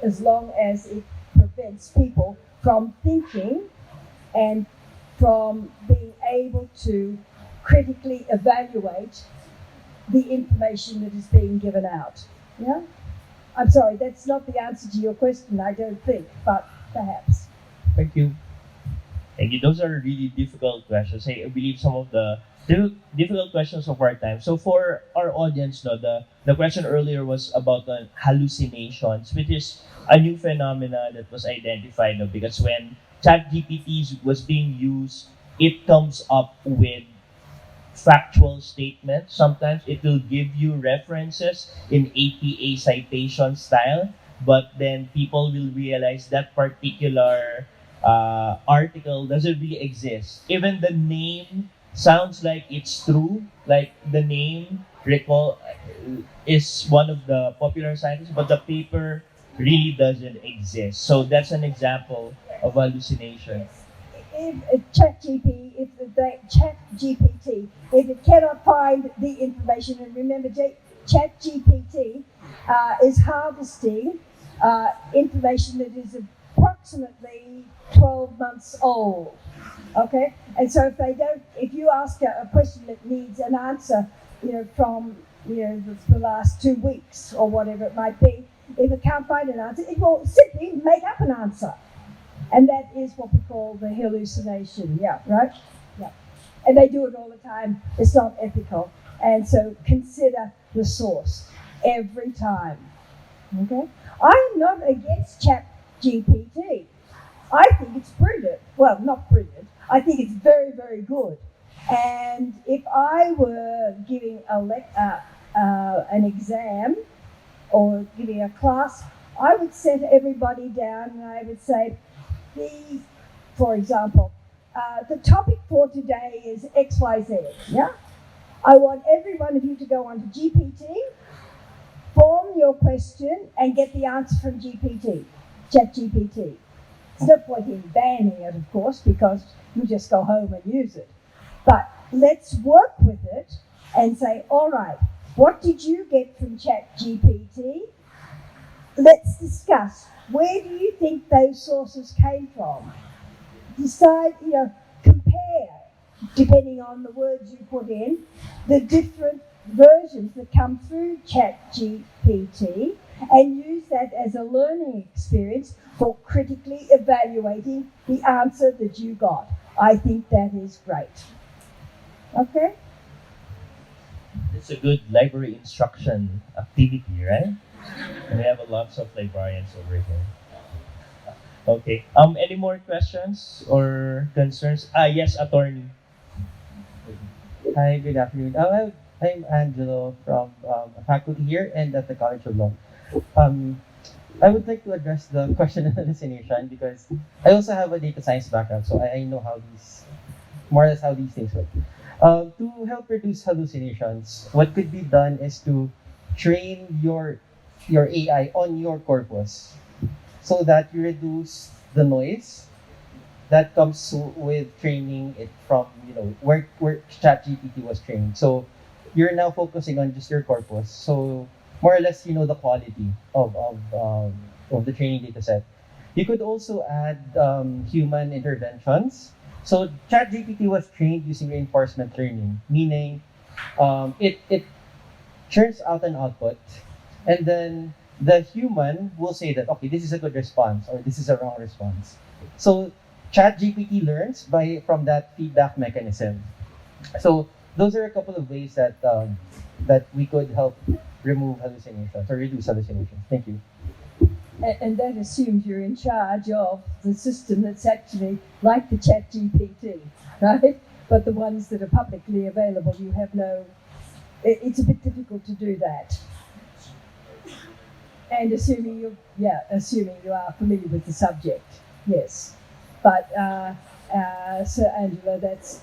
as long as it prevents people from thinking and from being able to critically evaluate the information that is being given out. Yeah? I'm sorry, that's not the answer to your question, I don't think, but perhaps. Thank you. Thank you. Those are really difficult questions. I believe some of the difficult questions of our time. So for our audience, no, the question earlier was about the hallucinations, which is a new phenomena that was identified, no, because when ChatGPT was being used, it comes up with factual statements. Sometimes it will give you references in APA citation style, but then people will realize that particular article doesn't really exist. Even the name sounds like it's true, like the name recall is one of the popular scientists, but the paper really doesn't exist. So that's an example of hallucination. If ChatGPT, if it cannot find the information, and remember, ChatGPT is harvesting information that is approximately 12 months old. Okay, and so if you ask a question that needs an answer, from the last 2 weeks or whatever it might be, if it can't find an answer, it will simply make up an answer. And that is what we call the hallucination. Yeah, right? Yeah. And they do it all the time. It's not ethical. And so consider the source every time. Okay? I'm not against ChatGPT. I think it's brilliant. Well, not brilliant. I think it's very, very good. And if I were giving an exam or giving a class, I would set everybody down and I would say, for example, the topic for today is XYZ, yeah? I want every one of you to go onto GPT, form your question, and get the answer from ChatGPT. There's no point in banning it, of course, because you just go home and use it. But let's work with it and say, all right, what did you get from ChatGPT? Let's discuss. Where do you think those sources came from? Decide, compare, depending on the words you put in, the different versions that come through ChatGPT, and use that as a learning experience for critically evaluating the answer that you got. I think that is great. Okay? It's a good library instruction activity, right? And we have a lots of librarians over here. Okay. Any more questions or concerns? Yes, attorney. Hi, good afternoon. I'm Angelo from faculty here and at the College of Law. Um, I would like to address the question of hallucination because I also have a data science background, so I know how these, more or less how these things work. To help reduce hallucinations, what could be done is to train your AI on your corpus so that you reduce the noise that comes with training it from where ChatGPT was trained. So you're now focusing on just your corpus. So more or less, you know the quality of the training data set. You could also add human interventions. So ChatGPT was trained using reinforcement learning, meaning it churns out an output, and then the human will say that okay, this is a good response or this is a wrong response. So ChatGPT learns by from that feedback mechanism. So those are a couple of ways that we could help remove hallucinations or reduce hallucinations. Thank you. And that assumes you're in charge of the system that's actually like the chat GPT, right? But the ones that are publicly available, you have no, it's a bit difficult to do that. And assuming you are familiar with the subject, yes. But so Angela, that's,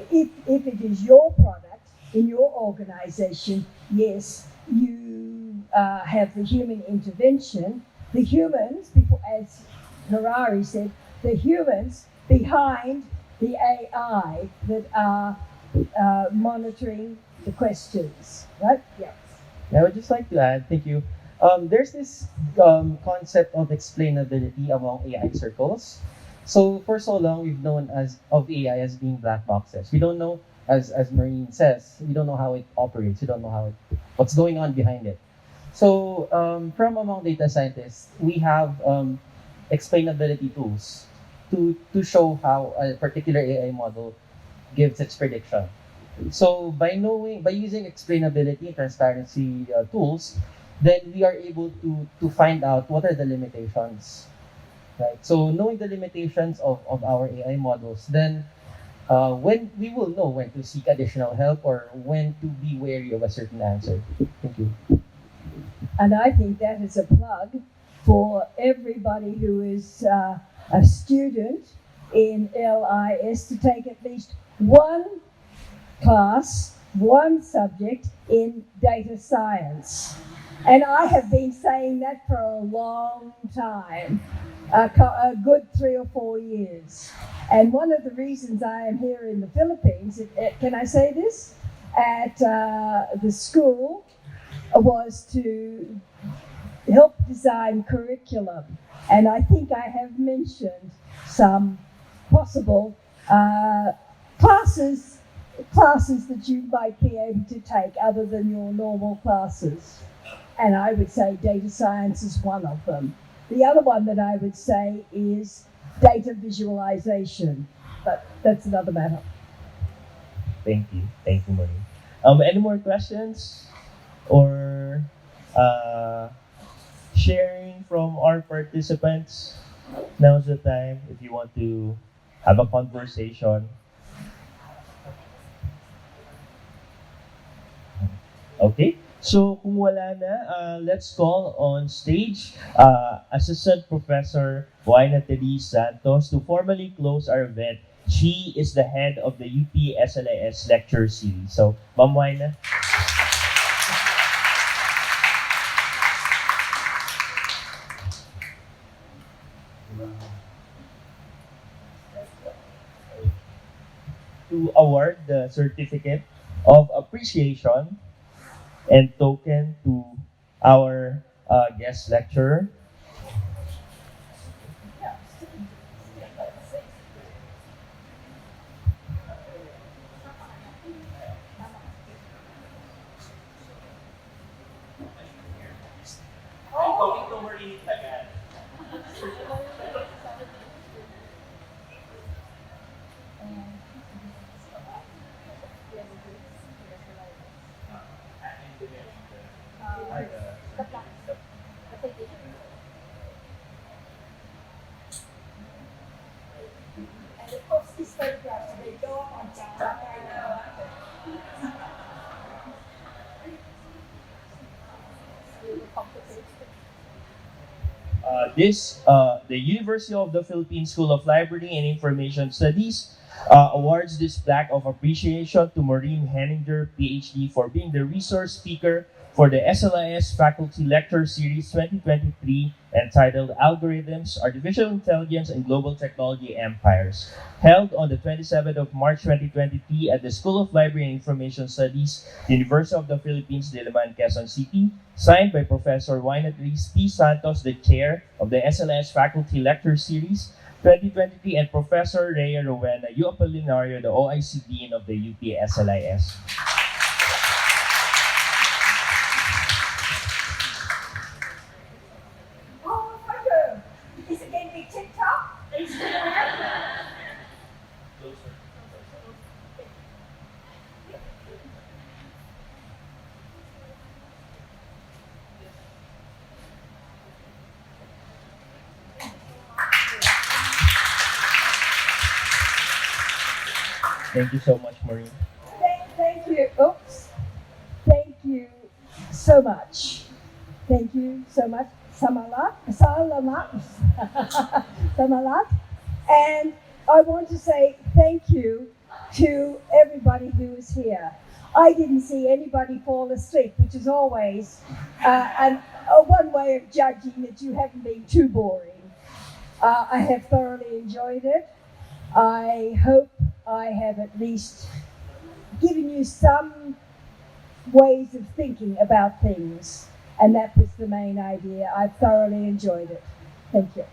if it is your product in your organization, yes, you have the human intervention. The humans, before, as Harari said, the humans behind the AI that are monitoring the questions, right? Yeah. I would just like to add, thank you. There's this concept of explainability among AI circles. So for so long, we've known of AI as being black boxes. We don't know, as Maureen says, we don't know how it operates. We don't know what's going on behind it. So from among data scientists, we have explainability tools to show how a particular AI model gives its prediction. So by using explainability and transparency tools, then we are able to find out what are the limitations, right? So knowing the limitations of our AI models, then when we will know when to seek additional help or when to be wary of a certain answer. Thank you. And I think that is a plug for everybody who is a student in LIS to take at least one class, one subject in data science. And I have been saying that for a long time, a good 3 or 4 years. And one of the reasons I am here in the Philippines, can I say this? At the school was to help design curriculum. And I think I have mentioned some possible classes that you might be able to take other than your normal classes. And I would say data science is one of them. The other one that I would say is data visualization, but that's another matter. Thank you, Maureen. Any more questions or sharing from our participants? Now's the time if you want to have a conversation. Okay, so kung wala na, let's call on stage Assistant Professor Waina Therese Santos to formally close our event. She is the head of the UP SLIS lecture series. So, Ma'am Waina. To award the certificate of appreciation and token to our guest lecturer. The University of the Philippines School of Library and Information Studies awards this plaque of appreciation to Maureen Henninger, PhD, for being the resource speaker for the SLIS Faculty Lecture Series 2023 entitled Algorithms, Artificial Intelligence, and Global Technology Empires, held on the 27th of March 2023 at the School of Library and Information Studies, University of the Philippines, Diliman, Quezon City, signed by Professor Wynatris P. Santos, the Chair of the SLIS Faculty Lecture Series 2023, and Professor Rhea Rowena U. Apolinario, the OIC Dean of the UP SLIS. Oh, photo! Is it going to be TikTok? Thank you so much, Maureen. Thank you. Oops. Thank you so much. Thank you so much. Samalat. Salamat. Samalat. And I want to say thank you to everybody who is here. I didn't see anybody fall asleep, which is always one way of judging that you haven't been too boring. I have thoroughly enjoyed it. I hope I have at least given you some ways of thinking about things, and that was the main idea. I thoroughly enjoyed it. Thank you.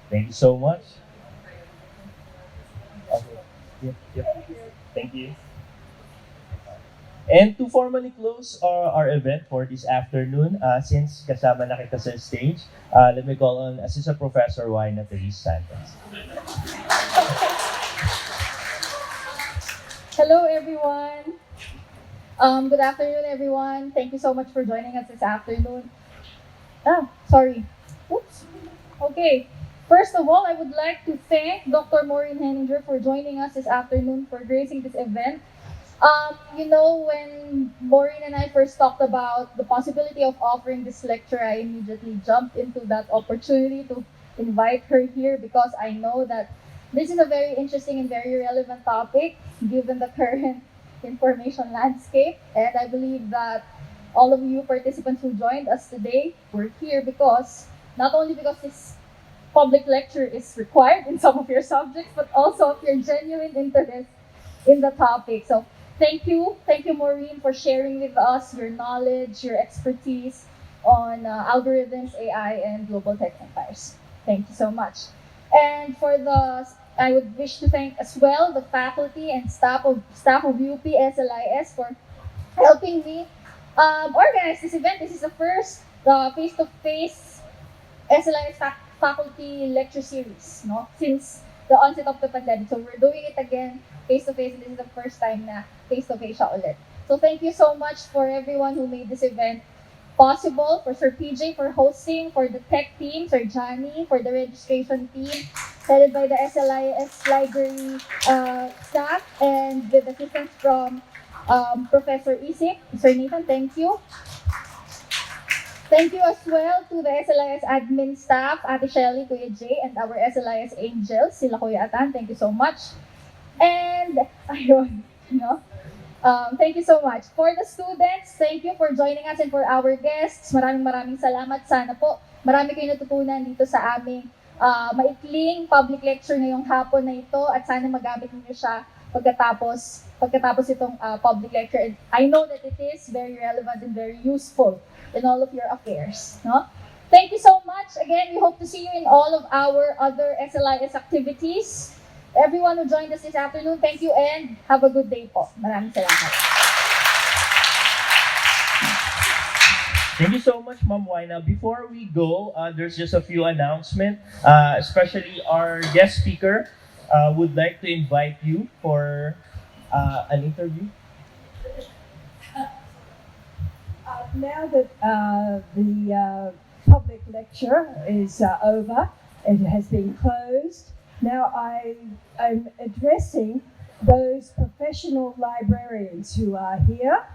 Thank you so much. Okay. Yep. Thank you. And to formally close our event for this afternoon, since kasama na kita sa stage, let me call on Assistant Professor Wynatris Santos. Hello, everyone. Good afternoon, everyone. Thank you so much for joining us this afternoon. Sorry. Oops. Okay. First of all, I would like to thank Dr. Maureen Henninger for joining us this afternoon for gracing this event. When Maureen and I first talked about the possibility of offering this lecture, I immediately jumped into that opportunity to invite her here because I know that this is a very interesting and very relevant topic given the current information landscape. And I believe that all of you participants who joined us today were here not only because this public lecture is required in some of your subjects, but also of your genuine interest in the topic. So thank you, Maureen, for sharing with us your knowledge, your expertise on algorithms, AI, and global tech empires. Thank you so much. And I would wish to thank as well the faculty and staff of UP SLIS for helping me organize this event. This is the first face-to-face SLIS faculty lecture series, since the onset of the pandemic. So we're doing it again face-to-face, and this is the first time na face-to-face siya ulit. So thank you so much for everyone who made this event possible, for Sir PJ for hosting, for the tech team, Sir Johnny, for the registration team, headed by the SLIS library staff, and with assistance from Professor Isip. Sir Nathan, thank you. Thank you as well to the SLIS admin staff, Ate Shelly, Kuya Jay, and our SLIS angels, sila Kuya Atan. Thank you so much. And, thank you so much. For the students, thank you for joining us, and for our guests, maraming salamat. Sana po, marami kayo natutunan dito sa aming maikling public lecture ngayong hapon na ito, at sana magamit niyo siya pagkatapos itong public lecture. And I know that it is very relevant and very useful in all of your affairs. Thank you so much. Again, we hope to see you in all of our other SLIS activities. Everyone who joined us this afternoon, thank you and have a good day po. Maraming salamat. Thank you so much, Ma'am Wyna. Before we go, there's just a few announcements, especially our guest speaker would like to invite you for an interview. Now that the public lecture is over, it has been closed. Now I'm addressing those professional librarians who are here.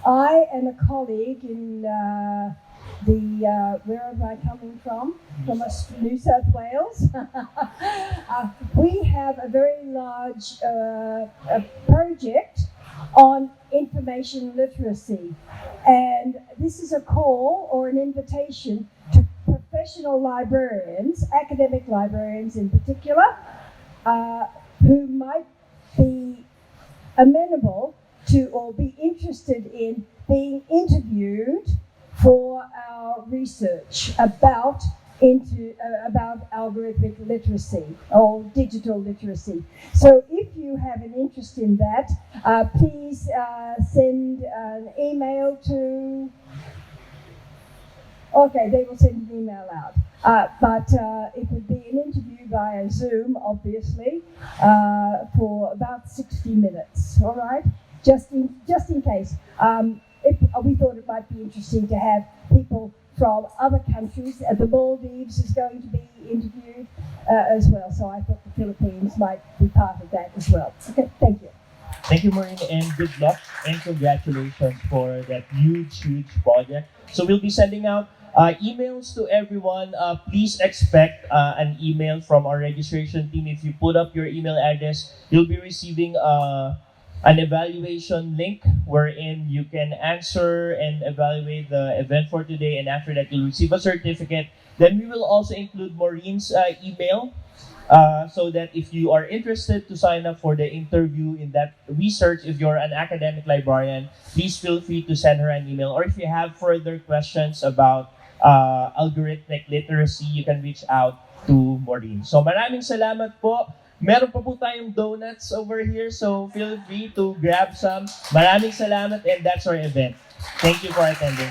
I and a colleague in where am I coming from? From New South Wales. We have a very large project on information literacy. And this is a call or an invitation to professional librarians, academic librarians in particular, who might be amenable to or be interested in being interviewed for our research about algorithmic literacy or digital literacy. So if you have an interest in that, please send an email to. Okay, they will send an email out. But it would be an interview via Zoom, obviously, for about 60 minutes. All right, just in case. We thought it might be interesting to have people from other countries. The Maldives is going to be interviewed as well, so I thought the Philippines might be part of that as well. Okay, thank you. Thank you, Maureen, and good luck and congratulations for that huge project. So we'll be sending out emails to everyone. Please expect an email from our registration team. If you put up your email address, you'll be receiving an evaluation link wherein you can answer and evaluate the event for today, and after that you'll receive a certificate. Then we will also include Maureen's email so that if you are interested to sign up for the interview in that research, if you're an academic librarian, please feel free to send her an email. Or if you have further questions about algorithmic literacy, you can reach out to Maureen. So maraming salamat po. Meron pa po tayong donuts over here, so feel free to grab some. Maraming salamat, and that's our event. Thank you for attending.